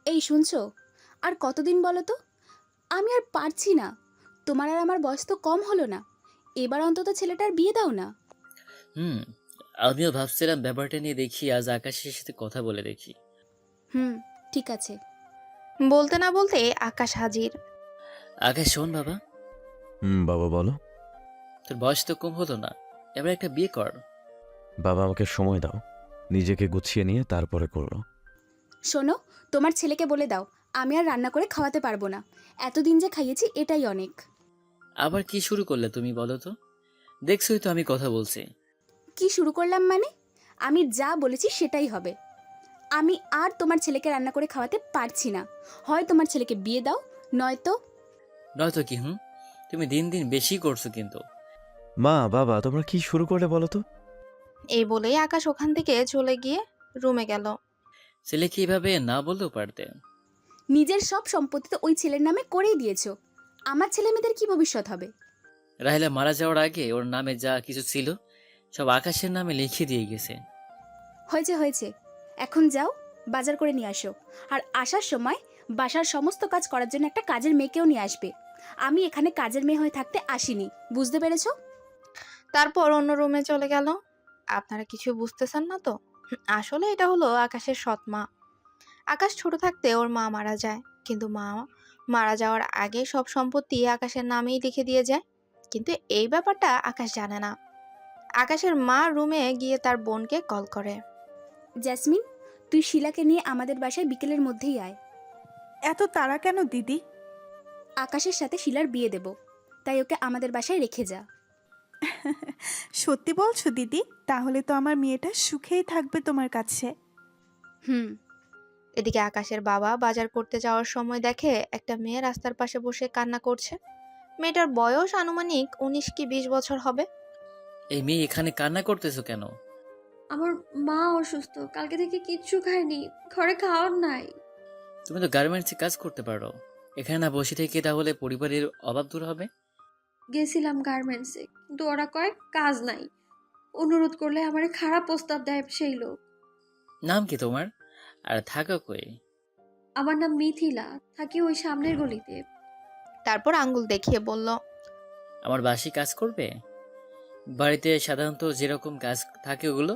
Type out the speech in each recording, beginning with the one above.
এই শুনছো? আর কতদিন বলো তো? আমি আর পারছি না। তোমার আর আমার বয়স তো কম হলো না। এবার অন্তত ছেলেটার বিয়ে দাও না। হুম। আমিও ভাবছিলাম ব্যাপারটা নিয়ে দেখি, আজ আকাশের সাথে কথা বলে দেখি। হুম, ঠিক আছে। বলতে না বলতে আকাশ হাজির। আকাশ শোন বাবা, বাবা বলো। তোর বয়স তো কম হলো না, এবার একটা বিয়ে কর। বাবা আমাকে সময় দাও, নিজেকে গুছিয়ে নিয়ে তারপরে করো। শোনো, তোমার ছেলেকে বলে দাও আমি আর রান্না করে খাওয়াতে পারবো না। এতদিন যে খাইয়েছি এটাই অনেক। আবার কি শুরু করলে তুমি বলো তো? দেখছোই তো আমি কথা বলছি। কি শুরু করলাম মানে? আমি যা বলেছি সেটাই হবে। আমি আর তোমার ছেলেকে রান্না করে খাওয়াতে পারছি না। হয় তোমার ছেলেকে বিয়ে দাও, নয়তো নয়তো কি? তুমি দিন দিন বেশি করছো কিন্তু। মা বাবা তোমরা কি শুরু করলে বলো তো? এই বলেই আকাশ ওখান থেকে চলে গিয়ে রুমে গেল। ছেলেকে এভাবে না বললেও পারতে। নিজের সব সম্পত্তি তো ওই ছেলের নামে করেই দিয়েছো। আমার ছেলে মেয়েদের কি ভবিষ্যৎ হবে? রাহেলা মারা যাওয়ার আগে ওর নামে যা কিছু ছিল সব আকাশের নামে লিখে দিয়ে গেছে। হয়েছে হয়েছে, এখন যাও, বাজার করে নিয়ে আসো। আর আসার সময় বাসার সমস্ত কাজ করার জন্য একটা কাজের মেয়েকেও নিয়ে আসবে। আমি এখানে কাজের মেয়ে হয়ে থাকতে আসিনি, বুঝতে পেরেছো? তারপর অন্য রুমে চলে গেল। আপনারা কিছু বুঝতেছেন না তো? আসলে এটা হলো আকাশের সৎ মা। আকাশ ছোট থাকতে ওর মা মারা যায়, কিন্তু মা মারা যাওয়ার আগে সব সম্পত্তি আকাশের নামেই লিখে দিয়ে যায়। কিন্তু এই ব্যাপারটা আকাশ জানে না। আকাশের মা রুমে গিয়ে তার বোনকে কল করে। জ্যাসমিন, তুই শিলাকে নিয়ে আমাদের বাসায় বিকেলের মধ্যেই আয়। এত তাড়া কেন দিদি? আকাশের সাথে শিলার বিয়ে দেব, তাই ওকে আমাদের বাসায় রেখে যা। সত্যি বলছো দিদি? তাহলে তো আমার মেয়েটা সুখেই থাকবে তোমার কাছে। হুম। এদিকে আকাশের বাবা বাজার করতে যাওয়ার সময় দেখে একটা মেয়ে রাস্তার পাশে বসে কান্না করছে। মেয়েটার বয়স আনুমানিক 19 কি 20 বছর হবে। এই মেয়ে এখানে কান্না করতেছো কেন? আমার মা অসুস্থ, কালকে থেকে কিচ্ছু খায়নি, ঘরে খাওয়ার নাই। তুমি তো গার্মেন্টসে কাজ করতে পারো, এখানে না বসে থেকে তাহলে পরিবারের অভাব দূর হবে। গেছিলাম গার্মেন্টসে, কিন্তু ওরা কয় কাজ নাই। অনুরোধ করলে আমার খারাপ প্রস্তাব দেয় সেই লোক। নাম কি তোমার? আর থাকা কই? আমার নাম মিথিলা, থাকি ওই সামনের গলিতে। তারপর আঙ্গুল দেখিয়ে বলল, আমার বাসি কাজ করবে? বাড়িতে সাধারণত যেরকম কাজ থাকে ওগুলো,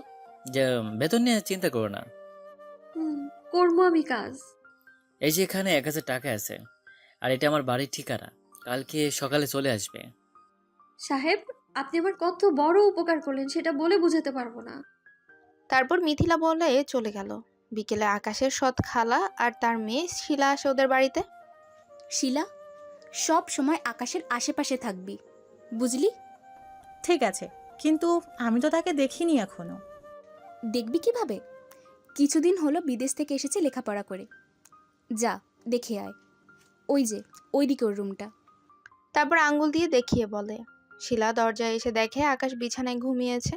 যে বেতন নিয়ে চিন্তা করো না। হুম, করবো আমি কাজ। এই যে এখানে 1000 টাকা আছে, আর এটা আমার বাড়ির ঠিকানা। কালকে সকালে চলে আসবে। সাহেব, আপনি আমার কত বড় উপকার করলেন সেটা বলে বোঝাতে পারবো না। তারপর মিথিলা বলে চলে গেল। বিকেলে আকাশের সৎ খালা আর তার মেয়ে শিলা আসে ওদের বাড়িতে। শিলা, সব সময় আকাশের আশেপাশে থাকবি, বুঝলি? ঠিক আছে, কিন্তু আমি তো তাকে দেখিনি এখনো। দেখবি কিভাবে? কিছুদিন হলো বিদেশ থেকে এসেছে লেখাপড়া করে। যা, দেখে আয়। ওই যে, ওইদিকে ওর রুমটা। তারপর আঙ্গুল দিয়ে দেখিয়ে বলে। শিলা দরজায় এসে দেখে আকাশ বিছানায় ঘুমিয়েছে।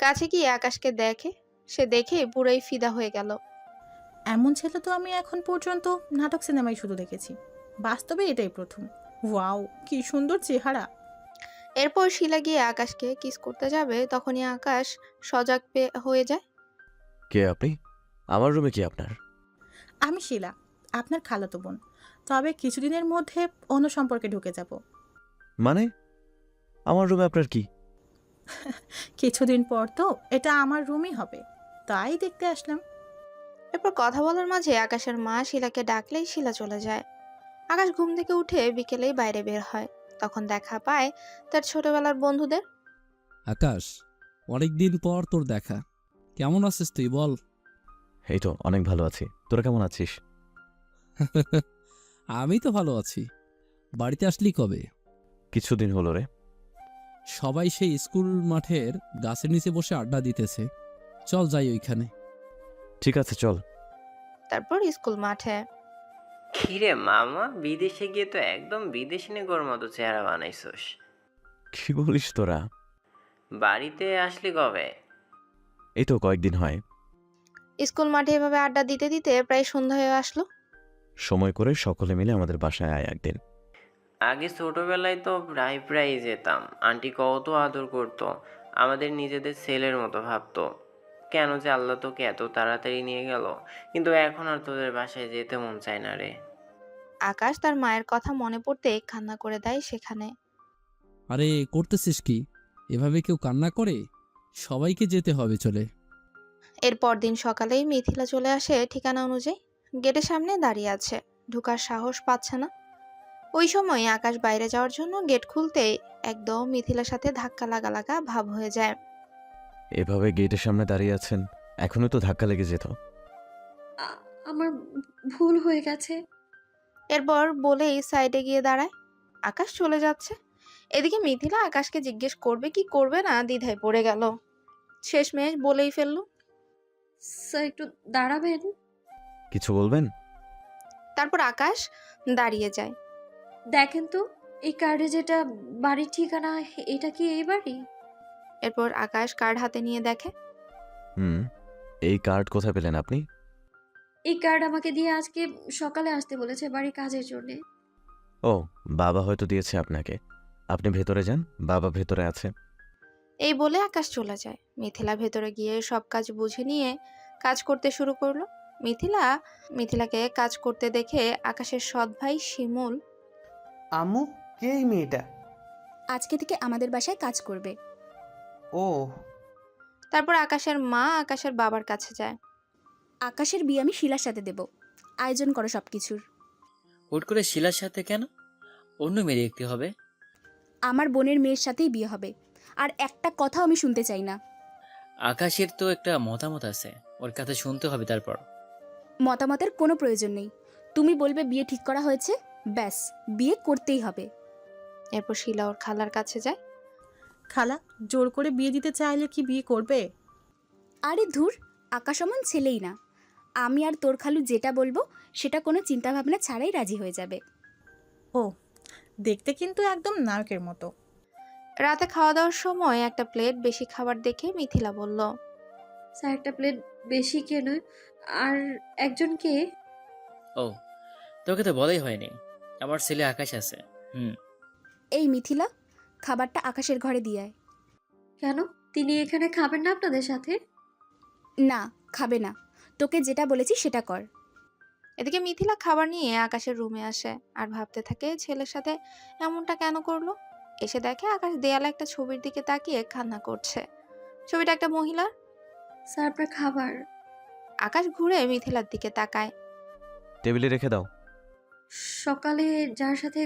কাছে গিয়ে আকাশকে দেখে, সে দেখে পুরাই ফিদা হয়ে গেল। এমন ছেলে তো আমি এখন পর্যন্ত নাটক সিনেমায় শুধু দেখেছি, বাস্তবে এটাই প্রথম। ওয়াও, কি সুন্দর চেহারা! এরপর শিলা গিয়ে আকাশকে কিস করতে যাবে, তখনই আকাশ সজাগ হয়ে যায়। কে আপনি? আমার রুমে কি আপনার? আমি শিলা, আপনার খালাতো বোন। তবে কিছুদিনের মধ্যে অন্য সম্পর্কে ঢুকে যাব। মানে আমার রুমে আপনার কি? কিছুদিন পর তো এটা আমার রুমই হবে, তাই দেখতে আসলাম। এরপর কথা বলার মাঝে আকাশের মা শিলাকে ডাকলেই শিলা চলে যায়। আকাশ ঘুম থেকে উঠে বিকেলেই বাইরে বের হয়। তখন দেখা পায় তার ছোটবেলার বন্ধুদের। আকাশ, অনেকদিন পর তোর দেখা। কেমন আছিস তুই বল? এই তো অনেক ভালো আছি, তোরা কেমন আছিস? আমি তো ভালো আছি। বাড়িতে আসলি কবে? কিছুদিন হলো রে। সবাই সেই স্কুল মাঠের গাছের নিচে বসে আড্ডা দিতেছে, চল যাই ওইখানে। ঠিক আছে চল। তারপর স্কুল মাঠে। কিরে মামা, বিদেশে গিয়ে তো একদম বিদেশি নেগোর মতো চেহারা বানাইছস। কি বলিস তোরা? বাড়িতে আসলি কবে? এই তো কয়েকদিন হয়। স্কুল মাঠে এভাবে আড্ডা দিতে দিতে প্রায় সন্ধ্যা হয়ে আসলো। সময় করে সকলে মিলে আমাদের বাসায় আয় একদিন। আগে ছোটবেলায় তো প্রায় প্রায় যেতাম, আন্টি কত আদর করতো, আমাদের নিজেদের ছেলের মতো ভাবতো। কেন যে আল্লাহ তোকে এত তাড়াতাড়ি নিয়ে গেল, কিন্তু এখন আর তোদের বাসায় যেতে মন চায় না রে। আকাশ তার মায়ের কথা মনে পড়তে কান্না করে দেয় সেখানে। আরে করতেছিস কি? এভাবে কেউ কান্না করে? সবাইকে যেতে হবে চলে। এর পরদিন সকালেই মিথিলা চলে আসে ঠিকানা অনুযায়ী। গেটের সামনে দাঁড়িয়ে আছে, ঢোকার সাহস পাচ্ছে না। ওই সময় আকাশ বাইরে যাওয়ার জন্য গেট খুলতেই একদম মিথিলার সাথে ধাক্কা লাগা লাগা ভাব হয়ে যায়। এভাবে গেটের সামনে দাঁড়িয়ে আছেন, এখনই তো ধাক্কা লেগে যেত। আমার ভুল হয়ে গেছে। এরপর বলেই সাইডে গিয়ে দাঁড়ায়। আকাশ চলে যাচ্ছে। এদিকে মিথিলা আকাশকে জিজ্ঞেস করবে কি করবে না দ্বিধায় পড়ে গেল। শেষমেশ বলেই ফেলল। স্যার একটু দাঁড়াবেন? কিছু বলবেন? তারপর আকাশ দাঁড়িয়ে যায়। দেখেন তো, এই কার্ডে যেটা বাড়ির ঠিকানা, এটা কি এই বাড়ি? এরপর আকাশ কার্ড হাতে নিয়ে দেখে। হুম, এই কার্ড কোথায় পেলেন আপনি? এই কার্ড আমাকে দিয়ে আজকে সকালে আসতে বলেছে বাড়ির কাজের জন্য। ও, বাবা হয়তো দিয়েছে আপনাকে। আপনি ভেতরে যান, বাবা ভেতরে আছে। এই বলে আকাশ চলে যায়। মিথিলা ভেতরে গিয়ে সব কাজ বুঝে নিয়ে কাজ করতে শুরু করলো। মিথিলাকে কাজ করতে দেখে আকাশের সৎ ভাই শিমুল। আম্মু, কে এই মেয়েটা? আজকে থেকে আমাদের বাসায় কাজ করবে। ও, তারপর আকাশের মা আকাশের বাবার কাছে যায়। আকাশের বিয়ে আমি শিলার সাথে দেব, আয়োজন করো সব কিছুর। হুট করে শিলার সাথে কেন? অন্য মেয়ে দেখতে হবে। আমার বোনের মেয়ের সাথেই বিয়ে হবে, আর একটা কথাও আমি শুনতে চাই না। আকাশের তো একটা মতামত আছে, ওর কথা শুনতে হবে। তারপর মতামতের কোনো প্রয়োজন নেই। তুমি বলবে বিয়ে ঠিক করা হয়েছে, ব্যাস, বিয়ে করতেই হবে। এরপর শিলা ওর খালার কাছে যায়। খালা, জোর করে বিয়ে দিতে চাইলে কি বিয়ে করবে? আরে ধুর, আকাশ অমন ছেলেই না। আমি আর তোর খালু যেটা বলবো সেটা কোনো চিন্তাভাবনা ছাড়াই রাজি হয়ে যাবে। ও, দেখতে কিন্তু একদম নায়কের মতো। রাতে খাওয়া দাওয়ার সময় একটা প্লেট বেশি খাবার দেখে মিথিলা বলল। স্যার একটা প্লেট বেশি কেন? আর একজনকে? ও, তোকে তো বলাই হয়নি, আমার ছেলে আকাশ আছে। এই মিথিলা, খাবারটা আকাশের ঘরে দিয়ে আয়। কেন, তিনি এখানে খাবেন না আপনাদের সাথে? না, খাবে না। তোকে যেটা বলেছি সেটা কর। এদিকে মিথিলা খাবার নিয়ে আকাশের রুমে আসে আর ভাবতে থাকে ছেলের সাথে এমনটা কেন করলো। এসে দেখে আকাশ দেয়ালে একটা ছবির দিকে তাকিয়ে কান্না করছে। ছবিটা একটা মহিলার। স্যার আপনার খাবার। আকাশ ঘুরে মিথিলার দিকে তাকায়। টেবিলে রেখে দাও। সকালে যার সাথে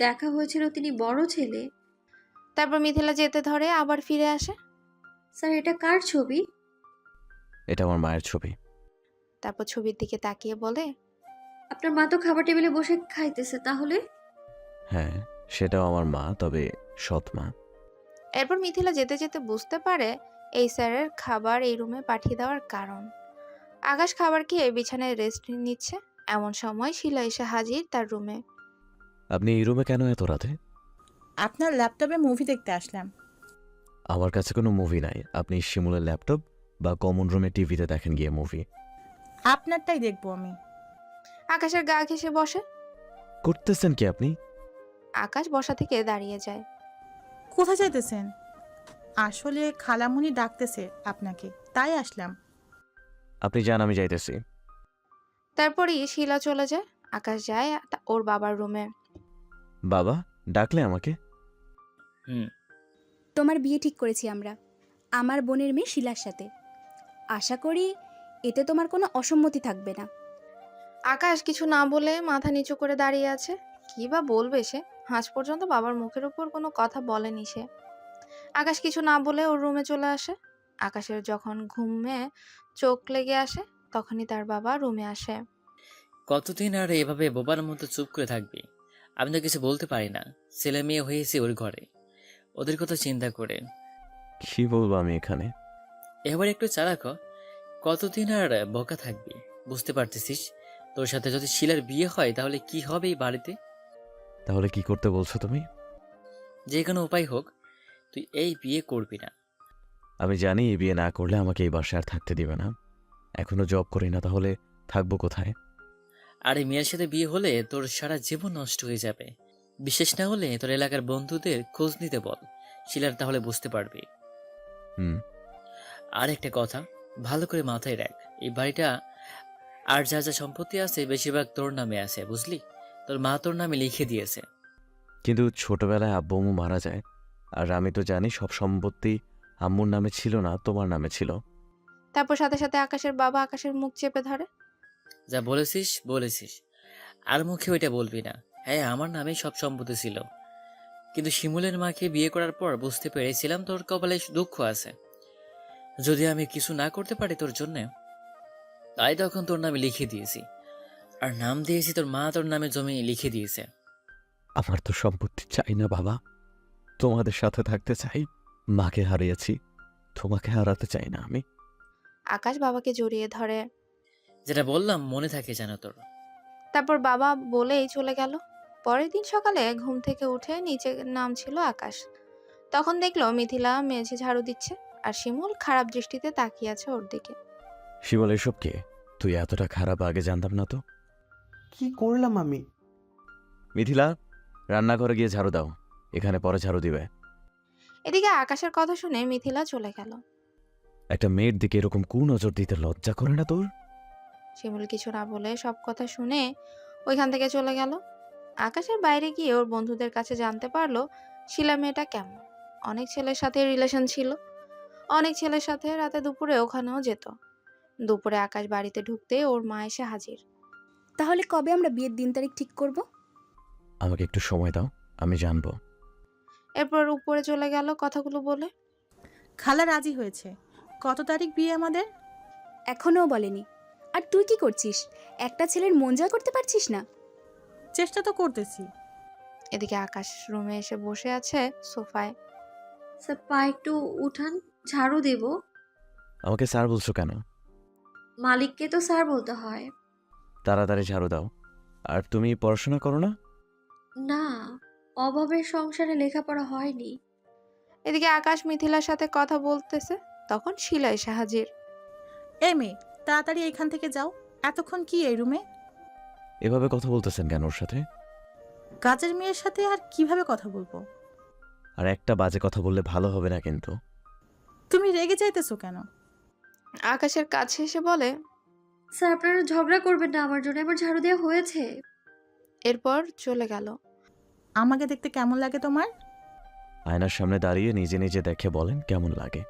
দেখা হয়েছিল তিনি বড় ছেলে। তারপর মিথিলা যেতে ধরে আবার ফিরে আসে। স্যার এটা কার ছবি? এটা আমার মায়ের ছবি। তারপর ছবির দিকে তাকিয়ে বলে। আপনার মা তো খাবার টেবিলে বসে খাইতেছে তাহলে? হ্যাঁ, সেটাও আমার মা, তবে সৎ মা। এরপর মিথিলা যেতে যেতে বুঝতে পারে এই স্যারের খাবার এই রুমে পাঠিয়ে দেওয়ার কারণ। আকাশ খাবার খেয়ে বিছানায় রেস্ট নিচ্ছে। এমন সময় শিলা এসে হাজির তার রুমে। আপনি এই রুমে কেন এত রাতে? আপনার ল্যাপটপে মুভি দেখতে আসলাম। আমার কাছে কোনো মুভি নাই। আপনি শিমুলের ল্যাপটপ বা কমন রুমে টিভিতে দেখেন গিয়ে মুভি। আপনারটাই দেখবো আমি। আকাশের গা ঘেঁষে বসে। করতেছেন কি আপনি? আকাশ বসা থেকে দাঁড়িয়ে যায়। কোথায় যাইতেছেন? আসলে খালামুনি ডাকতেছে আপনাকে, তাই আসলাম। আপনি যান, আমি যাইতেছি। তারপরই শিলা চলে যায়। আকাশ যায় ওর বাবার রুমে। বাবা ডাকলে আমাকে? তোমার বিয়ে ঠিক করেছি আমরা, আমার বোনের মেয়ে শিলার সাথে। আশা করি এতে তোমার কোনো অসম্মতি থাকবে না। আকাশ কিছু না বলে মাথা নিচু করে দাঁড়িয়ে আছে। কি বা বলবে সে? আজ পর্যন্ত বাবার মুখের উপর কোনো কথা বলেনি সে। আকাশ কিছু না বলে ওর রুমে চলে আসে। আকাশের যখন ঘুমে চোখ লেগে আসে তখনই তার বাবা রুমে আসে। কতদিন আর এভাবে বোবার মতো চুপ করে থাকবি? আমি তো কিছু বলতে পারি না। ছেলে মেয়ে হয়েছে ওর ঘরে, ওদের কথা চিন্তা করে। কি বলবো আমি এখানে? এবার একটু চালাক হ। কতদিন আর বকা থাকবি? বুঝতে পারতেছিস তোর সাথে যদি শিলার বিয়ে হয় তাহলে কি হবে এই বাড়িতে? তাহলে কি করতে বলছো তুমি? যে কোনো উপায় হোক, তুই এই বিয়ে করবি না। আমি জানি এই বিয়ে না করলে আমাকে এই বাসায় আর থাকতে দিবে না। এখনো জব করি না, তাহলে থাকবো কোথায়? আর এই মেয়ের সাথে বিয়ে হলে তোর সারা জীবন নষ্ট হয়ে যাবে। বিশেষ না হলে তোর এলাকার বন্ধুদের খোঁজ নিতে বল শিলার, তাহলে বুঝতে পারবি। হুম। আর একটা কথা, ভালো করে মাথায় রাখ, এই বাড়িটা আর যা যা সম্পত্তি আছে বেশিরভাগ তোর নামে আছে, বুঝলি? তোর মা তোর নামে লিখে দিয়েছে। কিন্তু ছোটবেলায় আব্বু আম্মু মারা যায়, আর আমি তো জানি সব সম্পত্তি আম্মুর নামে ছিল না, তোমার নামে ছিল। তারপর সাথে সাথে আকাশের বাবা আকাশের মুখ চেপে ধরে। যা বলেছিস বলেছিস, আর মুখে ওইটা বলবি না। হ্যাঁ, আমার নামে সব সম্পত্তি ছিল, কিন্তু শিমুলের মাকে বিয়ে করার পর বুঝতে পেরেছিলাম তোর কপালে দুঃখ আছে। যদি আমি কিছু না করতে পারি তোর জন্য, তাই তখন তোর নামে লিখে দিয়েছি, আর নাম দিয়েছি তোর মা তোর নামে জমি লিখে দিয়েছে। আমার তো সম্পত্তি চাই না বাবা, তোমাদের সাথে থাকতে চাই। মাকে হারিয়েছি, তোমাকে হারাতে চাই না আমি। আকাশ বাবাকে জড়িয়ে ধরে। যেটা বললাম মনে থাকে যেন তোর। তারপর বাবা বলেই চলে গেল। পরের দিন সকালে ঘুম থেকে উঠে নিচে নামছিল আকাশ, তখন দেখলো মিথিলা মেঝে ঝাড়ু দিচ্ছে আর শিমুল খারাপ দৃষ্টিতে তাকিয়ে আছে ওর দিকে। শিবল, এসব কে? তুই এতটা খারাপ আগে জানতাম না তো। কি করলাম আমি? মিথিলা, রান্নাঘরে গিয়ে ঝাড়ু দাও, এখানে পরে ঝাড়ু দিবে। এদিকে আকাশের কথা শুনে মিথিলা চলে গেল। একটা মেয়ের দিকে এরকম নজর দিতে লজ্জা করে না তোর? শিমুল কিছু না বলে সব কথা শুনে ওইখান থেকে চলে গেল। আকাশের বাইরে গিয়ে ওর বন্ধুদের কাছে জানতে পারলো শিলা মেয়েটা কেমন। অনেক ছেলের সাথে রিলেশন ছিল, অনেক ছেলের সাথে রাতে দুপুরে ওখানেও যেত। দুপুরে আকাশ বাড়িতে ঢুকতে ওর মা এসে হাজির। তাহলে কবে আমরা বিয়ের দিন তারিখ ঠিক করব? আমাকে একটু সময় দাও, আমি জানবো। এরপর উপরে চলে গেল কথাগুলো বলে। খালা রাজি হয়েছে। কত তারিখ বিয়ে আমাদের? এখনও বলেনি। আর তুই কি করছিস? একটা ছেলের মন জয় করতে পারছিস না? চেষ্টা তো করতেছি। এদিকে আকাশ রুমে এসে বসে আছে সোফায়। স্যার পা একটু উঠান, ঝাড়ু দেব। আমাকে স্যার বলছো কেন? মালিককে তো স্যার বলতে হয়। তাড়াতাড়ি ঝাড়ু দাও। আর তুমি পড়াশোনা করো না? না, অভাবের সংসারে লেখাপড়া হয়নি। এদিকে আকাশ মিথিলার সাথে কথা বলতেছে, তখন শিলা এসে হাজির। এ মেয়ে, তাড়াতাড়ি এখান থেকে যাও। এতক্ষণ কি এই রুমে? এভাবে কথা বলতেছেন কেন ওর সাথে? কাজের মেয়ের সাথে আর কিভাবে কথা বলবো? আর একটা বাজে কথা বললে ভালো হবে না কিন্তু। তুমি রেগে যাইতেছো কেন? আকাশের কাছে এসে বলে। স্যার আপনারা ঝগড়া করবেন না আমার জন্য, আমার ঝাড়ু দেওয়া হয়েছে। এরপর চলে গেল। আমাকে দেখতে কেমন লাগে তোমার? আয়নার সামনে দাঁড়িয়ে নিজে নিজে দেখে বলেন কেমন লাগে।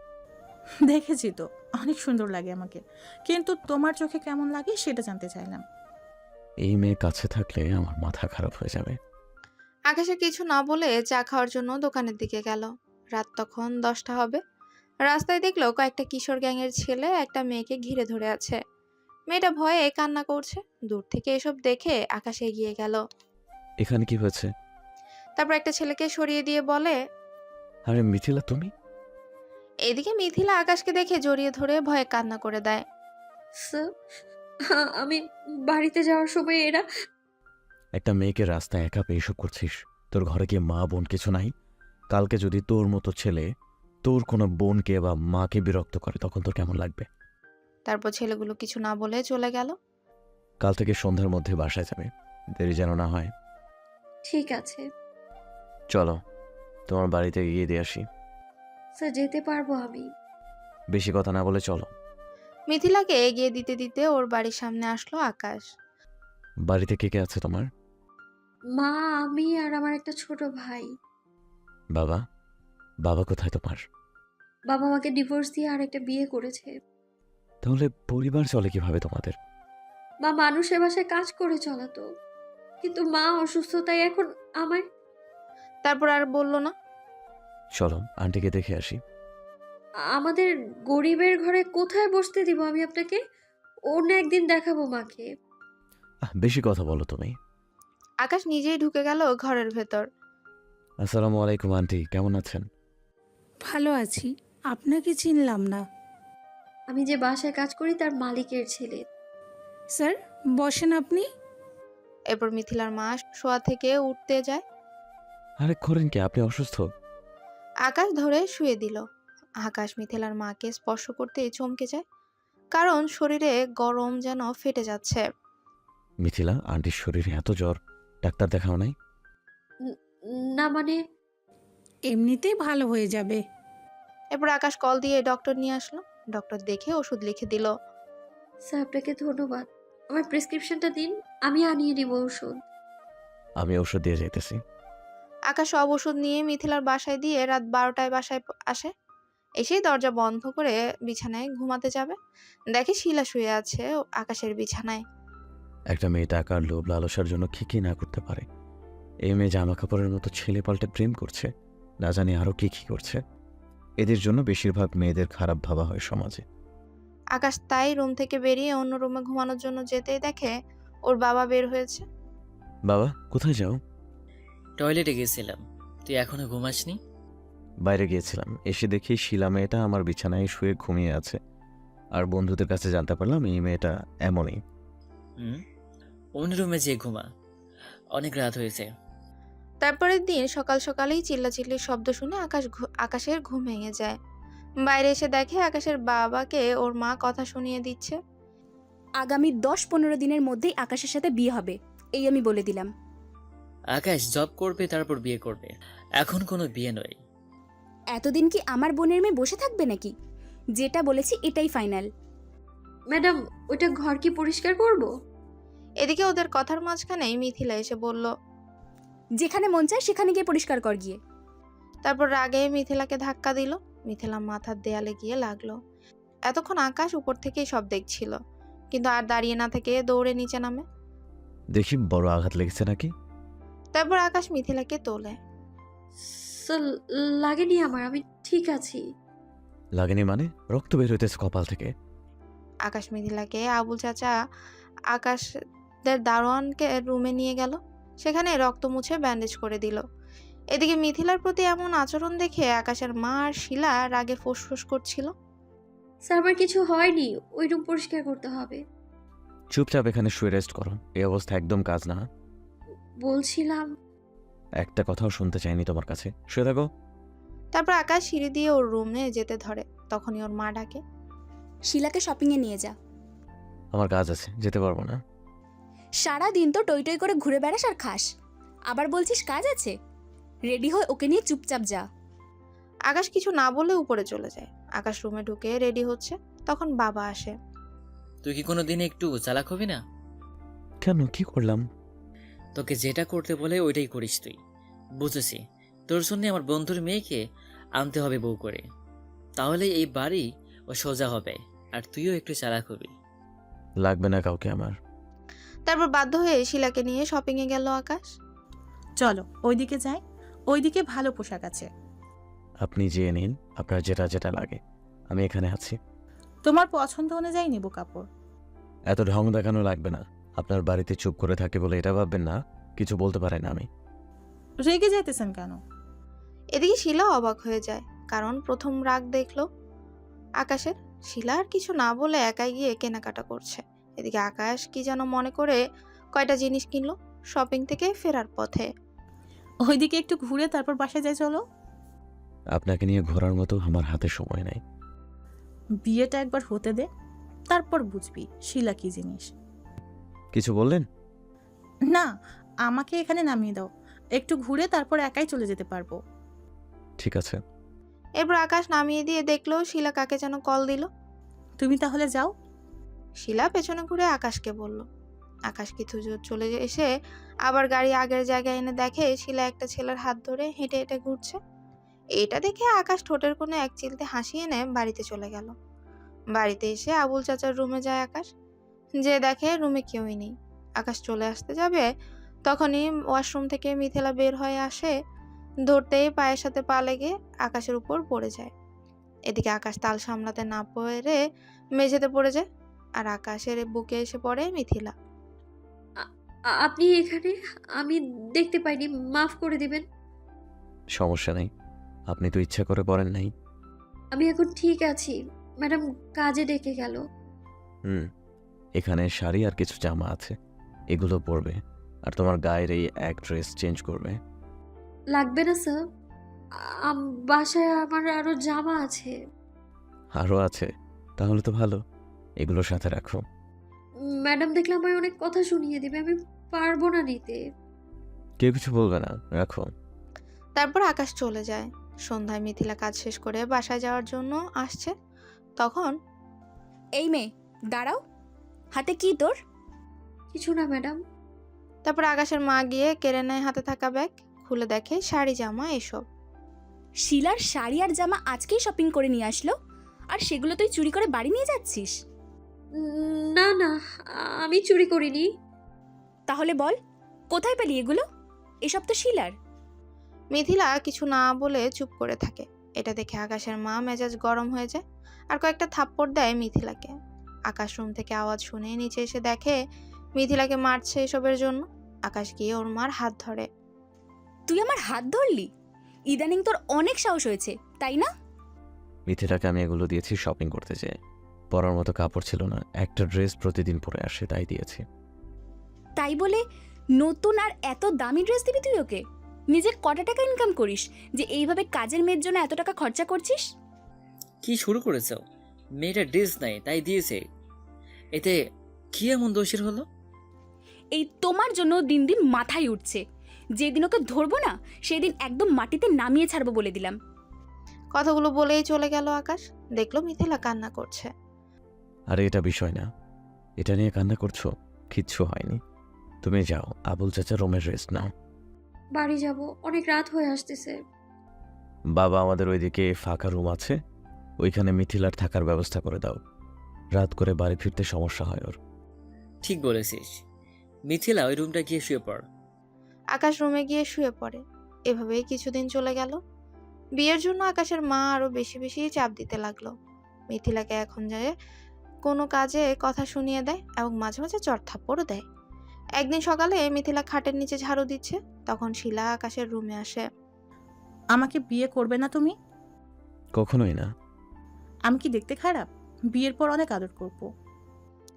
দেখেছি তো, অনেক সুন্দর লাগে আমাকে, কিন্তু তোমার চোখে কেমন লাগে সেটা জানতে চাইলাম। এই মেয়ে কাছে থাকলে আমার মাথা খারাপ হয়ে যাবে। আকাশে কিছু না বলে চা খাওয়ার জন্য দোকানের দিকে গেল। রাত তখন 10টা হবে। রাস্তায় দেখলো কয়েকটা কিশোর গ্যাংয়ের ছেলে একটা মেয়েকে ঘিরে ধরে আছে। মেয়েটা ভয়ে কান্না করছে। দূর থেকে এসব দেখে আকাশ এগিয়ে গেল। এখানে কি হয়েছে? তারপর একটা ছেলেকে সরিয়ে দিয়ে বলে। আরে মিথিলা, তুমি? এদিকে মিথিলা আকাশকে দেখে জড়িয়ে ধরে ভয়ে কান্না করে দেয়। স্যার, আমি বাড়িতে যাওয়ার সময় এরা। একটা মেয়েকে রাস্তায় একা পেয়ে এসব করছিস? তোর ঘরে কি মা বোন কিছু নাই? কালকে যদি তোর মতো ছেলে তোর কোনো বোনকে বা মাকে বিরক্ত করে তখন তোর কেমন লাগবে? তারপর ছেলেগুলো কিছু না বলে চলে গেল। কাল থেকে সন্ধ্যার মধ্যে বাসায় যাবে, দেরি যেন না হয়। ঠিক আছে চলো, তোমার বাড়িতে গিয়ে দিয়ে আসি। স্যার, যেতে পারবো আমি? বেশি কথা না বলে চলো। মিথিলাকে এগিয়ে দিতে দিতে ওর বাড়ির সামনে আসলো আকাশ। বাড়িতে কে কে আছে তোমার? মা, আমি আর আমার একটা ছোট ভাই। বাবা? বাবা কোথায় তোমার? বাবা আমাকে ডিভোর্স দিয়ে আর একটা বিয়ে করেছে। তাহলে পরিবার চলে কিভাবে তোমাদের? মা মানুষের বাসায় কাজ করে চলাতো, কিন্তু মা অসুস্থতায় এখন আমার। তারপর আর বলল না। চলো আন্টিকে দেখে আসি। আমাদের গরিবের ঘরে কোথায় বসতে দিব আমি আপনাকে? অন্য একদিন দেখাবো মাকে। বেশি কথা বলো তুমি। আকাশ নিজেই ঢুকে গেল ঘরের ভেতর। আসসালামু আলাইকুম আন্টি, কেমন আছেন? ভালো আছি, আপনাকে চিনলাম না। আমি যে বাসায় কাজ করি তার মালিকের ছেলে। স্যার, বসেন আপনি। এরপর মিথিলার মা শোয়া থেকে উঠতে যায়। আরে করেন কি, আপনি অসুস্থ? আকাশ ধরে শুয়ে দিল। আকাশ মিথিলার মাকে স্পর্শ করতেই চমকে যায়, কারণ শরীরে গরম যেন ফেটে যাচ্ছে। মিথিলা, আন্টির শরীরে এত জ্বর, ডাক্তার দেখাও নাই? না মানে। এমনিতেই ভালো হয়ে যাবে। এরপর আকাশ কল দিয়ে ডক্টর নিয়ে আসলো। ডক্টর দেখে ওষুধ লিখে দিল। স্যার আপনাকে ধন্যবাদ। আমার প্রেসক্রিপশনটা দিন, আমি আনিয়ে নিব ওষুধ। আমি ওষুধ দিয়ে যাইতেছি। আকাশ সব ওষুধ নিয়ে মিথিলার বাসায় দিয়ে রাত 12টায় বাসায় আসে। এসেই দরজা বন্ধ করে বিছানায় ঘুমাতে যাবে, দেখে শিলা শুয়ে আছে আকাশের বিছানায়। একটা মেয়ে টাকার লোভ লালসার জন্য কি না করতে পারে। এই মেয়ে জামা কাপড়ের মতো ছেলে পাল্টে প্রেম করছে, না জানি আরো কি করছে। এদের জন্য বেশিরভাগ মেয়েদের খারাপ ভাবা হয় সমাজে। আকাশ তাই রুম থেকে বেরিয়ে অন্য রুমে ঘুমানোর জন্য যেতেই দেখে ওর বাবা বের হয়েছে। বাবা, কোথায় যাও? টয়লেটে গেছিলাম। তুই এখনো ঘুমাসনি? বাইরে গিয়েছিলাম, এসে দেখি শিলা মেয়েটা আমার বিছানায় শুয়ে ঘুমিয়ে আছে। আর বন্ধুদের কাছে জানতে পারলাম এই মেয়েটা এমনই। অন্য রুমে যেয়ে ঘুমা, অনেক রাত হয়েছে। তারপরের দিন সকাল সকালেই চিল্লাচিল্লির শব্দ শুনে আকাশের ঘুম ভেঙে যায়। বাইরে এসে দেখে আকাশের বাবাকে ওর মা কথা শুনিয়ে দিচ্ছে। আগামী 10-15 দিনের মধ্যেই আকাশের সাথে বিয়ে হবে, এই আমি বলে দিলাম। আকাশ জব করবে, তারপর বিয়ে করবে। এখন কোনো বিয়ে নয়। এতদিন কি আমার বোনের মেয়ে বসে থাকবে নাকি? যেটা বলেছি এটাই ফাইনাল। ম্যাডাম, ওইটা ঘর কি পরিষ্কার করব? এদিকে ওদের কথার মাঝখানেই মিথিলা এসে বলল, যেখানে মন চায় সেখানে গিয়ে পরিষ্কার কর গিয়ে। তারপর রাগে মিথিলাকে ধাক্কা দিল। মিথিলা মাথার দেয়ালে গিয়ে লাগলো। এতক্ষণ আকাশ উপর থেকেই সব দেখছিল, কিন্তু আর দাঁড়িয়ে না থেকে দৌড়ে নিচে নামে। দেখি বড় আঘাত লেগেছে নাকি। তারপর আকাশ মিথিলাকে তোলে। স্যার, লাগেনি আমার, আমি ঠিক আছি। লাগেনি মানে? রক্ত বের হইতেছে কপাল থেকে। আকাশ মিথিলাকে আবুল চাচা আকাশদের দারোয়ানকে রুমে নিয়ে গেল, সেখানে রক্ত মুছে ব্যান্ডেজ করে দিল। এদিকে মিথিলার প্রতি এমন আচরণ দেখে আকাশের মা আর শিলা রাগে ফোঁস করছিল। স্যার, আমার কিছু হয়নি, ওই রুম পরিষ্কার করতে হবে। চুপচাপ এখানে শুয়ে রেস্ট করো, এই অবস্থা একদম কাজ না। বলছিলাম। একটা কথাও শুনতে চাইনি তোমার কাছে, শুয়ে থাকো। তারপর আকাশ সিঁড়ি দিয়ে ওর রুমে যেতে ধরে, তখনই ওর মা ডাকে, শিলাকে শপিংয়ে নিয়ে যা। আমার কাজ আছে, যেতে পারবো না। সারা দিন তো টই টই করে ঘুরে বেড়াস আর খাস, আবার বলছিস কাজ আছে? রেডি হয়ে ওকে নিয়ে চুপচাপ যা। আকাশ কিছু না বলে উপরে চলে যায়। আকাশ রুমে ঢুকে রেডি হচ্ছে, তখন বাবা আসে। তুই কি কোনো দিন একটু চালাক হবি না? কেন, কি করলাম? তোকে যেটা করতে বলে ওইটাই করিস তুই। বুঝেছি, তোর জন্য আমার বন্ধুর মেয়েকে আনতে হবে বউ করে, তাহলে এই বাড়ি ও সোজা হবে, আর তুইও একটু চালাক হবি। লাগবে না কাউকে আমার। তারপর বাধ্য হয়ে শিলাকে নিয়ে শপিংয়ে গেল আকাশ। চলো ওইদিকে যাই, ওইদিকে ভালো পোশাক আছে। আপনি যেয়ে নিন, আপনার যেটা যেটা লাগে, আমি এখানে আছি। তোমার পছন্দ অনুযায়ী নিব কাপড়। এত ঢং দেখানো লাগবে না। আপনার বাড়িতে চুপ করে থাকে বলে এটা ভাববেন না কিছু বলতে পারে না আমি। রেগে যাইতেছেন কেন? এদিকে শিলা অবাক হয়ে যায়, কারণ প্রথম রাগ দেখলো আকাশের। শিলা আর কিছু না বলে একাই গিয়ে কেনাকাটা করছে। এদিকে আকাশ কি যেন মনে করে কয়টা জিনিস কিনলো শপিং থেকে ফেরার পথে। ওইদিকে একটু ঘুরে তারপর বাসায় যাই চলো। আপনাকে নিয়ে ঘোরার মতো আমার হাতে সময় নাই। বিয়েটা একবার হতে দে, তারপর বুঝবি শিলা কি জিনিস। কিছু বললেন? না, আমাকে এখানে নামিয়ে দাও, একটু ঘুরে তারপর একাই চলে যেতে পারবো। ঠিক আছে। এরপর আকাশ নামিয়ে দিয়ে দেখলো শিলা কাকে যেন কল দিল। তুমি তাহলে যাও। শিলা পেছনে ঘুরে আকাশকে বলল। আকাশ কিছু দূর চলে এসে আবার গাড়ি আগের জায়গায় এনে দেখে শিলা একটা ছেলের হাত ধরে হেঁটে হেঁটে ঘুরছে। এটা দেখে আকাশ ঠোঁটের কোণে এক চিলতে হাসি এনে বাড়িতে চলে গেল। বাড়িতে এসে আবুল চাচার রুমে যায় আকাশ, যে দেখে রুমে কেউই নেই। আকাশ চলে আসতে যাবে, তখনই ওয়াশরুম থেকে মিথিলা বের হয়ে আসে। ধরতেই পায়ের সাথে পা লেগে আকাশের উপর পড়ে যায়। এদিকে আকাশ তাল সামলাতে না পেরে মেঝেতে পড়ে যায়, আর আকাশের বুকে এসে পড়ে মিথিলা। আপনি এখানে? আমি দেখতে পাইনি, মাফ করে দিবেন। সমস্যা নেই, আপনি তো ইচ্ছা করে পড়েন নাই। আমি এখন ঠিক আছি। ম্যাডাম কাজে ডেকে গেল। এখানে শাড়ি আর কিছু জামা আছে, এগুলো পরবে, আর তোমার গায়ের এই এক ড্রেস চেঞ্জ করবে। লাগবে না স্যার, বাসায় আমার আরো জামা আছে। আরও আছে? তাহলে তো ভালো, এগুলো সাথে রাখো। ম্যাডাম দেখলে আমায় অনেক কথা শুনিয়ে দিবে, আমি পারবো না নিতে। কেউ কিছু বলবে না, রাখো। তারপর আকাশ চলে যায়। সন্ধ্যায় মিথিলা কাজ শেষ করে বাসায় যাওয়ার জন্য আসছে, তখন এই মেয়ে, দাঁড়াও। হাতে কি তোর? কিছু না ম্যাডাম। তারপর আকাশের মা গিয়ে কেড়ে নেয় হাতে থাকা ব্যাগ, খুলে দেখে শাড়ি জামা এসব। শিলার শাড়ি আর জামা আজকেই শপিং করে নিয়ে আসলো, আর সেগুলো তুই চুরি করে বাড়ি নিয়ে যাচ্ছিস? না না, আমি চুরি করিনি। তাহলে বল, কোথায় পেলি এগুলো? এসব তো শিলার। মিথিলা কিছু না বলে চুপ করে থাকে। এটা দেখে আকাশের মা মেজাজ গরম হয়ে যায় আর কয়েকটা থাপ্পড় দেয় মিথিলাকে। আকাশ রুম থেকে আওয়াজ শুনে নিচে এসে দেখে মিথিলাকে মারছে এসবের জন্য। আকাশ গিয়ে ওর মার হাত ধরে। তুই আমার হাত ধরলি? ইদানিং তোর অনেক সাহস হয়েছে, তাই না? মিথিলাকে আমি এগুলো দিয়েছি শপিং করতে যেয়ে। পরার মতো কাপড় ছিল না, একটা ড্রেস প্রতিদিন পরে আসে তাই দিয়েছি। তাই বলে নতুন আর এত দামি ড্রেস দিবি তুই ওকে? নিজে কটা টাকা ইনকাম করিস যে এইভাবে কাজের মেয়ের জন্য এত টাকা খরচা করছিস? কি শুরু করেছো? মেয়েটা ড্রেস নাই তাই দিয়েছে, এতে কি এমন দোষের হলো? এই তোমার জন্য দিন দিন মাথায় উঠছে। যেদিন ওকে ধরবো না সেদিন একদম মাটিতে নামিয়ে ছাড়বো বলে দিলাম। কথাগুলো বলেই চলে গেল আকাশ। দেখলো মিথিলা কান্না করছে। আরে এটা বিষয় না, এটা নিয়ে কান্না করছো? কিচ্ছু হয়নি, তুমি যাও, আবুল চাচা রুমের রেস্ট নাও। বাড়ি যাব, অনেক রাত হয়ে আসতেছে। বাবা, আমাদের ওইদিকে ফাঁকা রুম আছে, ওইখানে মিথিলার থাকার ব্যবস্থা করে দাও। রাত করে বাড়ি ফিরতে সমস্যা হয় ওর। ঠিক বলেছিস। মিথিলা, ওই রুমটা গিয়ে শুয়ে পড়। আকাশ রুমে গিয়ে শুয়ে পড়ে। এভাবেই কিছুদিন চলে গেল। বিয়ের জন্য আকাশের মা আরো বেশি বেশি চাপ দিতে লাগলো। মিথিলাকে এখন যায় কোনো কাজে কথা শুনিয়ে দেয় এবং মাঝে মাঝে চড়থাপ্পড়ও দেয়। একদিন সকালে মিথিলা খাটের নিচে ঝাড়ু দিচ্ছে, তখন শিলা আকাশের রুমে আসে। আমাকে বিয়ে করবে না তুমি? কখনোই না। আমি কি দেখতে খারাপ? বিয়ের পর অনেক আদর করব।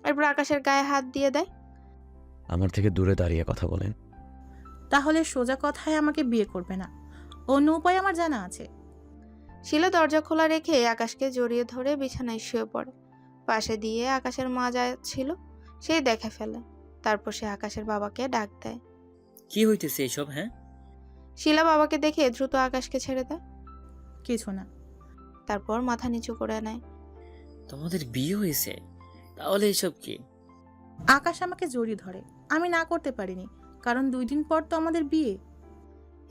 এরপর আকাশের গায়ে হাত দিয়ে দেয়। আমার থেকে দূরে দাঁড়িয়ে কথা বলেন। তাহলে সোজা কথায় আমাকে বিয়ে করবে না? অন্য উপায় আমার জানা আছে। শিলা দরজা খোলা রেখে আকাশকে জড়িয়ে ধরে বিছানায় শুয়ে পড়ে। পাশে দিয়ে আকাশের মা যাচ্ছিল, সেই দেখে ফেলে। তারপর সে আকাশের বাবাকে ডাক দেয়। কি হইতেছে এসব? হ্যাঁ, শিলা বাবাকে দেখে দ্রুত আকাশকে ছেড়ে দেয়। কিছু না। তারপর মাথা নিচু করে নেয়। তোমাদের বিয়ে হয়েছে? তাহলে এসব কি? আকাশ আমাকে জড়িয়ে ধরে, আমি না করতে পারিনি, কারণ 2 দিন পর তো আমাদের বিয়ে।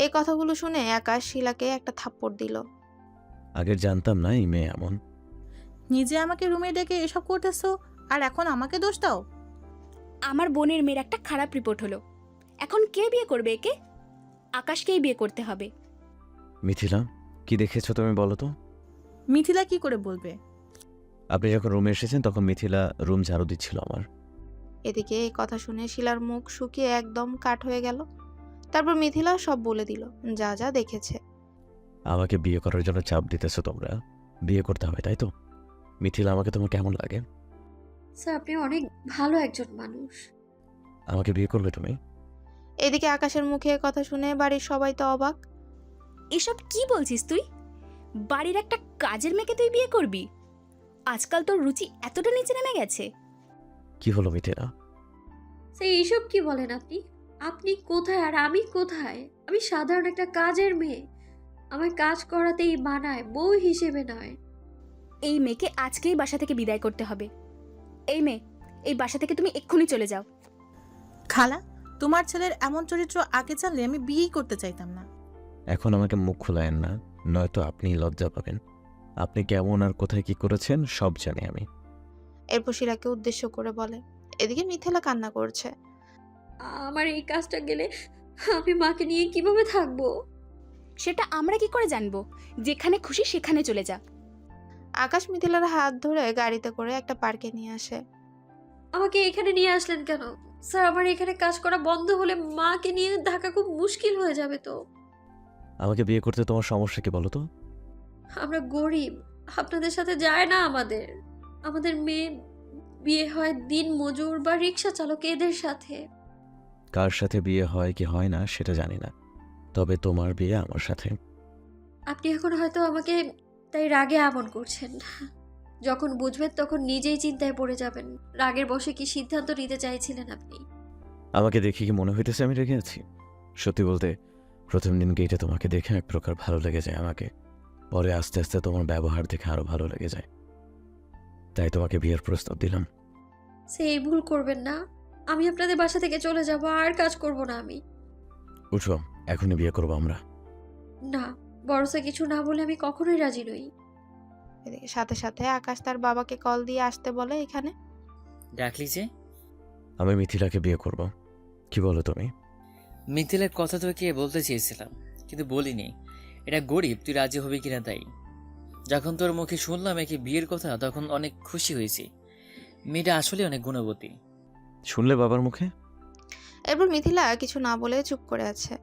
এই কথাগুলো শুনে আকাশ শিলাকে একটা থাপ্পড় দিল। আগে জানতাম না এই মেয়ে এমন। নিজে আমাকে রুমে ডেকে এসব করতেছো, আর এখন আমাকে দোষ দাও? আমার বোনের মেয়ের একটা খারাপ রিপোর্ট হলো। এখন কে বিয়ে করবে একে? আকাশকেই বিয়ে করতে হবে। মিথিলা, কি দেখেছো তুমি বলো তো? মিথিলা কি করে বলবে? আপনি যখন রুমে এসেছেন তখন মিথিলা রুম ঝাড়ু দিচ্ছিল আমার। এদিকে এই কথা শুনে শিলার মুখ শুকিয়ে একদম কাঠ হয়ে গেল। তারপর মিথিলা সব বলে দিল, যা যা দেখেছে। আমাকে বিয়ে করার জন্য চাপ দিতেছো তোমরা, বিয়ে করতে হবে তাই তো? মিথিলা, আমাকে তোমার কেমন লাগে? স্যার, আপনি অনেক ভালো একজন মানুষ। আমাকে বিয়ে করবে তুমি? এদিকে আকাশের মুখে কথা শুনে বাড়ির সবাই তো অবাক। এসব কি বলছিস তুই? বাড়ির একটা কাজের মেয়েকে তুই বিয়ে করবি? আজকাল তোর রুচি এতটা নিচে নেমে গেছে? কি হলো মিথিলা? স্যার, এইসব কি বলেন আপনি? আপনি কোথায় আর আমি কোথায়? আমি সাধারণ একটা কাজের মেয়ে। আমার কাজ করাতেই মানায়, বউ হিসেবে নয়। এই মেয়েকে আজকেই বাসা থেকে বিদায় করতে হবে। এই মেয়ে, এই বাসা থেকে তুমি এক্ষুনি চলে যাও। খালা, তোমার ছেলের এমন চরিত্র আগে জানলে আমি বিয়েই করতে চাইতাম না। এখন আমাকে মুখ খোলায়েন না, নয়তো আপনি লজ্জা পাবেন। আপনি কেমন আর কোথায় কি করেছেন সব জানি আমি। এরপর শিলাকে উদ্দেশ্য করে বলে। এদিকে মিথিলা কান্না করছে। আমার এই কাজটা গেলে আমি মাকে নিয়ে কিভাবে থাকবো? সেটা আমরা কি করে জানবো? যেখানে খুশি সেখানে চলে যা। আকাশ মিথিলার হাত ধরে গাড়িতে করে একটা পার্কে নিয়ে আসে। আমাকে এখানে নিয়ে আসলেন কেন? স্যার, আমার এখানে কাজ করা বন্ধ হলে মাকে নিয়ে থাকা খুব মুশকিল হয়ে যাবে তো। আমাকে বিয়ে করতে তোমার সমস্যা কি বলো তো? আমরা গরিব, আপনাদের সাথে যায় না আমাদের। আমাদের মেয়ে বিয়ে হয় দিন মজুর বা রিক্সা চালক এদের সাথে। কার সাথে বিয়ে হয় কি হয় না সেটা জানি না, তবে তোমার বিয়ে আমার সাথে। আপনি এখন হয়তো আমাকে তাই রাগে আমন করছেন। যখন বুঝবেন তখন নিজেই চিন্তায় পড়ে যাবেন। রাগের বশে কি সিদ্ধান্ত নিতে চাইছিলেন আপনি? আমাকে দেখে কি মনে হইতেছে আমি রেগে আছি? সত্যি বলতে, প্রথম দিন গেটে তোমাকে দেখে এক প্রকার ভালো লেগে যায় আমাকে, পরে আস্তে আস্তে তোমার ব্যবহার দেখে আরো ভালো লেগে যায়। তাই তোমাকে বিয়ের প্রস্তাব দিলাম। সেই ভুল করবেন না। আমি আপনাদের বাসা থেকে চলে যাব, আর কাজ করব না আমি। উঠো, এখনই বিয়ে করবো আমরা। না, বড়সা কিছু না বলে আমি কখনোই রাজি নই। এদিকে সাথে সাথে আকাশ তার বাবাকে কল দিয়ে আসতে বলে এখানে। ডাকলি যে? আমি মিথিলাকে বিয়ে করব। কি বলো তুমি? মিথিলের কথা তোকে বলতে চেয়েছিলাম, কিন্তু বলিনি। এটা গরিব, তুই রাজি হবি কিনা তাই। যখন তোর মুখে শুনলাম একে বিয়ের কথা, তখন অনেক খুশি হয়েছি। মেয়েটা আসলে অনেক গুণবতী। শুনলে বাবার মুখে? এরপর মিথিলা কিছু না বলে চুপ করে আছে।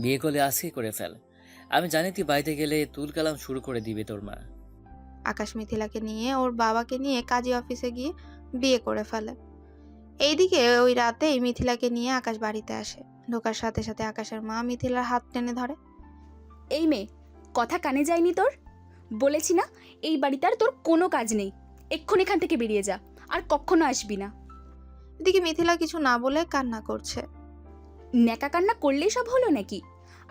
বিয়ে করলে আজকে করে ফেল। আমি জানি তুই বাড়িতে গেলে তুল কালাম শুরু করে দিবে তোর মা। আকাশ মিথিলাকে নিয়ে ওর বাবাকে নিয়ে কাজী অফিসে গিয়ে বিয়ে করে ফেলে। এইদিকে ওই রাতেই মিথিলাকে নিয়ে আকাশ বাড়িতে আসে। ঢোকার সাথে সাথে আকাশের মা মিথিলার হাত টেনে ধরে। এই মেয়ে, কথা কানে যায়নি তোর? বলেছি না এই বাড়িতে আর তোর কোনো কাজ নেই। এক্ষুনি এখান থেকে বেরিয়ে যা, আর কখনো আসবি না। এদিকে মিথিলা কিছু না বলে কান্না করছে। ন্যাকা কান্না করলেই সব হলো নাকি?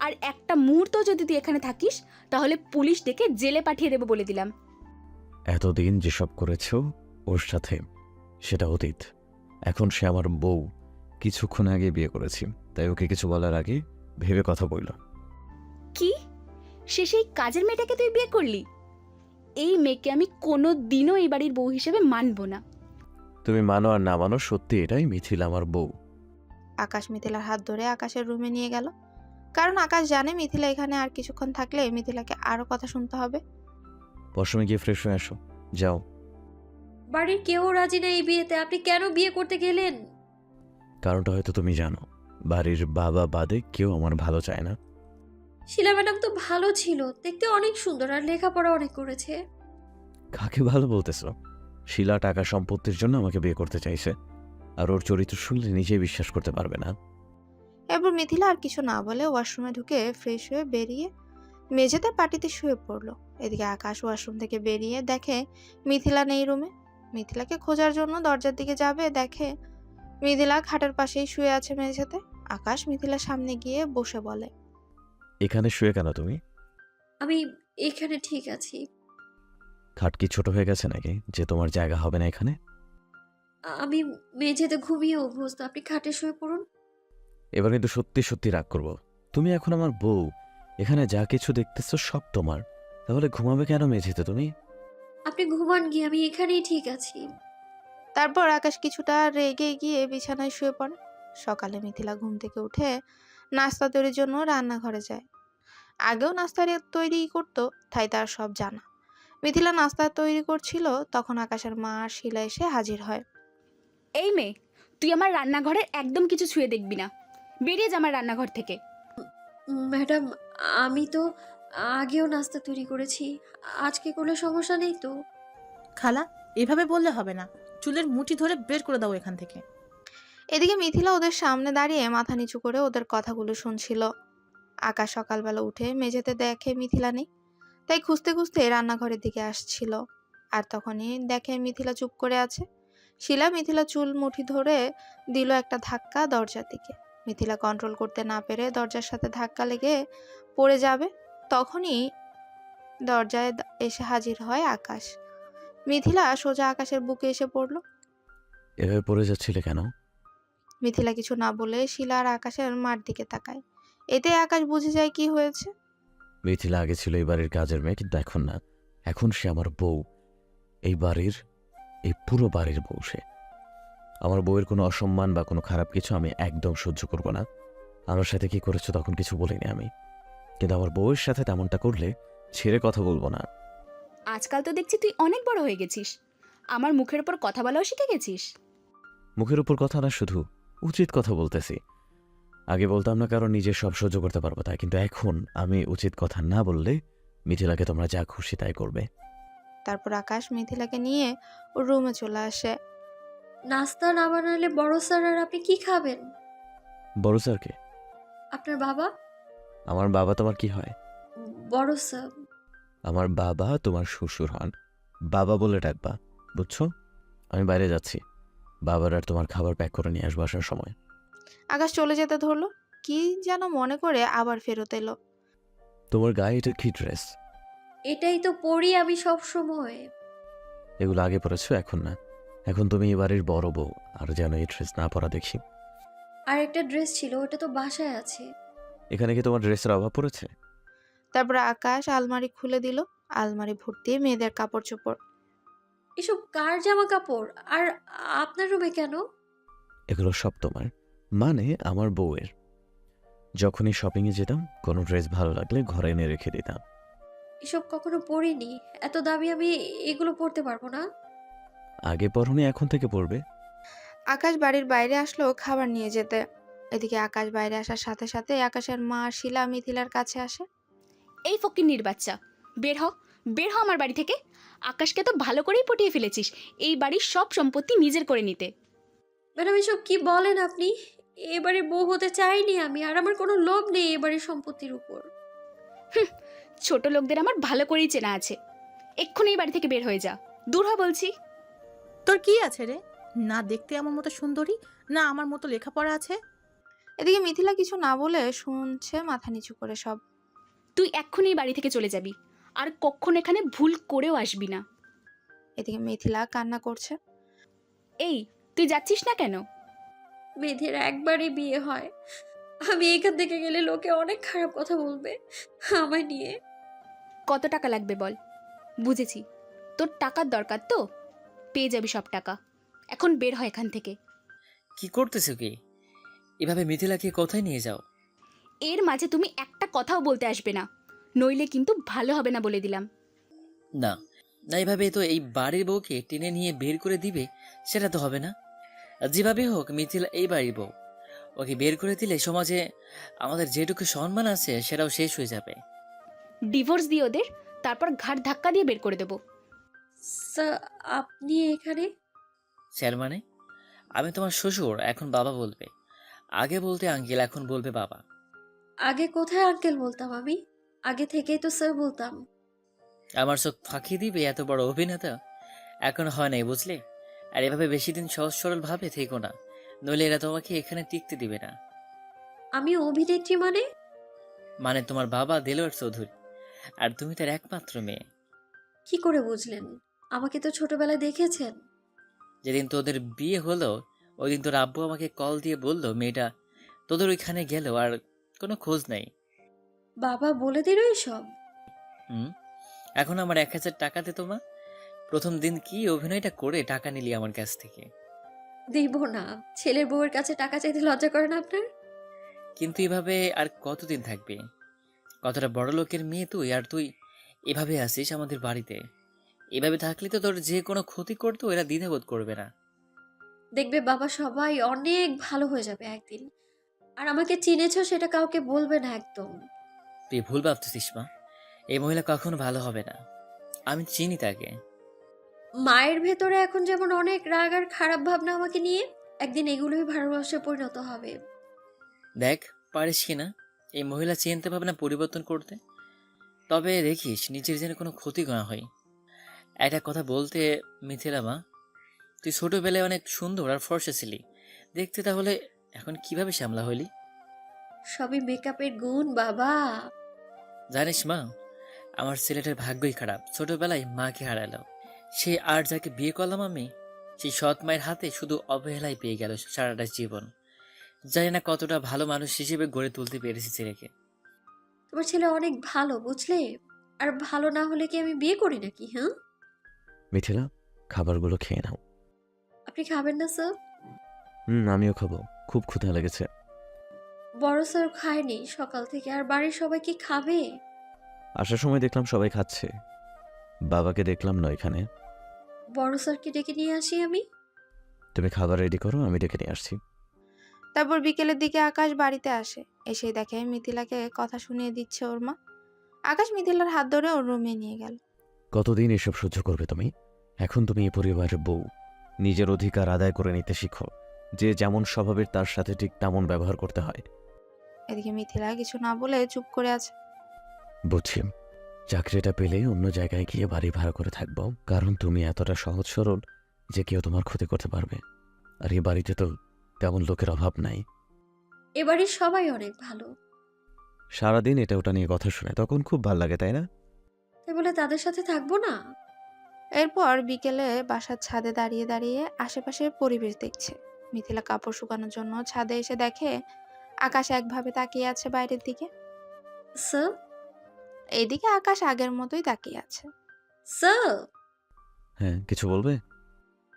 আর একটা মুহূর্ত যদি তুই এখানে থাকিস, তাহলে পুলিশ ডেকে জেলে পাঠিয়ে দেবো বলে দিলাম। এতদিন যেসব করেছো ওর সাথে, সেটা অতীত। এখন সে আমার বউ। কিছুক্ষণ আগে বিয়ে করেছি, তাই ওকে কিছু বলার আগে ভেবে কথা বলল। কি? সে সেই কাজের মেয়েটাকে তুই বিয়ে করলি? এই মেয়েকে আমি কোনো দিনও এই বাড়ির বউ হিসেবে মানব না। তুমি মানো আর না মানো, সত্যি এটাই মিথিলা আমার বউ। আকাশ মিথিলার হাত ধরে আকাশের রুমে নিয়ে গেল, কারণ আকাশ জানে মিথিলা এখানে আর কিছুক্ষণ থাকলে মিথিলাকে আরো কথা শুনতে হবে। পরশুমে গিয়ে ফ্রেশ হয়ে আসো, যাও। বাড়ির কেউ রাজি না এই বিয়েতে, আপনি কেন বিয়ে করতে গেলেন? কারণটা হয়তো তুমি জানো, বাড়ির বাবা বাদে কেউ আমার ভালো চায় না। শিলা ম্যাডাম তো ভালো ছিল, দেখতে অনেক সুন্দর, আর লেখাপড়া অনেক করেছে। কাকে ভালো বলতেছো? শিলা টাকা সম্পত্তির জন্য আমাকে বিয়ে করতে চাইছে, আর ওর চরিত্র শুনলে নিজেই বিশ্বাস করতে পারবে না। এরপর মিথিলা আর কিছু না বলে ওয়াশরুমে ঢুকে ফ্রেশ হয়ে বেরিয়ে মেঝেতে পাটিতে শুয়ে পড়লো। এদিকে আকাশ ওয়াশরুম থেকে বেরিয়ে দেখে মিথিলা নেই রুমে। মিথিলাকে খোঁজার জন্য দরজার দিকে যাবে, দেখে মিথিলা খাটের পাশেই শুয়ে আছে মেঝেতে। আকাশ মিথিলার সামনে গিয়ে বসে বলে, এখানে শুয়ে কেন তুমি? আমি এখানে ঠিক আছি। খাট কি ছোট হয়ে গেছে নাকি যে তোমার জায়গা হবে না এখানে? আমি মেঝেতে ঘুমিয়ে অভ্যস্ত, আপনি খাটে শুয়ে পড়ুন। এবার কিন্তু সত্যি সত্যি রাগ করব। তুমি এখন আমার বউ, এখানে যা কিছু দেখতেছো সব তোমার, তাহলে ঘুমাবে কেন মেঝেতে তুমি? আপনি ঘুমান গিয়ে, আমি এখানেই ঠিক আছি। তারপর আকাশ কিছুটা রেগে গিয়ে বিছানায় শুয়ে পড়ে। সকালে মিথিলা ঘুম থেকে উঠে নাস্তা তৈরির জন্য রান্নাঘরে যায়। আগেও নাস্তা তৈরি করতো, তাই তার সব জানা। মিথিলা নাস্তা তৈরি করছিল, তখন আকাশের মা আর শিলা এসে হাজির হয়। এই মেয়ে, তুই আমার রান্নাঘরের একদম কিছু ছুঁয়ে দেখবি না। বেরিয়ে যা আমার রান্নাঘর থেকে। ম্যাডাম, আমি তো আগেও নাস্তা তৈরি করেছি, আজকে কোনো সমস্যা নেই তো? খালা, এভাবে বললে হবে না। চুলের মুঠি ধরে বের করে দাও এখান থেকে। এদিকে মিথিলা ওদের সামনে দাঁড়িয়ে মাথা নিচু করে ওদের কথাগুলো শুনছিল। আকাশ সকালবেলা উঠে মেঝেতে দেখে মিথিলা নেই, তাই খুঁজতে খুঁজতে রান্নাঘরের দিকে আসছিল। আর তখনই দেখে মিথিলা চুপ করে আছে। শিলা মিথিলা চুল মুঠি ধরে দিল একটা ধাক্কা দরজার দিকে। মিথিলা কন্ট্রোল করতে না পেরে দরজার সাথে ধাক্কা লেগে পড়ে যাবে, তখনই দরজায় এসে হাজির হয় আকাশ। মিথিলা সোজা আকাশের বুকে এসে পড়ল। এভাবে পড়ে যাচ্ছিলে কেন? মিথিলা কিছু না বলে শিলা আর আকাশের মার দিকে তাকায়। এতে আকাশ বুঝে যায় কি হয়েছে। মিথিলা আগে ছিল এই বাড়ির কাজের মেয়ে, কিন্তু এখন না। এখন সে আমার বউ। এই বাড়ির, এই পুরো বাড়ির বউ সে। আমার বউয়ের কোনো অসম্মান বা কোনো খারাপ কিছু আমি একদম সহ্য করব না। আমার সাথে কি করেছো তখন কিছু বলিনি আমি, কিন্তু আমার বউয়ের সাথে তেমনটা করলে ছেড়ে কথা বলবো না। আজকাল তো দেখছি তুই অনেক বড় হয়ে গেছিস। আমার মুখের ওপর কথা বলাও শিখে গেছিস। মুখের উপর কথা না, শুধু উচিত কথা বলতেছি। আগে বলতাম না কারণ নিজে সব সহ্য করতে পারবো তাই, কিন্তু এখন আমি উচিত কথা না বললে মিথিলাকে তোমরা যা খুশি তাই করবে। তারপর আকাশ মিথিলাকে নিয়ে ওর রুমে চলে আসে। নাস্তা না বানালে বড় স্যার আর আপনি কি খাবেন? বড় স্যারকে? আপনার বাবা? আমার বাবা তোমার কি হয়? বড় স্যার। আমার বাবা তোমার শ্বশুর হন। বাবা বলে ডাকবা, বুঝছো? আমি বাইরে যাচ্ছি, বাবার আর তোমার খাবার প্যাক করে নিয়ে আসবো আসার সময়। আকাশ চলে যেতে ধরলো, কি যেন মনে করে আবার ফেরত এলো। তোমার গায়ে এটা কি ড্রেস? এটাই তো পরি আমি সব সময়। এগুলো আগে পরেছো, এখন না। এখন তুমি এই বাড়ির বড় বউ, আর যেন এই ড্রেস না পরা দেখি। আর একটা ড্রেস ছিল, ওটা তো বাসায় আছে। এখানে কি তোমার ড্রেসের অভাব পড়েছে? তারপর আকাশ আলমারি খুলে দিল। আলমারি ভর্তি মেয়েদের কাপড় চোপড়। এসব কার জামা কাপড়? আর আপনার রুমে কেন? এগুলো সব তোমার, মানে আমার বউয়ের। যখনই শপিংয়ে যেতাম, কোনো ড্রেস ভালো লাগলে ঘরে এনে রেখে দিতাম। এসব কখনো পরিনি। এত দামি আমি এগুলো পরতে পারবো না। আগে পরনি, এখন থেকে পরবে। আকাশ বাড়ির বাইরে আসলো খাবার নিয়ে যেতে। এদিকে আকাশ বাইরে আসার সাথে সাথে আকাশের মা শিলা মিথিলার কাছে আসে। এই ফকিন্নির বাচ্চা, বের হ, বের হ আমার বাড়ি থেকে। আকাশকে তো ভালো করেই পটিয়ে ফেলেছিস এই বাড়ির সব সম্পত্তি নিজের করে নিতে। ম্যাডাম এসব কি বলেন আপনি? এবারে বউ হতে চাইনি আমি, আর আমার কোনো লোভ নেই এবারে সম্পত্তির উপর। ছোট লোকদের আমার ভালো করেই চেনা আছে। এক্ষুনি এই বাড়ি থেকে বের হয়ে যা, দূর হ বলছি। তোর কি আছে রে? না দেখতে আমার মতো সুন্দরী, না আমার মতো লেখাপড়া আছে। এদিকে মিথিলা কিছু না বলে শুনছে মাথা নিচু করে সব। তুই এক্ষুনি এই বাড়ি থেকে চলে যাবি, আর কখনো এখানে ভুল করেও আসবি না। এদিকে মিথিলা কান্না করছে। এই, তুই যাচ্ছিস না কেন? মেয়েদের একবারই বিয়ে হয়, আমি এখান থেকে গেলে লোকে অনেক খারাপ কথা বলবে আমায় নিয়ে। কত টাকা লাগবে বল? বুঝেছি, তোর টাকার দরকার তো, পেয়ে যাবি সব টাকা। এখন বের হয় এখান থেকে। কি করতেছো কি? এভাবে মিথিলাকে কোথায় নিয়ে যাও? এর মাঝে তুমি একটা কথাও বলতে আসবে না, নইলে কিন্তু ভালো হবে না বলে দিলাম। না না, এভাবে তো এই বাড়ির বউকে টেনে নিয়ে বের করে দিবে, সেটা তো হবে না। যেভাবে হোক মিথিলা এই বাড়ির বউ, ওকে বের করে দিলে সমাজে আমাদের যেটুকু সম্মান আছে সেটাও শেষ হয়ে যাবে। ডিভোর্স দিয়ে ওদের, তারপর ঘাট ধাক্কা দিয়ে বের করে দেবো। স্যার, আপনি এখানে? স্যার মানে? আমি তোমার শ্বশুর, এখন বাবা বলবে। আগে বলতে আঙ্কেল, এখন বলবে বাবা। আগে কোথায় আঙ্কেল বলতাম আমি? আগে থেকেই তো স্যার বলতাম। আমার চোখ ফাঁকি দিবে এত বড় অভিনেতা? এখন হয় নাই, বুঝলে? আর এভাবে বেশি দিন সহজ সরল ভাবে থেকো না, নইলে এরা তোমাকে এখানে টিকতে দিবে না। আমি অভিনেত্রী মানে? মানে তোমার বাবা দেলোয়ার চৌধুরী, আর তুমি তার একমাত্র মেয়ে। কি করে বুঝলেন? আমাকে তো ছোটবেলায় দেখেছেন। যেদিন তোদের বিয়ে হলো, ওই দিন তোর আব্বু আমাকে কল দিয়ে বলল মেয়েটা তোদের ওইখানে গেল, আর কোনো খোঁজ নাই। বাবা বলে দিল এসব? হুম। এখন আমার 1000 টাকা দে তোমা। প্রথম দিন কি অভিনয়টা করে টাকা নিলি আমার কাছ থেকে? দিব না। ছেলের বউয়ের কাছে টাকা চাইতে লজ্জা করে না আপনার? কিন্তু এভাবে আর কতদিন থাকবে? কতটা বড় লোকের মেয়ে তুই, আর তুই এভাবে আসিস আমাদের বাড়িতে। এভাবে থাকলে তো তোর যে কোনো ক্ষতি করতো এরা দ্বিধাবোধ করবে না। দেখবে বাবা, সবাই অনেক ভালো হয়ে যাবে একদিন। আর আমাকে চিনেছো সেটা কাউকে বলবে না একদম। তুই ভুল ভাবতেছিস মা, এই মহিলা কখনো ভালো হবে না। আমি চিনি তাকে। মায়ের ভেতরে এখন যেমন অনেক রাগ আর খারাপ ভাবনা আমাকে নিয়ে, একদিন এগুলোই ভালোবাসায় পরিণত হবে। দেখ পারিস কিনা এই মহিলা চিন্তা ভাবনা পরিবর্তন করতে। তবে দেখিস নিজের যেন কোনো ক্ষতি না হয়। একটা কথা বলতে মিথিলা মা, তুই ছোটবেলায় অনেক সুন্দর আর ফর্সা ছিলি দেখতে, তাহলে এখন কিভাবে সামলা হইলি? সবই মেকআপের গুণ বাবা। জানিস মা, আমার ছেলেটার ভাগ্যই খারাপ, ছোটবেলায় মাকে হারালো। সে আর যাকে বিয়ে করলাম আমি, সেই সৎ মায়ের হাতে শুধু অবহেলাই পেয়ে গেল সারাটা জীবন। জানি না কতটা ভালো মানুষ হিসেবে গড়ে তুলতে পেরেছি ছেলেকে। তোমার ছেলে অনেক ভালো, বুঝলে? আর ভালো না হলে কি আমি বিয়ে করি নাকি? হ্যাঁ, মিথিলা, খাবারগুলো খেয়ে নাও। আপনি খাবেন না স্যার? আমিও খাবো, খুব ক্ষুধা লেগেছে। বড় স্যার খায়নি সকাল থেকে, আর বাড়ির সবাই কি খাবে? আসার সময় দেখলাম সবাই খাচ্ছে, বাবাকে দেখলাম না এখানে। বড় স্যারকে ডেকে নিয়ে আসি আমি। তুমি খাবার রেডি করো, আমি ডেকে নিয়ে আসছি। তারপর বিকেলের দিকে আকাশ বাড়িতে আসে। এসে দেখে মিথিলাকে কথা শুনিয়ে দিচ্ছে ওর মা। আকাশ মিথিলার হাত ধরে ওর রুমে নিয়ে গেল। কতদিন এসব সহ্য করবে তুমি? এখন তুমি এই পরিবারের বউ, নিজের অধিকার আদায় করে নিতে শিখো। যে যেমন স্বভাবের তার সাথে ঠিক তেমন ব্যবহার করতে হয়। এদিকে মিথিলা কিছু না বলে চুপ করে আছে। বুঝছি, চাকরিটা পেলে অন্য জায়গায় গিয়ে বাড়ি ভাড়া করে থাকবো, কারণ তুমি এতটা সহজ সরল যে কেউ তোমার ক্ষতি করতে পারবে। আর এই বাড়িতে তো তেমন লোকের অভাব নাই। এবাড়ির সবাই অনেক ভালো। সারাদিন এটা ওটা নিয়ে কথা শুনে তখন খুব ভাল লাগে, তাই না? তাই বলে তাদের সাথে থাকবো না? এরপর বিকেলে বাসার ছাদে দাঁড়িয়ে দাঁড়িয়ে আশেপাশের পরিবেশ দেখছে। মিথিলা কাপড় শুকানোর জন্য ছাদে এসে দেখে আকাশ একভাবে তাকিয়ে আছে বাইরের দিকে। স্যার, এইদিকে আকাশ আগের মতোই তাকিয়ে আছে। স্যার, হ্যাঁ, কিছু বলবে?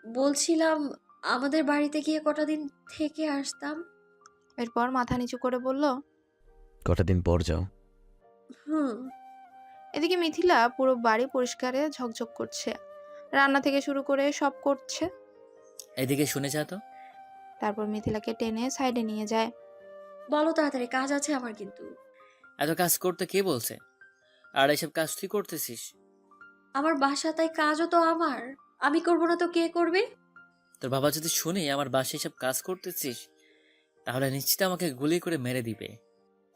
বলছিলাম আমাদের বাড়িতে গিয়ে কটা দিন থেকে আসতাম। এরপর মাথা নিচু করে বলল, কটা দিন পর যাও। হুম। এদিকে মিথিলা পুরো বাড়ি পরিষ্কারে ঝকঝক করছে, রান্না থেকে শুরু করে সব করছে। এদিকে শুনে যা তো। তারপর মিথিলাকে টেনে সাইডে নিয়ে যায়। বলো তাড়াতাড়ি, কাজ আছে আমার কিন্তু। এত কাজ করতে কে বলছে? আর এসব কাজ তুই করতেছিস? আমার বাসা, তাই কাজও তো আমার। আমি করবো না তো কে করবে? তোর বাবা যদি শুনে আমার বাসায় এসব কাজ করতেছিস, তাহলে নিশ্চিত আমাকে গুলি করে মেরে দিবে।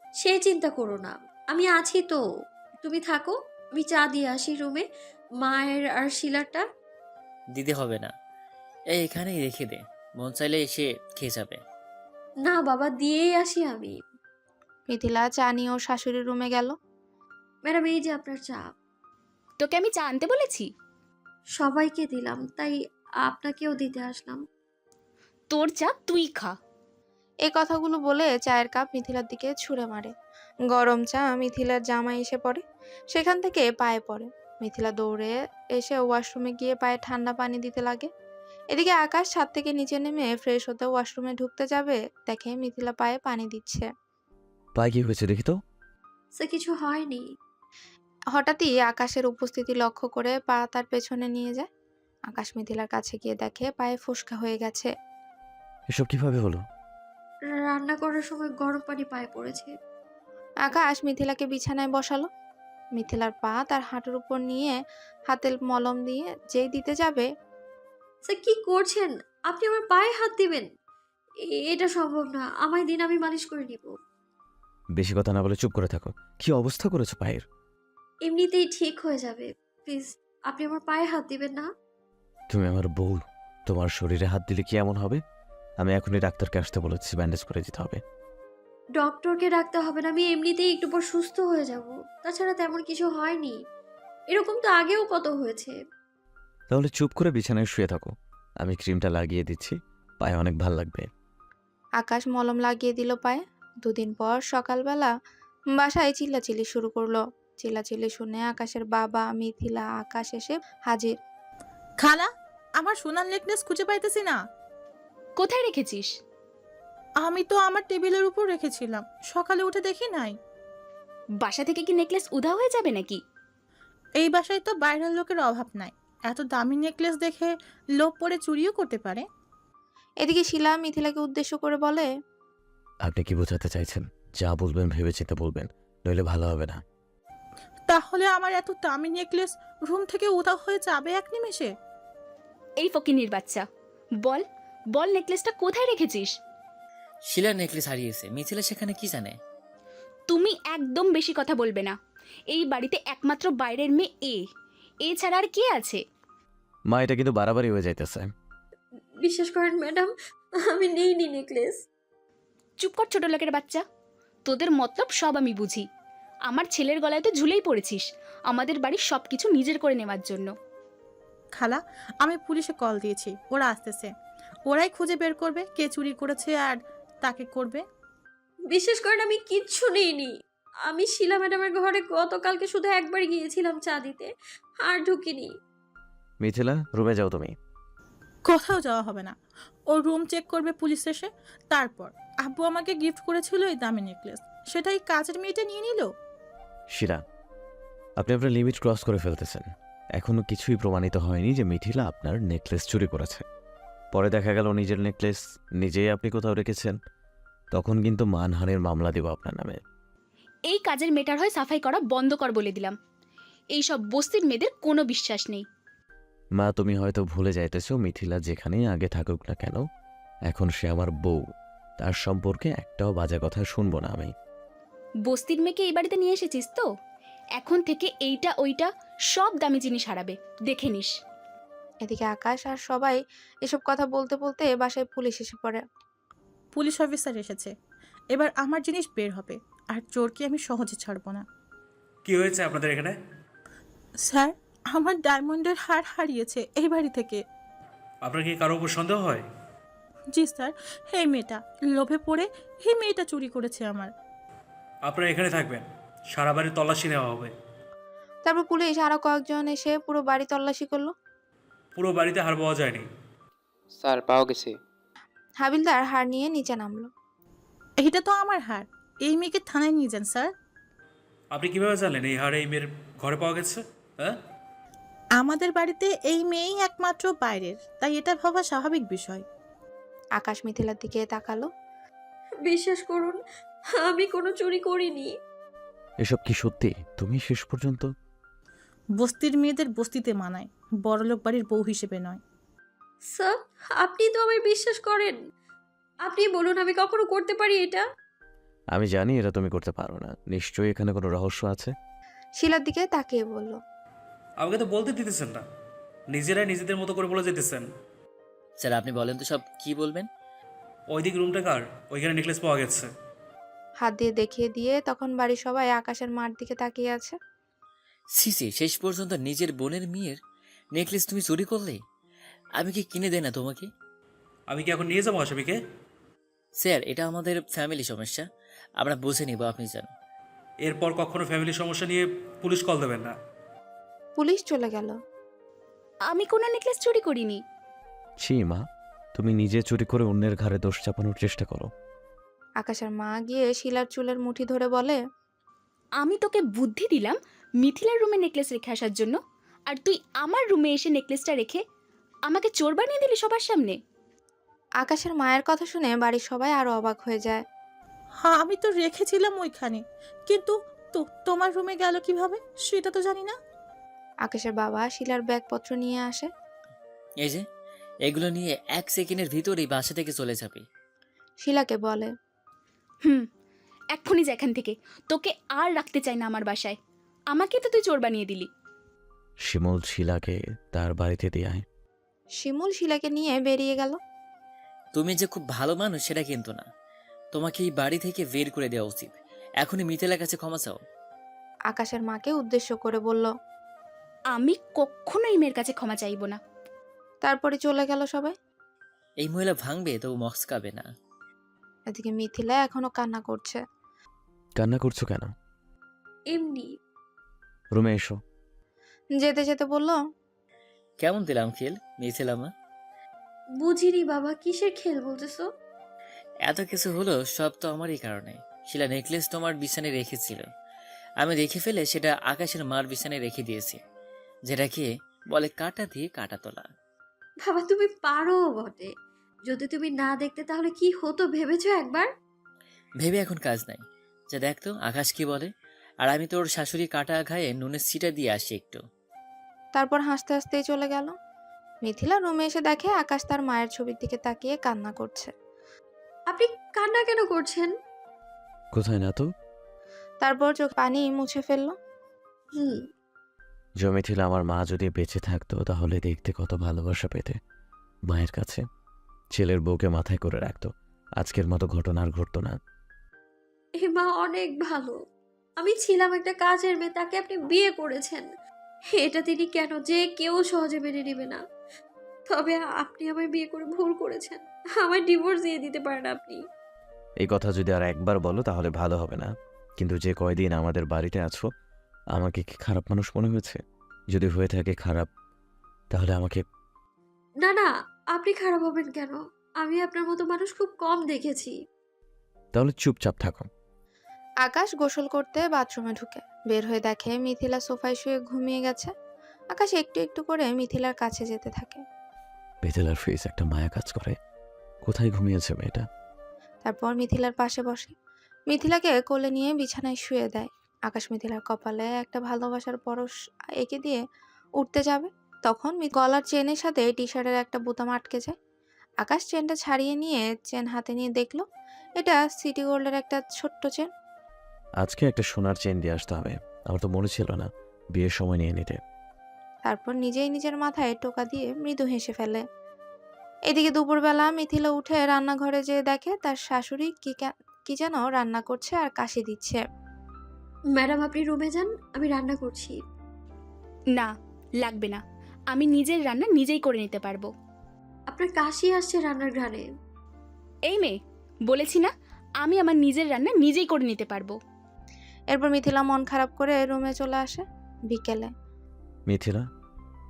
সে চিন্তা করো না, আমি আছি তো। তুমি থাকো, আমি চা দিয়ে আসি রুমে। মায়ের আর শিলাটা। দিতে হবে না, এখানেই রেখে দে, মন চাইলে এসে খেয়ে যাবে। না বাবা, দিয়েই আসি আমি। মিথিলা চা নিয়ে ওর শাশুড়ির রুমে গেল। ম্যাডাম, এই যে আপনার চা। তোকে আমি চা আনতে বলেছি? সবাইকে দিলাম, তাই আপনাকেও দিতে আসলাম। তোর চা তুই খা। এই কথাগুলো বলে চায়ের কাপ মিথিলার দিকে ছুঁড়ে মারে। গরম চা মিথিলার জামায় এসে পড়ে, সেখান থেকে পায়ে পড়ে। মিথিলা দৌড়ে এসে ওয়াশরুমে গিয়ে পায়ে ঠান্ডা পানি দিতে লাগে। এদিকে আকাশ ছাদ থেকে নিচে নেমে ফ্রেশ হতে ওয়াশরুমে ঢুকতে যাবে, দেখে মিথিলা পায়ে পানি দিচ্ছে। পায়ে কি হয়েছে দেখি তো। সে কিছু হয়নি। হঠাৎই আকাশের উপস্থিতি লক্ষ্য করে পা তার পেছনে নিয়ে যায়। আকাশ মিথিলার কাছে গিয়ে দেখে পায়ে ফোসকা হয়ে গেছে। এসব কিভাবে হলো? রান্না করার সময় গরম পানি পায়ে পড়েছে। আকাশ মিথিলাকে বিছানায় বসালো। মিথিলার পা তার হাঁটুর উপর নিয়ে হাতের মলম দিয়ে যেই দিতে যাবে, স্যার, কি করছেন আপনি? আমার পায়ে হাত দিবেন? এটা সম্ভব না, আমায় দিন, আমি মালিশ করে নিব। বেশি কথা না বলে চুপ করে থাকো। কি অবস্থা করেছো পায়ের? এমনিতেই ঠিক হয়ে যাবে। প্লিজ, আপনি আমার পায়ে হাত দিবেন না। তুমি আমার বউ, তোমার শরীরে হাত দিলে কি এমন হবে? আমি এখনই ডাক্তারকে আসতে বলেছি, ব্যান্ডেজ করে দিতে হবে। ডক্টরকে ডাকতে হবে না, আমি এমনিতেই একটু পর সুস্থ হয়ে যাব। তাছাড়া তেমন কিছু হয়নি, এরকম তো আগেও কত হয়েছে। তাহলে চুপ করে বিছানায় শুয়ে থাকো, আমি ক্রিমটা লাগিয়ে দিচ্ছি, পায়ে অনেক ভাল লাগবে। আকাশ মলম লাগিয়ে দিল পায়ে। দুদিন পর সকালবেলা বাসায় চিল্লাচিল্লি শুরু করলো। চিল্লাচিল্লি শুনে আকাশের বাবা, মিথিলা, আকাশ এসে হাজির। খালা, আমার সোনার নেকলেস খুঁজে পাইতেছি না। কোথায় রেখেছিস? আমি তো আমার টেবিলের উপর রেখেছিলাম, সকালে উঠে দেখি নাই। বাসা থেকে কি নেকলেস উধাও হয়ে যাবে নাকি? এই বাসায় তো বাইরের লোকের অভাব নাই, এত দামি নেকলেস দেখে লোভ পড়ে চুরিও করতে পারে। এদিকে শিলা মিথিলাকে উদ্দেশ্য করে বলে, আপনি কি বোঝাতে চাইছেন? যা বলবেন ভেবেচিন্তে বলবেন, নইলে ভালো হবে না। তাহলে আমার এত দামি নেকলেস রুম থেকে উধাও হয়ে যাবে এক নিমেষে? এই ফকিন্নির বাচ্চা, বল বল নেকলেসটা কোথায় রেখেছিস? শিলার নেকলেস হারিয়েছে, মিথিলা সেখানে কি জানে? তুমি একদম বেশি কথা বলবে না। এই বাড়িতে একমাত্র বাইরের মেয়ে ছাড়া আর কে আছে? মা, এটা কিন্তু বাড়াবাড়ি হয়ে যাইতেছে। বিশ্বাস করেন ম্যাডাম, আমি নেইনি নেকলেস। চুপ কর ছোট লোকের বাচ্চা, তোদের মতলব সব আমি বুঝি। আমার ছেলের গলায় তো ঝুলেই পড়েছিস আমাদের বাড়ির সব কিছু নিজের করে নেওয়ার জন্য। খালা, আমি পুলিশে কল দিয়েছি, ওরা আসতেছে। ওরাই খুঁজে বের করবে কে চুরি করেছে আর তাকে করবে। বিশ্বাস করেন, আমি কিচ্ছু নেইনি। আমি শিলা ম্যাডামের ঘরে গতকালকে শুধু একবার গিয়েছিলাম চা দিতে, আর ঢুকিনি। মিথিলা, রুমে যাও তুমি। কোথাও যাওয়া হবে না, ওর রুম চেক করবে পুলিশ এসে। তারপর আব্বু আমাকে গিফট করেছিল এই দামি নেকলেস, সেটাই কাজের মেয়েটা নিয়ে নিল। শিরা, আপনি আপনার লিমিট ক্রস করে ফেলতেছেন। এখনো কিছুই প্রমাণিত হয়নি যে মিথিলা আপনার নেকলেস চুরি করেছে। পরে দেখা গেল নিজের নেকলেস নিজেই আপনি কোথাও রেখেছেন, তখন কিন্তু মানহানির মামলা দেব আপনার নামে। এই কাজের মেটার হয় সাফাই করা বন্ধ কর বলে দিলাম। এই সব বস্তির মেয়েদের কোনো বিশ্বাস নেই। মা, তুমি হয়তো ভুলে যাইতেছো মিথিলা যেখানেই আগে থাকুক না কেন, এখন সে আমার বউ। তার সম্পর্কে একটাও বাজে কথা শুনবো না আমি। বস্তির মেয়েকে এই বাড়িতে নিয়ে এসেছিস তো, এখন থেকে এইটা ওইটা সব দামি জিনিস হারাবে, দেখে নিস। এদিকে আকাশ আর সবাই এসব কথা বলতে বলতে বাসায় পুলিশ এসে পড়ে। পুলিশ অফিসার এসেছে, এবার আমার জিনিস বের হবে, আর চোরকে আমি সহজে ছাড়বো না। কি হয়েছে আপনাদের এখানে? স্যার, আমার ডায়মন্ডের হার হারিয়েছে এই বাড়ি থেকে। আপনার কি কারো উপর সন্দেহ হয়? জি স্যার, এই মেয়েটা লোভে পড়ে এই মেয়েটা চুরি করেছে আমার। আপনারা এখানে থাকবেন, সারা বাড়ি তল্লাশি নেওয়া হবে। তারপর পুলিশ আরো কয়েকজন এসে পুরো বাড়ি তল্লাশি করলো। পুরো বাড়িতে হার পাওয়া যায়নি। স্যার পাওয়া গেছে। হাবিলদার হার নিয়ে নিচে নামলো। এটা তো আমার হার, এই মেয়েকে থানায় নিয়ে যান স্যার। আপনি কিভাবে জানলেন এই হার এই মেয়ের ঘরে পাওয়া গেছে? হ্যাঁ, আমাদের বাড়িতে এই মেয়েই একমাত্র বাইরের, তাই এটা ভাবা স্বাভাবিক বিষয়। আকাশ মিথিলার দিকে তাকালো। বিশ্বাস করুন, আমি কোনো চুরি করিনি। এসব কি সত্যি? তুমি শেষ পর্যন্ত বস্তির মেয়েদের বস্তিতে মানায়, বড়লোক বাড়ির বউ হিসেবে নয়। স্যার, আপনি তো আমায় বিশ্বাস করেন। আপনি বলুন, আমি কখনো করতে পারি এটা? আমি জানি এটা তুমি করতে পারো না, নিশ্চয়ই এখানে কোনো রহস্য আছে। শিলার দিকে তাকিয়ে বলল, আমাকে তো বলতে দিতেছেন না, নিজেরাই নিজেদের মতো করে বলে যেতেছেন। স্যার আপনি বলেন তো সব কি বলবেন? ওই দিক রুমটা কার? ওইখানে নেকলেস পাওয়া গেছে। হাত দিয়ে দেখিয়ে দিয়ে তখন বাড়ির সবাই আকাশের মার দিকে তাকিয়ে আছে। সিসি, শেষ পর্যন্ত নিজের বোনের মেয়ের নেকলেস তুমি চুরি করলে? আমি কি কিনে দেই না তোমাকে? আমি কি এখন নিয়ে যাবো আসামিকে? স্যার এটা আমাদের ফ্যামিলি সমস্যা, আমরা বুঝে নিব, আপনি যান। এরপর কখনো ফ্যামিলি সমস্যা নিয়ে পুলিশ কল দেবেন না। পুলিশ চলে গেল। আমি কোনো নেকলেস চুরি করিনি। ছি মা, তুমি নিজে চুরি করে অন্যের ঘাড়ে দোষ চাপানোর চেষ্টা করো। আকাশের মা গিয়ে শিলার চুলের মুঠি ধরে বলে, আমি তোকে বুদ্ধি দিলাম মিথিলার রুমে নেকলেস রেখে আসার জন্য, আর তুই আমার রুমে এসে নেকলেসটা রেখে আমাকে চোর বানিয়ে দিলি সবার সামনে। আকাশের মায়ের কথা শুনে বাড়ির সবাই আরো অবাক হয়ে যায়। হ্যাঁ, আমি তো রেখেছিলাম ওইখানে, কিন্তু তোমার রুমে গেল কিভাবে সেটা তো জানি না। আকাশের বাবা শিলার ব্যাগপত্র নিয়ে আসে। এই যে এগুলো নিয়ে 1 সেকেন্ডের ভিতরেই বাসা থেকে চলে যাবে। শিলাকে বলে, এক্ষুনি যা এখান থেকে, তোকে আর রাখতে চাই না আমার বাসায়। আমাকে তো তুই চোর বানিয়ে দিলি। শিমুল শিলাকে তার বাড়িতে দিয়ে আয়। শিমুল শিলাকে নিয়ে বেরিয়ে গেল। তুমি যে খুব ভালো মানুষ সেটা কিন্তু না, তোমাকে এই বাড়ি থেকে বের করে দেওয়া উচিত। এখনই মিথিলার কাছে ক্ষমা চাও। আকাশের মাকে উদ্দেশ্য করে বলল। আমি কখনো এই মেয়ের কাছে ক্ষমা চাইব না। তারপরে চলে গেল সবাই। এই মহিলা ভাঙবে তবু মস্কাবে না। এদিকে মিথিলা এখনো কান্না করছে। কান্না করছো কেন? এমনি। রুমে এসো। যেতে যেতে বলল, কেমন দিলাম খেল মিথিলা মা? বুঝিনি বাবা, কিসের খেল বলতেছো? এত কিছু হলো সব তো আমারই কারণে। শিলা নেকলেস তোমার বিছানায় রেখেছিল, আমি রেখে ফেলে সেটা আকাশের মার বিছানায় রেখে দিয়েছি, যেটাকে বলে কাটা দিয়ে কাটা তোলা। বাবা তুমি পারো বটে, যদি তুমি না দেখতে তাহলে কি হতো ভেবেছো একবার? ভেবে এখন কাজ নাই, যা দেখতো আকাশ কি বলে। আর আমি তোর শাশুড়ি কাটা ঘায়ে নুনের ছিটা দিয়ে আসি একটু। তারপর হাসতে হাসতেই চলে গেল। মিথিলা রুমে এসে দেখে আকাশ তার মায়ের ছবির দিকে তাকিয়ে কান্না করছে। আপনি কান্না কেন করছেন? কোথায় না তো। তারপর চোখ পানি মুছে ফেলল। হুম। জমেছিল আমার মা যদি বেঁচে থাকতো তাহলে দেখতে কত ভালোবাসা পেতে মায়ের কাছে। ছেলের বউকে মাথায় করে রাখতো, আজকের মতো ঘটনা আর ঘটতো না। এই মা অনেক ভালো। আমি ছিলাম একটা কাজের মেয়ে, তাকে আপনি বিয়ে করেছেন। এটা তিনি কেন যে কেউ সহজে মেনে নেবে না। তবে আপনি আমায় বিয়ে করে ভুল করেছেন, আমায় ডিভোর্স দিয়ে দিতে পারেন আপনি। এই কথা যদি আর একবার বলো তাহলে ভালো হবে না, কিন্তু যে কয়দিন আমাদের বাড়িতে আছো আমাকে কি খারাপ মানুষ মনে হয়েছে? যদি হয়ে থাকে খারাপ, তাহলে আমাকে। না না, আপনি খারাপ হবেন কেন? আমি আপনার মতো মানুষ খুব কম দেখেছি। তাহলে চুপচাপ থাকো। আকাশ গোসল করতে বাথরুমে ঢুকে বের হয়ে দেখে মিথিলা সোফায় শুয়ে ঘুমিয়ে গেছে। আকাশ একটু একটু করে মিথিলার কাছে যেতে থাকে। বেতেলার ফেস একটা মায়া কাজ করে। কোথায় ঘুমিয়েছে মেয়েটা? তারপর মিথিলার পাশে বসে মিথিলাকে কোলে নিয়ে বিছানায় শুয়ে দেয়। আকাশ মিথিলার কপালে একটা ভালোবাসার পরশ এঁকে দিয়ে উঠতে যাবে, তখন গলার চেনের সাথে টি শার্টের একটা বোতাম আটকে যায়। আকাশ চেনটা ছাড়িয়ে নিয়ে চেন হাতে নিয়ে দেখলো এটা সিটি গোল্ডের একটা ছোট্ট চেন। আজকে একটা সোনার চেন দিয়ে আসতে হবে, আমার তো মনে ছিল না, বিয়ের সময় নিয়ে নিতে। তারপর নিজেই নিজের মাথায় টোকা দিয়ে মৃদু হেসে ফেলে। এদিকে দুপুরবেলা মিথিলা উঠে রান্নাঘরে যেয়ে দেখে তার শাশুড়ি কি যেন রান্না করছে আর কাশি দিচ্ছে। ম্যাডাম আপনি রুমে যান, আমি রান্না করছি। না, লাগবে না, আমি নিজের রান্না নিজেই করে নিতে পারবো। আপনার কাশি আসছে রান্নার ঘ্রাণে। এই মেয়ে, বলেছি না আমি আমার নিজের রান্না নিজেই করে নিতে পারবো। এরপর মিথিলা মন খারাপ করে রুমে চলে আসে বিকেলে। মিথিলা,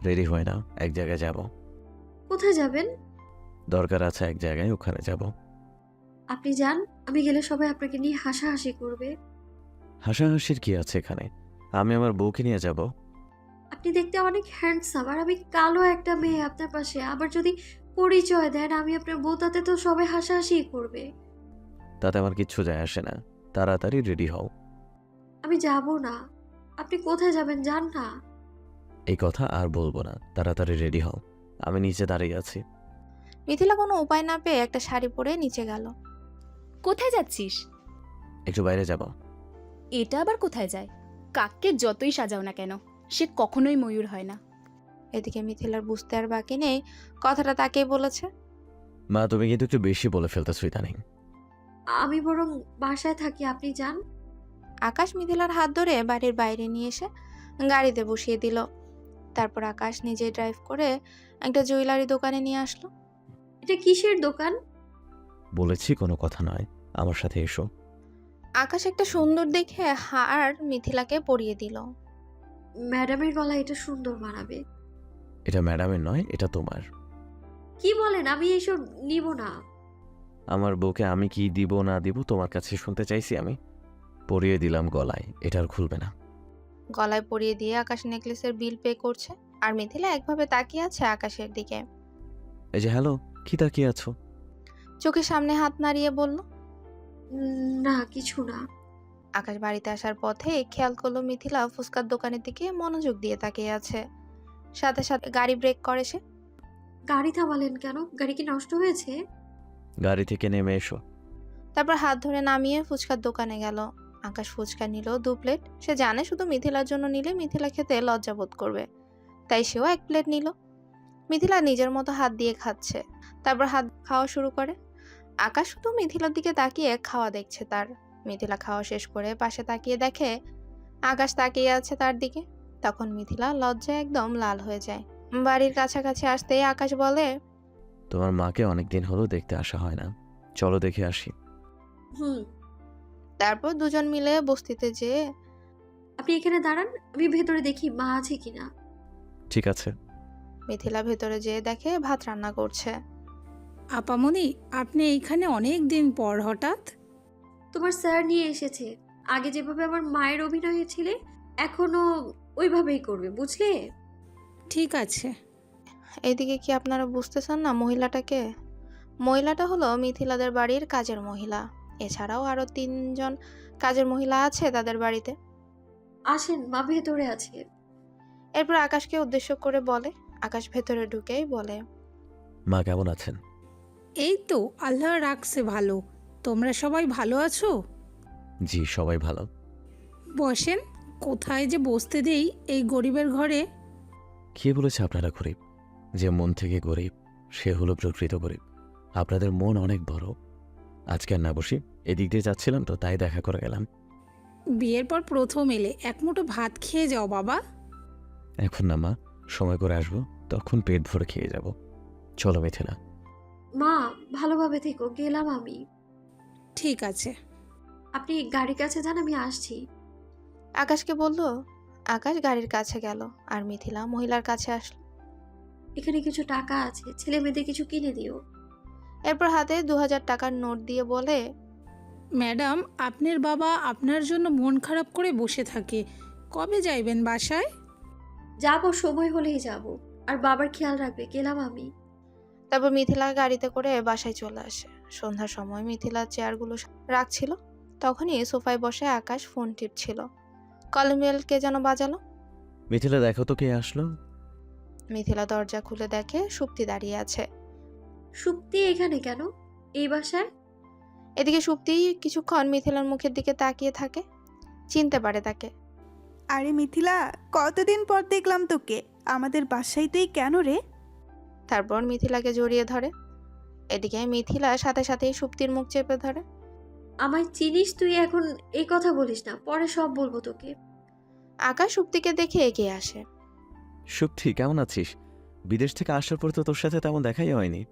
রেডি হয় না, এক জায়গায় যাব। কোথায় যাবেন? দরকার আছে এক জায়গায়, ওখানে যাব। আপনি যান, আমি গেলে সবাই আপনাকে নিয়ে হাসাহাসি করবে। হাসাহাসির কি আছে এখানে? আমি আমার বউকে নিয়ে যাব। আপনি দেখতে অনেক হ্যান্ডসাম, আর আমি কালো একটা মেয়ে আপনার পাশে। আবার যদি পরিচয় দেন আমি আপনার বউ, তাতে তো সবাই হাসাহাসি করবে। তাতে আমার কিচ্ছু যায় আসে না, তাড়াতাড়ি রেডি হও। আমি যাব না। আপনি কোথায় যাবেন? যান না। এই কথা আর বলবো না, তাড়াতাড়ি রেডি হও, আমি নিচে দাঁড়িয়ে আছি। মিথিলা কোনো উপায় না পেয়ে একটা শাড়ি পরে নিচে গেল। কোথায় যাচ্ছিস? একটু বাইরে যাব। এটা আবার কোথায় যায়? কাককে যতই সাজাও না কেন, সে কখনোই ময়ূর হয় না। এদিকে মিথিলার বুঝতে আর বাকি নেই, কথাটা তাকেই বলেছে। মা, তুমি কিন্তু একটু বেশি বলে ফেলতেছো ইদানিং। আমি বরং বাসায় থাকি, আপনি যান। আকাশ মিথিলার হাত ধরে বাড়ির বাইরে নিয়ে এসে গাড়িতে বসিয়ে দিল। তারপর আকাশ নিজে ড্রাইভ করে একটা জুয়েলারি দোকানে নিয়ে আসলো। এটা কিসের দোকান? বলেছি কোনো কথা নয়, আমার সাথে এসো। আকাশ একটা সুন্দর দেখে হার মিথিলাকে পরিয়ে দিল। ম্যাডামের গলা এটা সুন্দর মানাবে। এটা ম্যাডামের নয়, এটা তোমার। কি বলেন? আমি এইসব নিব না। আমার বউকে আমি কি দিব না দিব তোমার কাছে শুনতে চাইছি আমি। পরিয়ে দিলাম গলায়, এটা আর খুলবে না। গলায় পরিয়ে দিয়ে আকাশ নেকলেসের বিল পে করছে, আর মিথিলা একভাবে তাকিয়ে আছে আকাশের দিকে। এই যে হ্যালো, কি তাকিয়ে আছো? চোখের সামনে হাত নাড়িয়ে বলল। না, কিছু না। আকাশ বাড়িতে আসার পথে খেয়াল করলো মিথিলা ফুচকার দোকানের দিকে মনোযোগ দিয়ে তাকিয়ে আছে। সাথে সাথে গাড়ি ব্রেক করে সে। গাড়ি থামালেন কেন? গাড়ি কি নষ্ট হয়েছে? গাড়ি থেকে নেমে এসো। তারপর হাত ধরে নামিয়ে ফুচকার দোকানে গেল। আকাশ ফুচকা নিল 2 প্লেট। সে জানে শুধু মিথিলার জন্য নিলে মিথিলা খেতে লজ্জা বোধ করবে, তাই সেও 1 প্লেট নিল। মিথিলা নিজের মতো হাত দিয়ে খাচ্ছে, তারপর হাত খাওয়া শুরু করে। আকাশ শুধু মিথিলার দিকে তাকিয়ে খাওয়া দেখছে তার। মিথিলা খাওয়া শেষ করে পাশে তাকিয়ে দেখে আকাশ তাকিয়ে আছে তার দিকে। তখন মিথিলা লজ্জায় একদম লাল হয়ে যায়। বাড়ির কাছাকাছি আসতেই আকাশ বলে, তোমার মাকে অনেকদিন হলো দেখতে আসা হয় না, চলো দেখে আসি। হুম। তারপর দুজন মিলে বস্তিতে যেয়ে আপনি এখানে দাঁড়ান, আমি ভেতরে দেখি মা আছে কিনা। ঠিক আছে। মিথিলা ভেতরে যেয়ে দেখে ভাত রান্না করছে। আপামনি, আপনি এইখানে অনেক দিন পর হঠাৎ? তোমার স্যার নিয়ে এসেছে। আগে যেভাবে আমার মায়ের অভিনয়ে ছিলে, এখনো ওইভাবেই করবে, বুঝলে? ঠিক আছে। এইদিকে কি আপনারা বুঝতেছেন না মহিলাটাকে? মহিলাটা হলো মিথিলাদের বাড়ির কাজের মহিলা। এছাড়াও আরো 3 জন কাজের মহিলা আছে তাদের বাড়িতে। আসেন, মা ভেতরে আছে। এরপর আকাশকে উদ্দেশ্য করে বলে। আকাশ ভেতরে ঢুকেই বলে, মা কেমন আছেন? এই তো আল্লাহ রাখছে ভালো। তোমরা সবাই ভালো আছো? জি, সবাই ভালো। বসেন। কোথায় যে বসতে দেই এই গরিবের ঘরে? কে বলেছে আপনারা গরিব? যে মন থেকে গরিব সে হলো প্রকৃত গরিব। আপনাদের মন অনেক বড়। আজকে আর না বসি, এদিক দিয়ে যাচ্ছিলাম তো তাই দেখা করে গেলাম। বিয়ের পর প্রথম এলে, এক মুঠো ভাত খেয়ে যাও বাবা। এখন না মা, সময় করে আসবো, তখন পেট ভরে খেয়ে যাব। চলো মিথিলা। মা ভালোভাবে থেকো, গেলাম আমি। ঠিক আছে। আপনি গাড়ির কাছে যান, আমি আসছি। আকাশকে বলল। আকাশ গাড়ির কাছে গেল, আর মিথিলা মহিলার কাছে আসলো। এখানে কিছু টাকা আছে, ছেলে মেয়েদের কিছু কিনে দিও। এরপর হাতে 2000 টাকার নোট দিয়ে বলে, ম্যাডাম, আপনার বাবা আপনার জন্য মন খারাপ করে বসে থাকে। কবে যাইবেন বাসায়? যাবো, সময় হলেই যাব। আর বাবার খেয়াল রাখবে, গেলাম আমি। তারপর মিথিলা গাড়িতে করে বাসায় চলে আসে। সন্ধ্যার সময় মিথিলা চেয়ারগুলো রাখছিল, তখনই সোফায় বসে আকাশ ফোন টিপছিল। কলিং বেল কে যেন বাজালো। মিথিলা, দেখো তো কে আসলো। মিথিলা দরজা খুলে দেখে সুপ্তি দাঁড়িয়ে আছে। সুপ্তি এখানে কেন, এই বাসায়? এদিকে সুপ্তি কিছুক্ষণ মিথিলার মুখের দিকে তাকিয়ে থাকে, চিনতে পারে তাকে। আরে মিথিলা, কতদিন পর দেখলাম তোকে। আমাদের বাসায় তুই কেন রে? তারপর মিথিলাকে জড়িয়ে ধরে। এদিকে মিথিলা সাথে সাথেই সুপ্তির মুখ চেপে ধরে। আমায় চিনিস তুই? এখন এই কথা বলিস না, পরে সব বলবো তোকে। আকাশ সুপ্তিকে দেখে এগিয়ে আসে। সুপ্তি, কেমন আছিস? বিদেশ থেকে আসার পর তো তোর সাথে তেমন দেখাই হয়নি।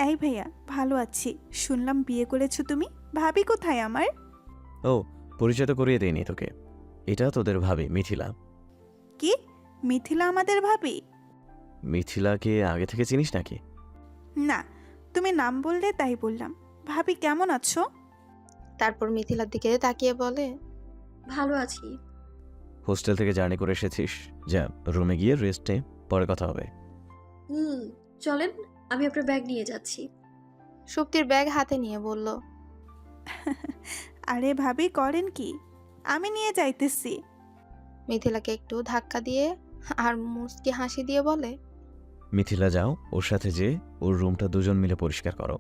এই ভাইয়া, ভালো আছি। শুনলাম বিয়ে করেছো তুমি। ভাবি কোথায় আমার? ও, পরিচয় তো করিয়ে দেয়নি তোকে। এটা তোদের ভাবি মিথিলা। কি? মিথিলা আমাদের ভাবি? মিথিলাকে আগে থেকে চিনিস নাকি? না, তুমি নাম বললে তাই বললাম। ভাবি কেমন আছো? তারপর মিথিলার দিকে তাকিয়ে বলে, ভালো আছি। হোস্টেল থেকে জার্নি করে এসেছিস, যা রুমে গিয়ে রেস্ট নে, পরে কথা হবে। চলেন, আমি আপনার ব্যাগ নিয়ে যাচ্ছি। সুপ্তির ব্যাগ হাতে নিয়ে বলল, আরে ভাবি করেন কি? আমি নিয়ে যাইতেছি। মিথিলাকে একটু ধাক্কা দিয়ে আর মুচকি হাসি দিয়ে বলে, মিথিলা, যাও ওর সাথে যে ওর রুমটা দুজন মিলে পরিষ্কার করো।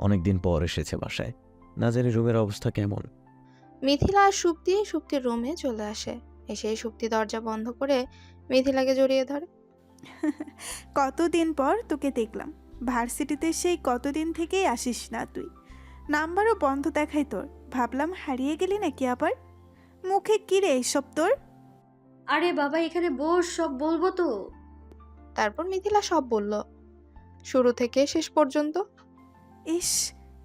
অনেকদিন পর এসেছে বাসায়, না জানি রুমের অবস্থা কেমন। মিথিলা আর সুপ্তির রুমে চলে আসে। এসে সুপ্তি দরজা বন্ধ করে মিথিলাকে জড়িয়ে ধরে। কতদিন পর তোকে দেখলাম। ভার্সিটিতে সেই কতদিন থেকেই আসিস না তুই। নাম্বারও বন্ধ দেখাই তোর। ভাবলাম হারিয়ে গেলি নাকি আবার। মুখে কি রে এসব তোর? আরে বাবা, এখানে বস, সব বলবো তো। তারপর মিথিলা সব বলল, শুরু থেকে শেষ পর্যন্ত। ইস,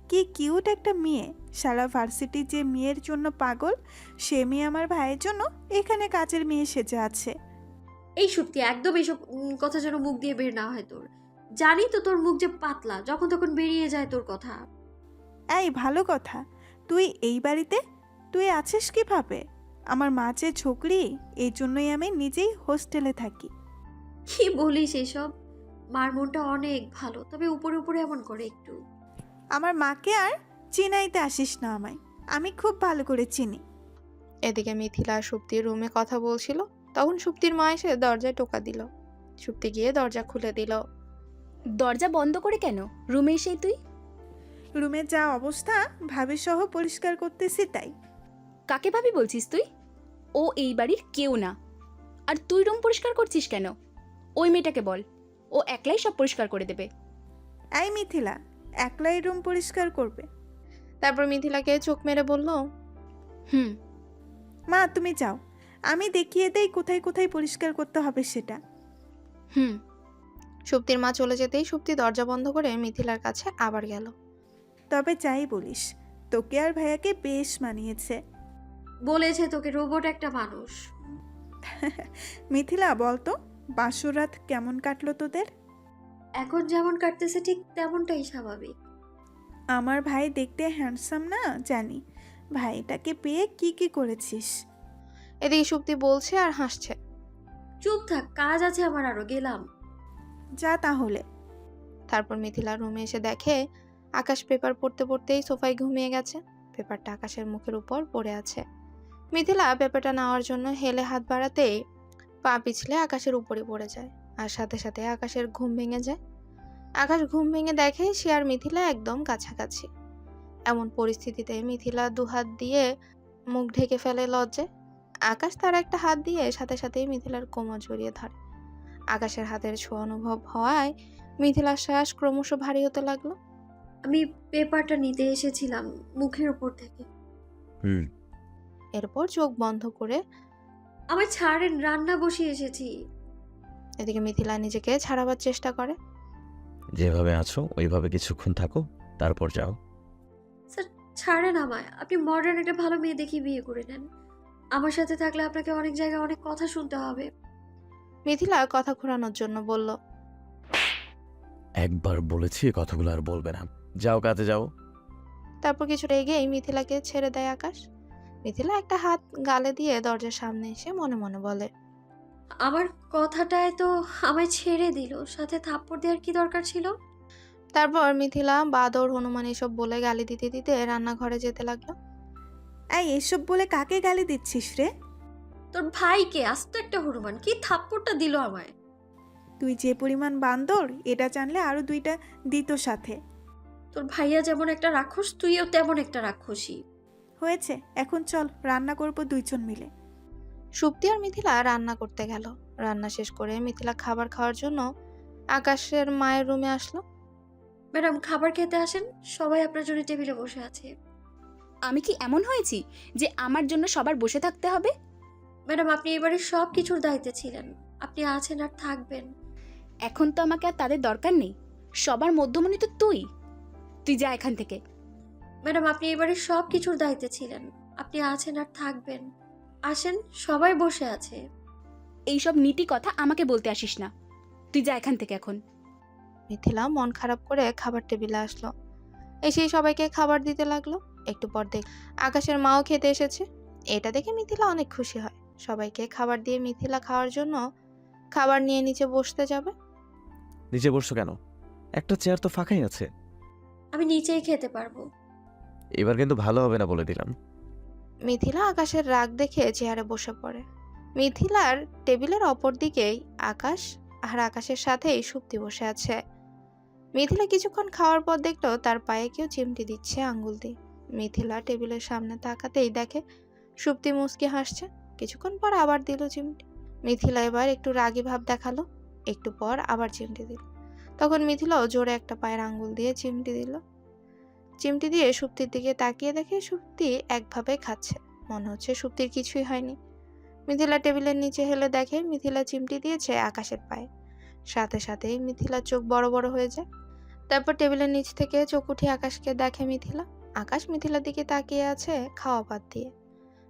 কি কিউট একটা মেয়ে। সারা ভার্সিটি যে মেয়ের জন্য পাগল, সে মেয়ে আমার ভাইয়ের জন্য এখানে কাজের মেয়ে সেজে আছে। এই সত্যি, একদম এসব কথা যেন মুখ দিয়ে বের না হয় তোর। জানি তো তোর মুখ যে পাতলা, যখন তখন বেরিয়ে যায় তোর কথা। এই ভালো কথা। তুই এই বাড়িতে তুই আছিস কিভাবে? আমার মা যে ছোকরি, এই জন্যই আমি নিজেই হোস্টেলে থাকি। কি বলিস এসব? মার মনটা অনেক ভালো, তবে উপরে উপরে এমন করে একটু। আমার মাকে আর চিনাইতে আসিস না আমায়। আমি খুব ভালো করে চিনি। এদিকে মিথিলা আর সুপ্তির রুমে কথা বলছিল, তখন সুপ্তির মা এসে দরজায় টোকা দিল। সুপ্তি গিয়ে দরজা খুলে দিল। দরজা বন্ধ করে কেন? রুমে এসেই তুই? রুমের যা অবস্থা, ভাবি সহ পরিষ্কার করতেছি তাই। কাকে ভাবি বলছিস তুই? ও এই বাড়ির কেউ না। আর তুই রুম পরিষ্কার করছিস কেন? ওই মেয়েটাকে বল, ও একলাই সব পরিষ্কার করে দেবে। এই মিথিলা, একলাই রুম পরিষ্কার করবে? তারপর মিথিলাকে চোখ মেরে বলল, হুম। মা তুমি যাও, আমি দেখিয়ে দেই কোথায় কোথায় পরিষ্কার করতে হবে সেটা। হুম। সুপ্তির মা চলে যেতেই সুপ্তি দরজা বন্ধ করে মিথিলার কাছে আবার গেল। তবে যাই বলিস, তোকে আর ভাইয়াকে বেশ মানিয়েছে। বলেছে তোকে রোবট একটা মানুষ। মিথিলা, বলতো বাসর রাত কেমন কাটলো তোদের? এখন যেমন কাটতেছে ঠিক তেমনটাই স্বাভাবিক। আমার ভাই দেখতে হ্যান্ডসাম না জানি, ভাইটাকে পেয়ে কি কি করেছিস? এদিকে সুপ্তি বলছে আর হাসছে। চুপ থাক, কাজ আছে আমার, আরো গেলাম। যা তাহলে। তারপর মিথিলা রুমে এসে দেখে আকাশ পেপার পড়তে পড়তেই সোফায় ঘুমিয়ে গেছে। পেপারটা আকাশের মুখের উপর পড়ে আছে। মিথিলা পেপারটা নেওয়ার জন্য হেলে হাত বাড়াতেই পা পিছলে আকাশের উপরে পড়ে যায়, আর সাথে সাথে আকাশের ঘুম ভেঙে যায়। আকাশ ঘুম ভেঙে দেখে সে আর মিথিলা একদম কাছাকাছি। এমন পরিস্থিতিতে মিথিলা দুহাত দিয়ে মুখ ঢেকে ফেলে লজ্জায়। আকাশ তার একটা হাত দিয়ে সাথে সাথেই মিথিলার কোমর জড়িয়ে ধরে। আকাশের হাতের ছোঁয়া অনুভব হওয়ায় মিথিলার শ্বাস ক্রমশ ভারী হতে লাগলো। আমি পেপারটা নিতে এসেছিলাম মুখের উপর থেকে। এরপর চোখ বন্ধ করে, আমায় ছাড়েন, রান্না বসিয়ে এসেছি। এদিকে মিথিলা নিজেকে ছাড়াবার চেষ্টা করে। যেভাবে আছো ওইভাবে কিছুক্ষণ থাকো, তারপর যাও। স্যার ছাড়েন আমায়, আপনি মডার্ন একটা ভালো মেয়ে দেখি বিয়ে করে নেন। আমার সাথে থাকলে আপনাকে অনেক জায়গায় অনেক কথা শুনতে হবে। মিথিলা কথা ঘোরানোর জন্য বলল, একবার বলেছি কথাগুলো আর বলবে না, যাও কাজে যাও। তারপর কিছুটা এগিয়েই মিথিলাকে ছেড়ে দেয় আকাশ। মিথিলা একটা হাত গালে দিয়ে দরজার সামনে এসে মনে মনে বলে, আমার কথাটায় তো আমায় ছেড়ে দিল, সাথে থাপ্পড় দেওয়ার কি দরকার ছিল? তারপর মিথিলা বাদর হনুমান এসব বলে গালি দিতে দিতে রান্নাঘরে যেতে লাগলো। এই এসব বলে কাকে গালি দিচ্ছিস রে? তোর ভাইকে, আস্ত একটা হনুমান, কি থাপ্পড়টা দিল আমায়। তুই যে পরিমাণ বান্দর এটা জানলে আরো 2টা দিত সাথে। তোর ভাইয়া যেমন একটা রাক্ষস, তুইও তেমন একটা রাক্ষসী। হয়েছে, এখন চল রান্না করব 2 জন মিলে। সুপ্তি আর মিথিলা রান্না করতে গেল। রান্না শেষ করে মিথিলা খাবার খাওয়ার জন্য আকাশের মায়ের রুমে আসলো। ম্যাডাম, খাবার খেতে আসেন, সবাই আপনার জন্য টেবিলে বসে আছে। আমি কি এমন হয়েছি যে আমার জন্য সবার বসে থাকতে হবে? ম্যাডাম, আপনি এবারে সব কিছুর দায়িত্বে ছিলেন, আপনি আছেন আর থাকবেন। এখন তো আমাকে আর তাদের দরকার নেই, সবার মধ্যমণি তো তুই। তুই যা এখান থেকে। ম্যাডাম, আপনি এবারে সব কিছুর দায়িত্বে ছিলেন। আপনি আছেন আর থাকবেন। আসেন, সবাই বসে আছে। এইসব নীতি কথা আমাকে বলতে আসিস না। তুই যা এখান থেকে এখন। মিথিলা মন খারাপ করে খাবার টেবিলে আসলো, এসেই সবাইকে খাবার দিতে লাগলো। একটু পর দেখ আকাশের মাও খেতে এসেছে। এটা দেখে মিথিলা অনেক খুশি হয়। সবাইকে খাবার দিয়ে মিথিলা খাওয়ার জন্য খাবার নিয়ে নিচে বসতে যাবে। নিচে বসছো কেন? একটা চেয়ার তো ফাঁকাই আছে। আমি নিচেই খেতে পারবো। এবার কিন্তু ভালো হবে না বলে দিলাম। মিথিলা আকাশের রাগ দেখে চেয়ারে বসে পড়ে। মিথিলার টেবিলের অপর দিকেই আকাশ, আর আকাশের সাথেই সুপ্তি বসে আছে। মিথিলা কিছুক্ষণ খাওয়ার পর দেখলো তার পায়ে কেউ চিমটি দিচ্ছে আঙ্গুল দিয়ে। মিথিলা টেবিলের সামনে তাকাতেই দেখে সুপ্তি মুচকি হাসছে। কিছুক্ষণ পর আবার দিল চিমটি। মিথিলা এবার একটু রাগী ভাব দেখালো। একটু পর আবার চিমটি দিল। তখন মিথিলাও জোরে একটা পায়ের আঙ্গুল দিয়ে চিমটি দিল। চিমটি দিয়ে সুপ্তির দিকে তাকিয়ে দেখে সুপ্তি একভাবে খাচ্ছে, মনে হচ্ছে সুপ্তির কিছুই হয়নি। মিথিলা টেবিলের নিচে হেলে দেখে মিথিলা চিমটি দিয়েছে আকাশের পায়ে। সাথে সাথেই মিথিলার চোখ বড় বড় হয়ে যায়। তারপর টেবিলের নিচ থেকে চোখ উঠে আকাশকে দেখে মিথিলা। আকাশ মিথিলার দিকে তাকিয়ে আছে খাওয়া বাদ দিয়ে।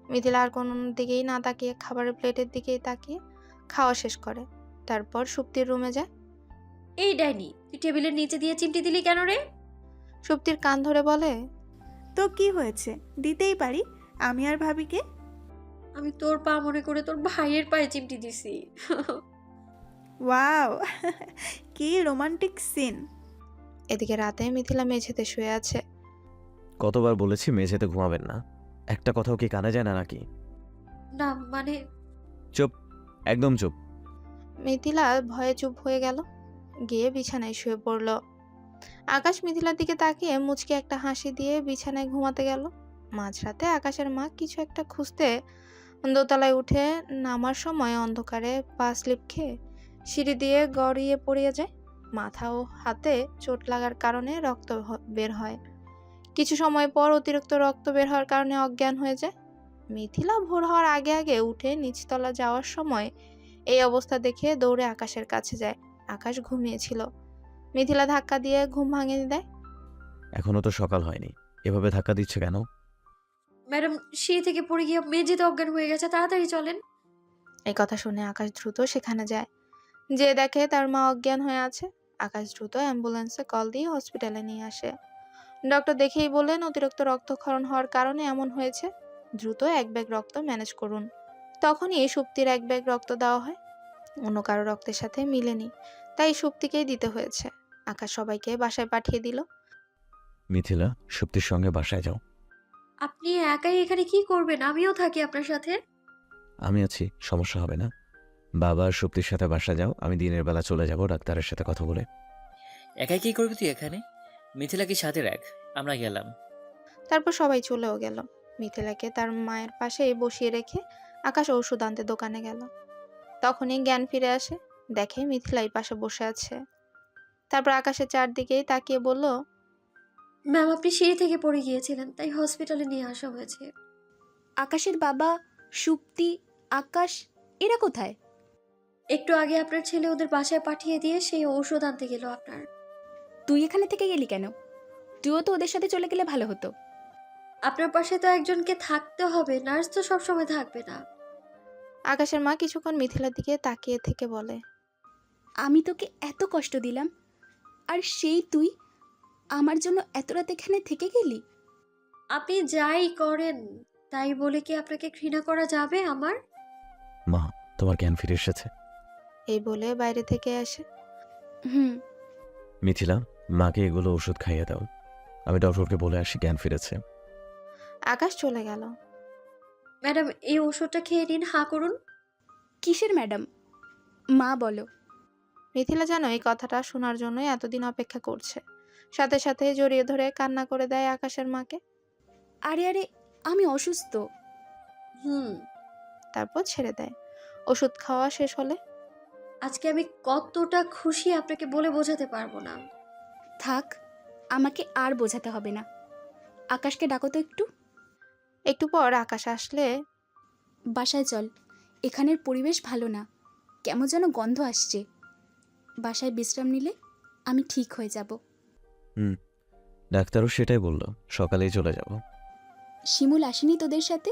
মিথিলা আর কোনো দিকেই না তাকিয়ে খাবারের প্লেটের দিকেই তাকিয়ে খাওয়া শেষ করে। তারপর সুপ্তির রুমে যায়। এই ডাইনি, তুই টেবিলের নিচে দিয়ে চিমটি দিলি কেন রে? সুপ্তির কান ধরে বলে, তো কি হয়েছে, দিতেই পারি। আমি আর ভাবিকে। আমি তোর পা মনে করে তোর ভাইয়ের পায়ে চিমটি দিছি। ওয়াও, কি রোমান্টিক সিন। এদিকে রাতে মিথিলা মেঝেতে শুয়ে আছে। কতবার বলেছি মেঝেতে ঘুমাবেন না, একটা কথাও কি কানে যায় না নাকি? না মানে, চুপ, একদম চুপ। মিথিলা ভয়ে চুপ হয়ে গেল, গিয়ে বিছানায় শুয়ে পড়ল। আকাশ মিথিলার দিকে তাকিয়ে মুচকে একটা হাসি দিয়ে বিছানায় ঘুমাতে গেল। মাঝরাতে আকাশের মা কিছু একটা খুঁজতে দোতলায় উঠে নামার সময় অন্ধকারে পা স্লিপ খেয়ে সিঁড়ি দিয়ে গড়িয়ে পড়িয়ে যায়। মাথা ও হাতে চোট লাগার কারণে রক্ত বের হয়। কিছু সময় পর অতিরিক্ত রক্ত বের হওয়ার কারণে অজ্ঞান হয়ে যায়। মিথিলা ভোর হওয়ার আগে আগে উঠে নিচতলা যাওয়ার সময় এই অবস্থা দেখে দৌড়ে আকাশের কাছে যায়। আকাশ ঘুমিয়েছিল। মিথিলা ধাক্কা দিয়ে ঘুম ভাঙিয়ে দেয়। এখনো তো সকাল হয়নি, এভাবে ধাক্কা দিচ্ছে কেন? ম্যাডাম সিঁড়ি থেকে পড়ে গিয়ে মেঝেতে অজ্ঞান হয়ে গেছে, তাড়াতাড়ি চলেন। এই কথা শুনে আকাশ দ্রুত সেখানে যায়। যে দেখে তার মা অজ্ঞান হয়ে আছে। আকাশ দ্রুত অ্যাম্বুলেন্সে কল দিয়ে হসপিটালে নিয়ে আসে। ডক্টর দেখেই বললেন অতিরিক্ত রক্তক্ষরণ হওয়ার কারণে এমন হয়েছে, দ্রুত 1 ব্যাগ রক্ত ম্যানেজ করুন। তখনই সুপ্তির 1 ব্যাগ রক্ত দেওয়া হয়। অন্য কারো রক্তের সাথে মিলেনি, তাই সুপ্তিকেই দিতে হয়েছে। আকাশ সবাইকে বাসায় পাঠিয়ে দিল। মিথিলা, সুপ্তির সঙ্গে বাসায় যাও। আপনি একাই এখানে কি করবেন? আমিও থাকি আপনার সাথে। আমি আছি, সমস্যা হবে না। বাবা আর সুপ্তির সাথে বাসা যাও, আমি দিনের বেলা চলে যাব ডাক্তারের সাথে কথা বলে। একাই কি করবি তুই এখানে? মিথিলাকে সাথে রাখ, আমরা গেলাম। তারপর সবাই চলেও গেল। মিথিলাকে তার মায়ের পাশেই বসিয়ে রেখে আকাশ ওষুধ আনতে দোকানে গেল। তখনই জ্ঞান ফিরে আসে, দেখে মিথিলাই পাশে বসে আছে। তারপর আকাশের চারদিকেই তাকিয়ে বলল, ম্যাম, আপনি সিঁড়ি থেকে পড়ে গিয়েছিলেন, তাই হসপিটালে নিয়ে আসা হয়েছে। আকাশের বাবা, সুপ্তি, আকাশ এরা কোথায়? একটু আগে আপনার ছেলে ওদের বাসায় পাঠিয়ে দিয়ে সেই ঔষধ আনতে গেল আপনার। তুই এখানে থেকে গেলি কেন? তুইও তো ওদের সাথে চলে গেলে ভালো হতো। আপনার পাশে তো একজনকে থাকতে হবে, নার্স তো সবসময় থাকবে না। আকাশের মা কিছুক্ষণ মিথিলার দিকে তাকিয়ে থেকে বলে, আমি তোকে এত কষ্ট দিলাম, আর সেই তুই আমার জন্য এত রাত এখানে থেকে গেলি? আপনি যাই করেন তাই বলে কি আপনাকে ঘৃণা করা যাবে আমার? মা, তোমার জ্ঞান ফিরে এসেছে। এই বলে বাইরে থেকে আসে। হুম। মিথিলা, মাকে এগুলো ওষুধ খাইয়ে দাও, আমি ডক্টরকে বলে আসি জ্ঞান ফিরেছে। আকাশ চলে গেল। ম্যাডাম, এই ওষুধটা খেয়ে নিন, হাঁ করুন। কিসের ম্যাডাম? মা বলো। মিথিলা যেন এই কথাটা শোনার জন্যই এতদিন অপেক্ষা করছে। সাথে সাথে জড়িয়ে ধরে কান্না করে দেয় আকাশের মাকে। আরে আরে, আমি অসুস্থ। তারপর ছেড়ে দেয়। ওষুধ খাওয়া শেষ হলে, আজকে আমি কতটা খুশি আপনাকে বলে বোঝাতে পারবো না। থাক, আমাকে আর বোঝাতে হবে না। আকাশকে ডাকো তো একটু। একটু পর আকাশ আসলে, বাসায় চল, এখানের পরিবেশ ভালো না। কেমন যেন গন্ধ আসছে। বাসায় বিশ্রাম নিলে আমি ঠিক হয়ে যাব। ডাক্তারও সেটাই বলল, সকালেই চলে যাব। শিমুল আসেনি তোদের সাথে?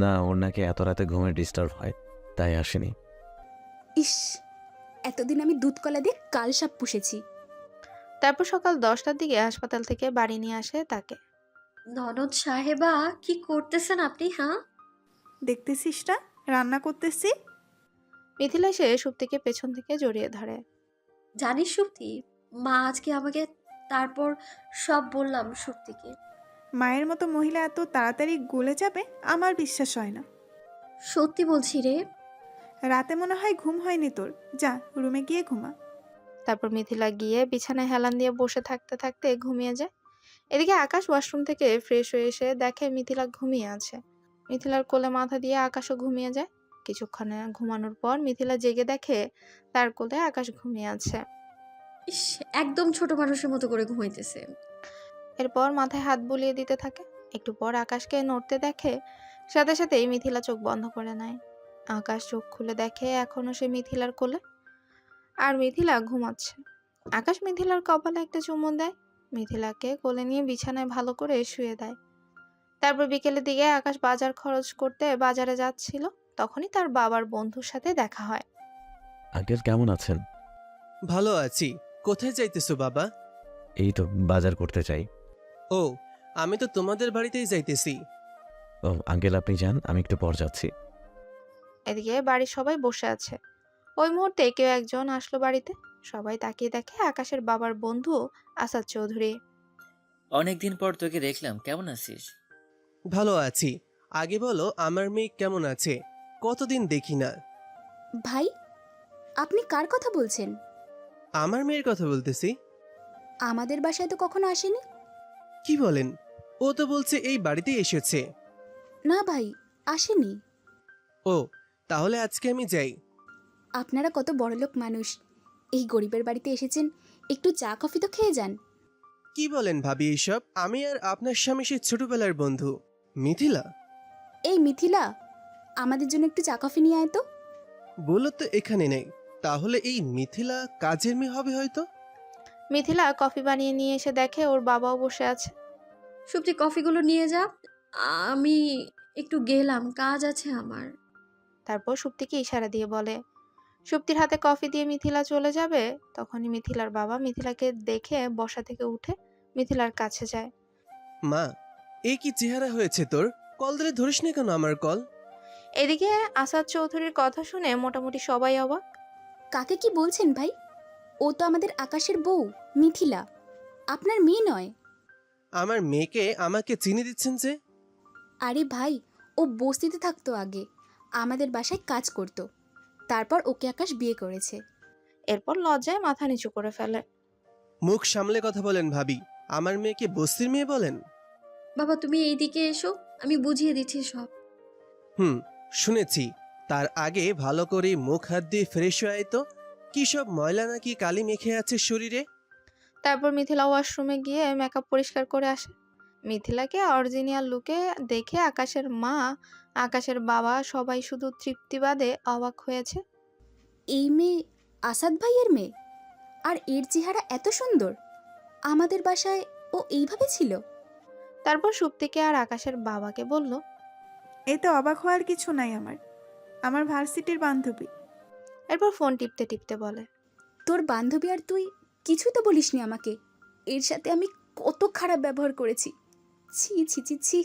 না, ওর নাকি এত রাতে ঘুমের ডিস্টার্ব হয়, তাই আসেনি। ইস, এতদিন আমি দুধ কলা দিয়ে কালসাপ পুষেছি। তারপর সকাল 10টার দিকে হাসপাতাল থেকে বাড়ি নিয়ে আসে তাকে। ননদ সাহেবা, কি করতেছেন আপনি? হ্যাঁ, দেখতেছিস না রান্না করতেছি। মিথিলা এসে সুপ্তিকে পেছন থেকে জড়িয়ে ধরে। জানিস সুপ্তি, মা আজকে আমাকে, তারপর সব বললাম সুপ্তিকে। মায়ের মতো মহিলা এত তাড়াতাড়ি গলে যাবে আমার বিশ্বাস হয় না। সত্যি বলছি রে। রাতে মনে হয় ঘুম হয়নি তোর, যা রুমে গিয়ে ঘুমা। তারপর মিথিলা গিয়ে বিছানায় হেলান দিয়ে বসে থাকতে থাকতে ঘুমিয়ে যায়। এদিকে আকাশ ওয়াশরুম থেকে ফ্রেশ হয়ে এসে দেখে মিথিলা ঘুমিয়ে আছে। মিথিলার কোলে মাথা দিয়ে আকাশও ঘুমিয়ে যায়। কিছুক্ষণে ঘুমানোর পর মিথিলা জেগে দেখে তার কোলে আকাশ ঘুমিয়ে আছে। ইস, একদম ছোট মানুষের মতো করে ঘুমাইতেছে। এরপর মাথায় হাত বুলিয়ে দিতে থাকে। একটু পর আকাশকে নড়তে দেখে, সাথে সাথেই মিথিলা চোখ বন্ধ করে নেয়। আকাশ চোখ খুলে দেখে এখনো সে মিথিলার কোলে, আর মিথিলা ঘুমাচ্ছে। আকাশ মিথিলার কপালে একটা চুমু দেয়, মিথিলাকে কোলে নিয়ে বিছানায় ভালো করে শুয়ে দেয়। তারপর বিকেলের দিকে আকাশ বাজার খরচ করতে বাজারে যাচ্ছিল, তখনই তার বাবার বন্ধুর সাথে দেখা হয়। আঙ্কেল কেমন আছেন? ভালো আছি। কোথায় যাইতেছো বাবা? এই তো বাজার করতে চাই। ও, আমি তো তোমাদের বাড়িতেই যাইতেছি। ও আঙ্কেল, আপনি যান, আমি একটু পর যাচ্ছি। এদিকে বাড়ির সবাই বসে আছে। ওই মুহূর্তে কেউ একজন আসলো বাড়িতে। সবাই তাকিয়ে দেখে আকাশের বাবার বন্ধু আসাদ চৌধুরী। অনেকদিন পর তোকে দেখলাম, কেমন আছিস? ভালো আছি। আগে বলো, আমার মেয়ে কেমন আছে? কতদিন দেখি না। ভাই, আপনি কার কথা বলছেন? আমার মেয়ের কথা বলতেছি। আমাদের বাসায় তো কখনো আসেনি। কি বলেন? ও তো বলছে এই বাড়িতেই এসেছে। না ভাই, আসেনি। ও, তাহলে আজকে আমি যাই। আপনারা কত বড়লোক মানুষ, এই গরিবের বাড়িতে এসেছেন, একটু চা কফি তো খেয়ে যান। কি বলেন ভাবি এইসব? আমি আর আপনার স্বামী সে ছোটবেলার বন্ধু। মিথিলা, এই মিথিলা, আমাদের জন্য একটু চা কফি নিয়ে আয় তো। বলো তো এখানে নেই। তাহলে এই মিথিলা কাজের মেয়ে হবে হয়তো। মিথিলা কফি বানিয়ে নিয়ে এসে দেখে ওর বাবাও বসে আছে। সুপ্তি, কফিগুলো নিয়ে যা, আমি একটু গেলাম, কাজ আছে আমার। তারপর সুপ্তিকে ইশারা দিয়ে বলে। সুপ্তির হাতে কফি দিয়ে মিথিলা চলে যাবে, তখনই মিথিলার বাবা মিথিলাকে দেখে বসা থেকে উঠে মিথিলার কাছে যায়। মা, এই কি চেহারা হয়েছে তোর? কল দিলে ধরিস না কেন আমার কল? এদিকে আসাদ চৌধুরীর কথা শুনে মোটামুটি সবাই অবাক। কাকে কি বলছেন ভাই? ও তো আমাদের আকাশের বউ মিথিলা, আপনার মেয়ে নয়। আমার মেয়েকে আমাকে চিনি দিচ্ছেন যে? আরে ভাই, ও বস্তিতে থাকতো আগে, আমাদের বাসায় কাজ করত, তারপর ওকে আকাশ বিয়ে করেছে। এরপর লজ্জায় মাথা নিচু করে ফেলে। মুখ সামলে কথা বলেন ভাবি। আমার মেয়েকে বস্তির মেয়ে বলেন? বাবা, তুমি এইদিকে এসো, আমি বুঝিয়ে দিচ্ছি সব। শুনেছি। তার আগে ভালো করে মুখ হাত দিয়ে ফ্রেশ হয়ে তো। কি সব ময়লা নাকি কালি মেখে আছে শরীরে? তারপর মিথিলা ওয়াশরুমে গিয়ে মেকআপ পরিষ্কার করে আসে। মিথিলাকে অরিজিনাল লুকে দেখে আকাশের মা, আকাশের বাবা সবাই শুধু তৃপ্তিবাদে অবাক হয়েছে। এই মেয়ে আসাদ ভাইয়ের মেয়ে, আর এর চেহারা এত সুন্দর। আমাদের বাসায় ও এইভাবে ছিল। তারপর সুপ্তিকে আর আকাশের বাবাকে বলল, এতে অবাক হওয়ার কিছু নাই, আমার ভার্সিটির বান্ধবী। এরপর ফোন টিপতে টিপতে বলে, তোর বান্ধবী আর তুই কিছু তো বলিসনি আমাকে। এর সাথে আমি কত খারাপ ব্যবহার করেছি। ছি ছি ছি ছি।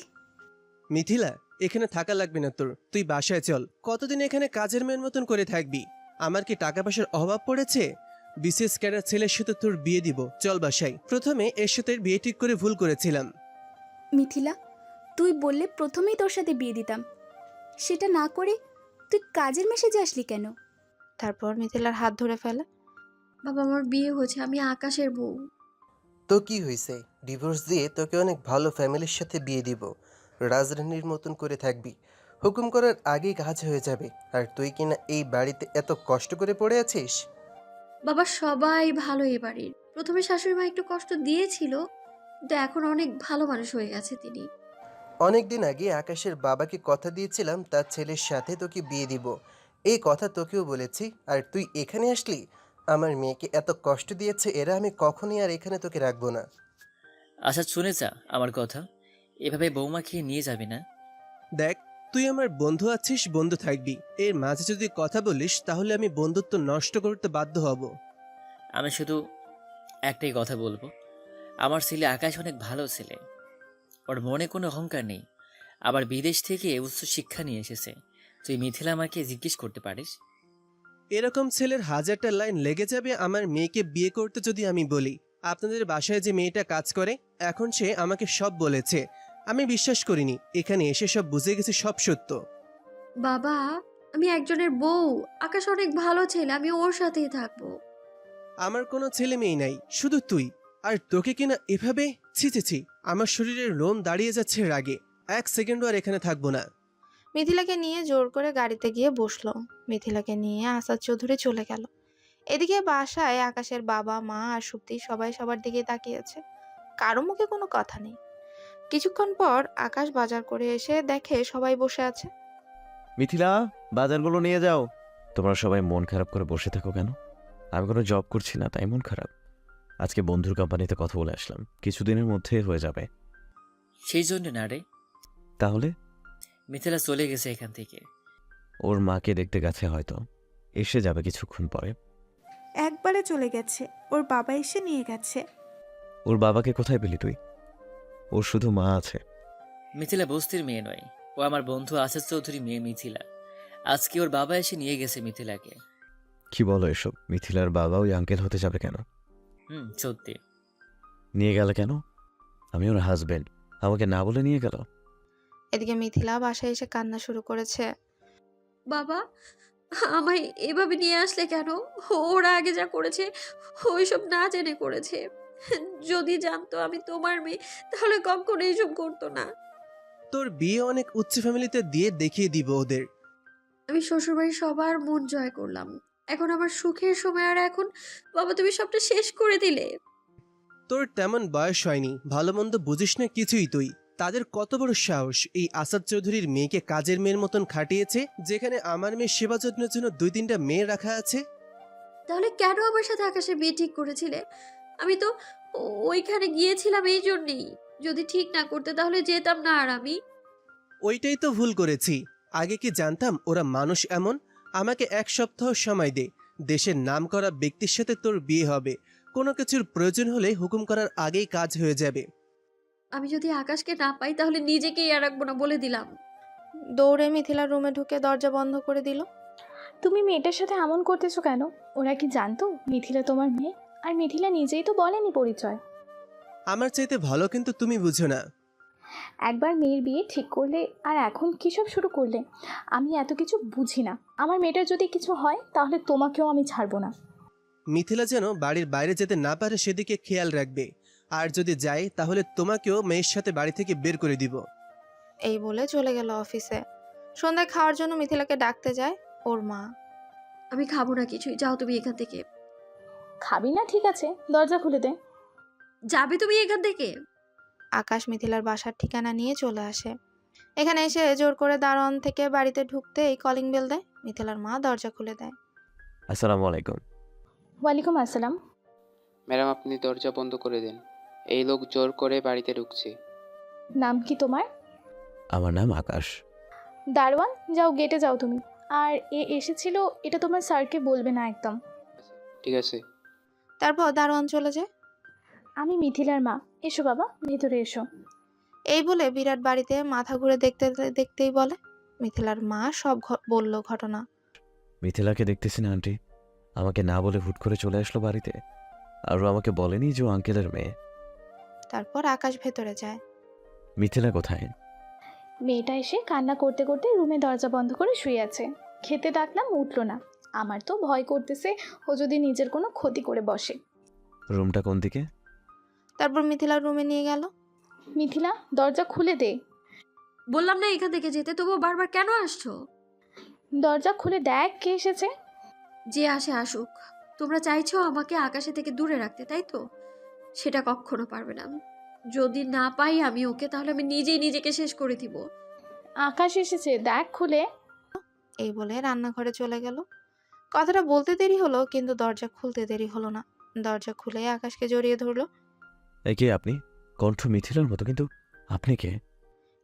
মিথিলা, এখানে থাকা লাগবে না তোর। তুই বাসায় চল। কতদিন এখানে কাজের মেয়ের মতন করে থাকবি? আমার কি টাকা পয়সার অভাব পড়েছে? বিশেষ ক্যাডার ছেলের সাথে তোর বিয়ে দিব। চল বাসায়। প্রথমে এর সাথে বিয়ে ঠিক করে ভুল করেছিলাম। মিথিলা, তুই বললে প্রথমেই তোর সাথে বিয়ে দিতাম, সেটা না করে তুই কাজের মেসেজে আসলি কেন? তারপর মিথিলার হাত ধরে ফেলে। বাবা, আমার বিয়ে হয়েছে, আমি আকাশের বউ। তো কি হয়েছে? ডিভোর্স দিয়ে তোকে অনেক ভালো ফ্যামিলির সাথে বিয়ে দিব। রাজরানীর মতন করে থাকবি। হুকুম করার আগেই কাজ হয়ে যাবে। আর তুই কিনা এই বাড়িতে এত কষ্ট করে পড়ে আছিস। বাবা, সবাই ভালো এ বাড়ির। প্রথমে শাশুড়ি মা একটু কষ্ট দিয়েছিল, কিন্তু এখন অনেক ভালো মানুষ হয়ে গেছে তিনি। অনেকদিন আগে আকাশের বাবাকে কথা দিয়েছিলাম তার ছেলের সাথে তোকে বিয়ে দিব, এই কথা তোকেও বলেছি, আর তুই এখানে আসলি। আমার মেয়েকে এত কষ্ট দিয়েছে এরা, আমি কখনই আর এখানে তোকে রাখবো না। আচ্ছা শুনে যা আমার কথা, এভাবে বৌমাকে নিয়ে যাবি না। দেখ, তুই আমার বন্ধু আছিস, বন্ধু থাকবি। এর মাঝে যদি কথা বলিস তাহলে আমি বন্ধুত্ব নষ্ট করতে বাধ্য হব। আমি শুধু একটাই কথা বলবো, আমার ছেলে আকাশ অনেক ভালো ছেলে, ওর মনে কোনো অহংকার নেই, আবার বিদেশ থেকে উচ্চ শিক্ষা নিয়ে এসেছে। তুই মিথিলা আমাকে জিজ্ঞেস করতে পারিস। এরকম ছেলের হাজারটা লাইন লেগে যাবে আমার মেয়েকে বিয়ে করতে যদি আমি বলি। আপনাদের বাসায় যে মেয়েটা কাজ করে, এখন সে আমাকে সব বলেছে। আমি বিশ্বাস করিনি, এখানে এসে সব বুঝে গেছি, সব সত্য। বাবা, আমি একজনের বউ। আকাশ অনেক ভালো ছেলে, আমি ওর সাথেই থাকবো। আমার কোনো ছেলে মেয়ে নাই, শুধু তুই। আর তোকে কিনা এভাবে, ছি ছি ছি, আমার শরীরের লোম দাঁড়িয়ে যাচ্ছে রাগে। এক সেকেন্ডও আর এখানে থাকবো না। মিথিলাকে নিয়ে জোর করে গাড়িতে গিয়ে বসলো। মিথিলাকে নিয়ে আসাদ চৌধুরী চলে গেল। এদিকে বাসায় আকাশের বাবা মা আর সুপ্তি সবাই সবার দিকে তাকিয়েছে, কারো মুখে কোনো কথা নেই। কিছুক্ষণ পর আকাশ বাজার করে এসে দেখে সবাই বসে আছে। মিথিলা, বাজারগুলো নিয়ে যাও। তোমরা সবাই মন খারাপ করে বসে থাকো কেন? আমি কোনো জব করছি না, তাই মন খারাপ। আজকে বন্ধুর কোম্পানিতে কথা বলে আসলাম, কিছুদিনের মধ্যে হয়ে যাবে। সেই জন্য না রে, তাহলে? মিথিলা চলে গেছে এখান থেকে। ওর মাকে দেখতে গেছে হয়তো, এসে যাবে কিছুক্ষণ পরে। একবারে চলে গেছে, ওর বাবা এসে নিয়ে গেছে। ওর বাবাকে কোথায় পেলি তুই? ওর শুধু মা আছে। মিথিলা বস্তির মেয়ে নয়, ও আমার বন্ধু আসাদ চৌধুরী মেয়ে মিথিলা। আজকে ওর বাবা এসে নিয়ে গেছে মিথিলাকে। কি বলো এসব? মিথিলার বাবা ওই আঙ্কেল হতে যাবে কেন? সত্যি। নিয়ে গেল কেন? আমি ওর হাজবেন্ড, আমাকে না বলে নিয়ে গেল? এদিকে মিথিলা বাসায় এসে কান্না শুরু করেছে। বাবা, আমায় এভাবে নিয়ে আসলে কেন? ওরা আগে যা করেছে ওইসব না জেনে করেছে। যদি জানতো আমি তোমার মেয়ে, তাহলে কখনো এইসব করতো না। তোর বিয়ে অনেক উচ্চ ফ্যামিলিতে দিয়ে দেখিয়ে দিব ওদের। আমি শ্বশুরবাড়ির সবার মন জয় করলাম, এখন আমার সুখের সময়, আর এখন বাবা তুমি সবটা শেষ করে দিলে। তোর তেমন বয়স হয়নি, ভালো মন্দ বুঝিস না কিছুই তুই। তাদের কত বড় সাহস, এই আসাদ চৌধুরীর মেয়েকে কাজের মেয়ের মতন খাটিয়েছে, যেখানে আমার মেয়ে সেবা যত্নের জন্য 2-3টা মেয়ে রাখা আছে। তাহলে কেন আমার সাথে আকাশের বিয়ে ঠিক করেছিলে? আমি তো ওইখানে গিয়েছিলাম এই জন্যেই। যদি ঠিক না করতে তাহলে যেতাম না আর আমি। ওইটাই তো ভুল করেছি। আগে কি জানতাম ওরা মানুষ এমন? আমাকে 1 সপ্তাহ সময় দে, দেশের নামকরা ব্যক্তির সাথে তোর বিয়ে হবে। কোনো কিছুর প্রয়োজন হলে হুকুম করার আগেই কাজ হয়ে যাবে। আমি যদি আকাশকে না পাই তাহলে নিজেকেই আর রাখবো না, বলে দিলাম। দৌড়ে মিথিলার রুমে ঢুকে দরজা বন্ধ করে দিল। তুমি মেয়েটার সাথে এমন করতেছো কেন? ওরা কি জানতো মিথিলা তোমার মেয়ে? আর মিথিলা নিজেই তো বলেনি পরিচয়। আমার চাইতে ভালো কিন্তু তুমি বুঝো না। একবার মেয়ের বিয়ে ঠিক করলে আর এখন কী সব শুরু করলে? আমি এত কিছু বুঝি না। আমার মেয়েটার যদি কিছু হয় তাহলে তোমাকেও আমি ছাড়বো না। মিথিলা যেন বাড়ির বাইরে যেতে না পারে সেদিকে খেয়াল রাখবে। আর যদি যায় তাহলে তোমাকেও মেয়ের সাথে বাড়ি থেকে বের করে দিব। এই বলে চলে গেল অফিসে। সন্ধ্যায় খাওয়ার জন্য মিথিলাকে ডাকতে যায় ওর মা। আমি খাবো না কিছুই, যাও তুমি এখান থেকে। খাবি না? ঠিক আছে, দরজা খুলে দে। যাবে তুমি এখান থেকে? আকাশ মিথিলার বাসার ঠিকানা নিয়ে চলে আসে। এখানে এসে জোর করে দারোয়ান থেকে বাড়িতে ঢুকতেই কলিং বেল দেয়। মিথিলার মা দরজা খুলে দেয়। আসসালামু আলাইকুম। ওয়ালাইকুম আসসালাম। ম্যাডাম, আপনি দরজা বন্ধ করে দিন। এই লোক জোর করে বাড়িতে ঢুকছে। নাম কি তোমার? আমার নাম আকাশ। দারোয়ান, যাও গেটে যাও তুমি। আর এসেছিল এটা তোমার স্যারকে বলবে না একদম। ঠিক আছে। তারপর দারোয়ান চলে যায়। আমি মিথিলার মা, এসো বাবা ভেতরে এসো। এই বলে বিরাট বাড়িতে মাথা ঘুরে দেখতেই বলে। মিথিলার মা সব বলল ঘটনা। মিথিলাকে দেখতেছি না আন্টি, আমাকে না বলে হুট করে চলে আসলো বাড়িতে। আর ও আমাকে বলেনি যে ও আঙ্কেলের মেয়ে। তারপর আকাশ ভেতরে যায়। মিথিলা কোথায়? মেয়েটা এসে কান্না করতে করতে রুমে দরজা বন্ধ করে শুয়ে আছে। খেতে ডাকলাম উঠলো না। আমার তো ভয় করতেছে ও যদি নিজের কোনো ক্ষতি করে বসে। রুমটা কোন দিকে? তারপর মিথিলার রুমে নিয়ে গেল। মিথিলা, দরজা খুলে দে। বললাম না এখান থেকে যেতে, তবুও বারবার কেন আসছো? দরজা খুলে দেখ কে এসেছে। যে আসে আসুক, তোমরা চাইছো আমাকে আকাশে থেকে দূরে রাখতে, তাই তো? সেটা কখনো পারবে না। যদি না পাই আমি ওকে, তাহলে আমি নিজেই নিজেকে শেষ করে দিব। আকাশ এসেছে, দেখ খুলে। এই বলে রান্নাঘরে চলে গেল। কথাটা বলতে দেরি হলো কিন্তু দরজা খুলতে দেরি হলো না। দরজা খুলে আকাশকে জড়িয়ে ধরলো। এ কে আপনি? কণ্ঠ মিথিলার মতো, কিন্তু আপনি কে?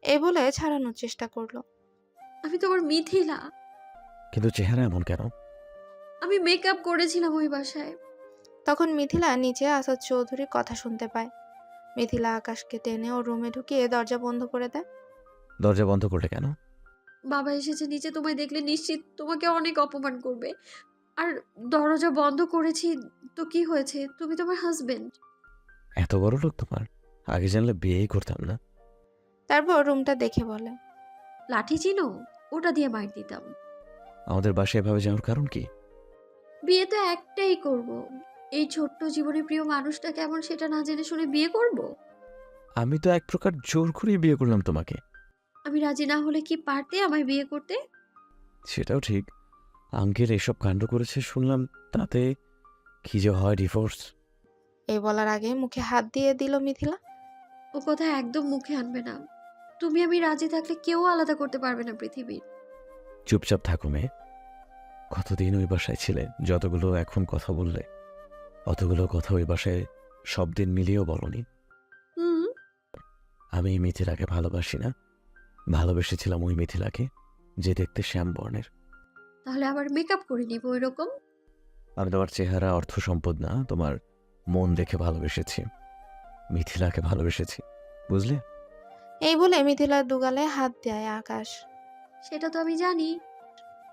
এই বলে ছাড়ানোর চেষ্টা করলো। আমি তোমার মিথিলা। কিন্তু চেহারা এমন কেন? আমি মেকআপ করেছিলাম ওই বাসায়। তখন মিথিলা নিচে আসাদ চৌধুরীর কথা শুনতে পায়। মিথিলা আকাশকে টেনে ওর রুমে ঢুকিয়ে দরজা বন্ধ করে দেয়। দরজা বন্ধ করলে কেন? বাবা এসেছে নিচে, তোমায় দেখলে নিশ্চিত তোমাকে অনেক অপমান করবে। আর দরজা বন্ধ করেছি তো কি হয়েছে, তুমি তোমার হাজবেন্ড। এত বড় লোক তোমার? আগে জানলে বিয়েই করতাম না। তারপর রুমটা দেখে বলে, লাঠি চিনো? ওটা দিয়ে মার দিতাম। আমাদের বাসায় এভাবে যাওয়ার কারণ কি? বিয়ে তো একটাই করব। এই ছোট্ট জীবনে প্রিয় মানুষটা কেমন সেটা না জেনে শুনে বিয়ে করব? আমি তো এক প্রকার জোর করেই বিয়ে করলাম তোমাকে। আমি রাজি না হলে কি পারতে আমায় বিয়ে করতে? সেটাও ঠিক। আঙ্কেল এসব কাণ্ড করেছে শুনলাম, তাতে কি যে হয় ডিভোর্স। এই বলার আগে মুখে হাত দিয়ে দিল মিথিলা। ও কথা একদম মুখে আনবে না। তুমি আমি রাজি থাকলে কেউ আলাদা করতে পারবে না পৃথিবীর। চুপচাপ থাকো মেয়ে। কতদিন ওই বাসায় ছিলে, যতগুলো এখন কথা বললে অতগুলো কথা ওই বাসায় সব দিন মিলিয়েও বলনি। হুম। আমি এই মিথিলাকে ভালোবাসি না, ভালোবেসেছিলাম ওই মিথিলাকে যে দেখতে শ্যাম বর্ণের। তাহলে আবার মেকআপ করে নিব ওই রকম। আমি তোমার চেহারা অর্থ সম্পদ না, তোমার মন দেখে ভালোবেসেছি। মিথিলাকে ভালোবেসেছি, বুঝলে? এই বলে মিথিলার দুগালে হাত দেয় আকাশ। সেটা তো আমি জানি।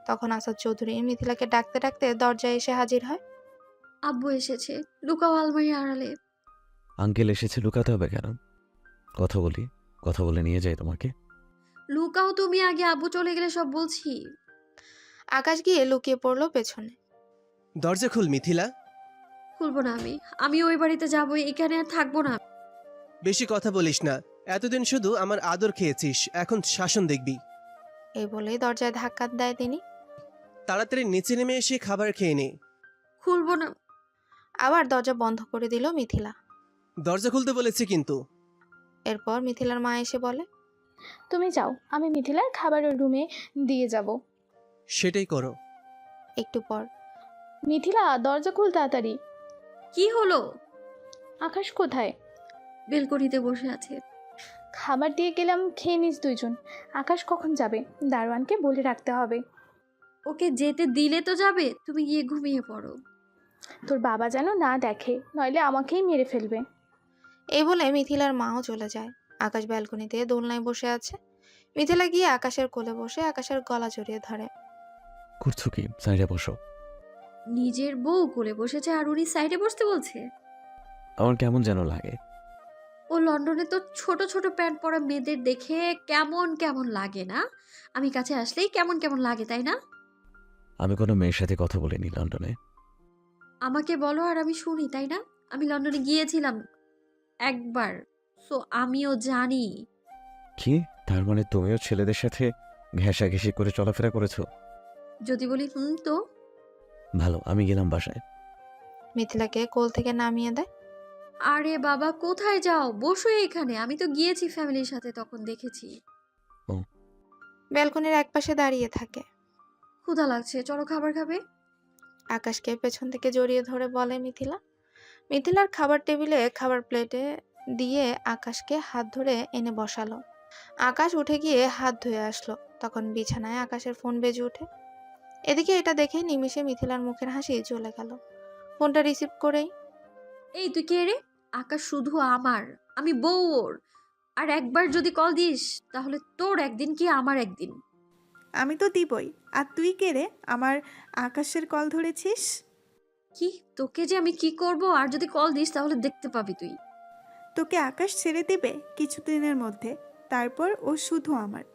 তখন আসাদ চৌধুরী মিথিলাকে ডাকতে ডাকতে দরজায় এসে হাজির হয়। আব্বু এসেছে, লুকাও আলমারির আড়ালে। আঙ্কেল এসেছে, লুকাতে হবে কেন? কথা বলি, কথা বলে নিয়ে যাই তোমাকে। লুকাও তুমি আগে, আব্বু চলে গেলে সব বলছি। আকাশ গিয়ে লুকিয়ে পড়লো পেছনে। দরজা খুল মিথিলা। খুলবো না আমি। আমি ওই বাড়িতে যাবো, এখানে আর থাকবো না। বেশি কথা বলিস না। এতদিন শুধু আমার আদর খেয়েছিস, এখন শাসন দেখবি। এই বলেই দরজায় ধাক্কা দেয় তিনি। তাড়াতাড়ি নিচে নেমে এসে খাবার খেয়ে নে। খুলবো না। আবার দরজা বন্ধ করে দিল মিথিলা। দরজা খুলতে বলেছি কিন্তু। এরপর মিথিলার মা এসে বলে, তুমি যাও, আমি মিথিলার খাবারের রুমে দিয়ে যাব। সেটাই করো। একটু পর, মিথিলা দরজা খুল তাড়াতাড়ি। কি হলো? আকাশ কোথায়? বেলকনিতে বসে আছে। খাবার দিয়ে গেলাম, খেয়ে নিস দুইজন। আকাশ কখন যাবে? দারোয়ানকে বলে রাখতে হবে। ওকে যেতে দিলে তো যাবে, তুমি গিয়ে ঘুমিয়ে পড়ো। তোর বাবা যেন না দেখে, নইলে আমাকেই মেরে ফেলবে। এই বলে মিথিলার মাও চলে যায়। আকাশ ব্যালকনিতে দোলনায় বসে আছে। মিথিলা গিয়ে আকাশের কোলে বসে আকাশের গলা জড়িয়ে ধরে। করছো কি? সাইডে বসো। নিজের বউ কোলে বসেছে আর উনি সাইডে বসতে বলছে। আমার কেমন যেন লাগে। ও লন্ডনে তো ছোট ছোট প্যান্ট পরা মেয়েদের দেখে কেমন কেমন লাগে না? আমি কাছে আসলেই কেমন কেমন লাগে, তাই না? আমি কোনো মেয়ের সাথে কথা বলিনি লন্ডনে। আমাকে বলো আর আমি শুনি, তাই না? আমি লন্ডনে গিয়েছিলাম একবার, সো আমিও জানি। কি তার মানে তুমিও ছেলেদের সাথে ঘেঁষাঘেঁষি করে চলাফেরা করেছো? যদি বলি হুম তো? ভালো, আমি গেলাম বাসায়। মিথিলাকে কোল থেকে নামিয়ে দেয়। আরে বাবা কোথায় যাও, বসো এখানে। আমি তো গিয়েছি ফ্যামিলির সাথে, তখন দেখেছি। ব্যালকনির একপাশে দাঁড়িয়ে থাকে। ক্ষুধা লাগছে, চলো খাবার খাবে। আকাশকে পেছন থেকে জড়িয়ে ধরে বলে মিথিলা। মিথিলার খাবার টেবিলে খাবার প্লেটে দিয়ে আকাশকে হাত ধরে এনে বসালো। আকাশ উঠে গিয়ে হাত ধুয়ে আসলো। তখন বিছানায় আকাশের ফোন বেজে ওঠে। এদিকে এটা দেখে নিমিষে মিথিলার মুখের হাসি চলে গেল। ফোনটা রিসিভ করেই, এই তুই কে রে? আকাশ শুধু আমার, আমি বউ ওর। আর একবার যদি কল দিস তাহলে তোর একদিন কি আমার একদিন। আমি তো দিবই। আর তুই কে রে আমার আকাশের কল ধরেছিস? কি তোকে যে আমি কি করব, আর যদি কল দিস তাহলে দেখতে পাবি তুই। তোকে আকাশ ছেড়ে দেবে কিছুদিনের মধ্যে, তারপর ও শুধু আমার।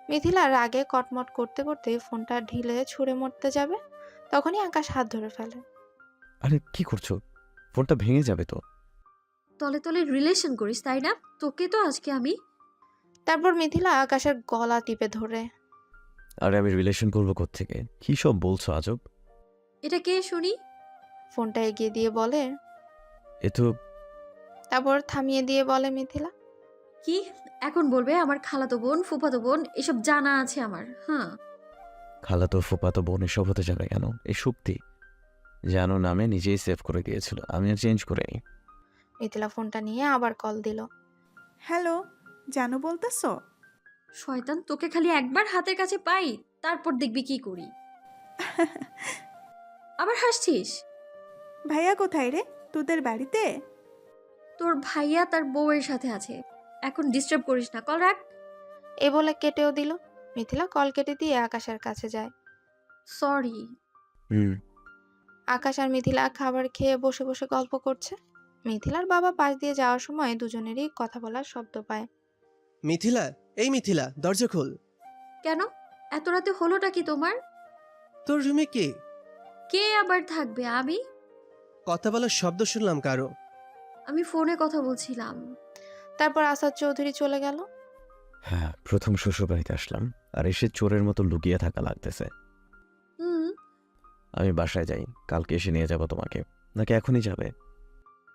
মিথিলা রাগে কটমট করতে করতে ফোনটা ঢিলে ছুঁড়ে মরতে যাবে, তখনই আকাশ হাত ধরে ফেলে। আরে কি করছো? ফোনটা ভেঙে যাবে তো। তলে তলে রিলেশন করিস তাই না? তোকে তো আজকে আমি। তারপর মিথিলা আকাশের গলা টিপে ধরে। আরে আমি রিলেশন করবো কোত্থেকে? কি সব বলছো আজব? এটা কে শুনি? ফোনটা এগিয়ে দিয়ে বলে। এ তো। তারপর থামিয়ে দিয়ে বলে মিথিলা, কি এখন বলবে? আমার খালাতো বোন, ফুফাতো বোন, এসব জানা আছে আমার। হ্যাঁ, খালাতো ফুপাতো বোন এসব হতে যাবে কেন? এই শক্তি জানো নামে নিজেই সেভ করে দিয়েছিল, আমি আর চেঞ্জ করে নিই। মিথিলা ফোনটা নিয়ে আবার কল দিল। হ্যালো, জানো বলতেছো? শয়তান, তোকে খালি একবার হাতের কাছে পাই, তারপর দেখবি কি করি। আবার হাসছিস? ভাইয়া কোথায় রে? তোদের বাড়িতে? তোর ভাইয়া তার বউয়ের সাথে আছে, এখন ডিস্টার্ব করিস না, কল রাখ। এই বলে কেটেও দিল। মিথিলা কল কেটে দিয়ে আকাশের কাছে যায়। সরি। হুম। আকাশ আর মিথিলা খাবার খেয়ে বসে বসে গল্প করছে। মিথিলার বাবা পাশ দিয়ে যাওয়ার সময় দুজনেরই কথা বলার শব্দ পায়। মিথিলা, এই মিথিলা, দরজা খোল। কেন? এত রাতে হলোটা কি তোমার? তোর রুমে কে? কে আবার থাকবে? আমি কথা বলার শব্দ শুনলাম কারো। আমি ফোনে কথা বলছিলাম। তারপর আসাদ চৌধুরী চলে গেল। হ্যাঁ, প্রথম শ্বশুরবাড়িতে আসলাম আর এসে চোরের মতো লুকিয়ে থাকা লাগতেছে। হুম, আমি বাসায় যাই, কালকে এসে নিয়ে যাব তোমাকে, নাকি এখনই যাবে?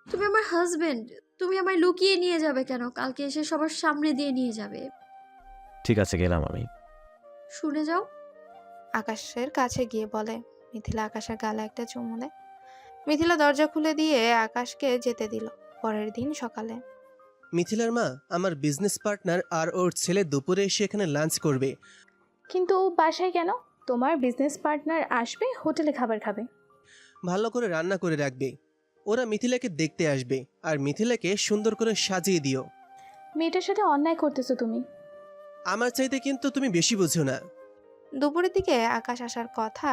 তুমি আমার হাজবেন্ড, তুমি আমায় লুকিয়ে নিয়ে যাবে কেন? কালকে এসে সবার সামনে দিয়ে নিয়ে যাবে। ঠিক আছে, গেলাম আমি। শুনে যাও। আকাশের কাছে গিয়ে বলে। মিথিলা আকাশের গালে একটা চুমু দেয়। মিথিলা দরজা খুলে দিয়ে আকাশকে যেতে দিল। পরের দিন সকালে মিথিলার মা, আমার বিজনেস পার্টনার আর ওর ছেলে দুপুরে এসে এখানে লাঞ্চ করবে। কিন্তু ও বাসায় কেন? তোমার বিজনেস পার্টনার আসবে, হোটেলে খাবার খাবে। ভালো করে রান্না করে রাখবে। ওরা মিথিলাকে দেখতে আসবে আর মিথিলাকে সুন্দর করে সাজিয়ে দিও। মেয়েটার সাথে অন্যায় করতেছো তুমি। আমার চাইতে কিন্তু তুমি বেশি বুঝো না। দুপুরের দিকে আকাশ আসার কথা,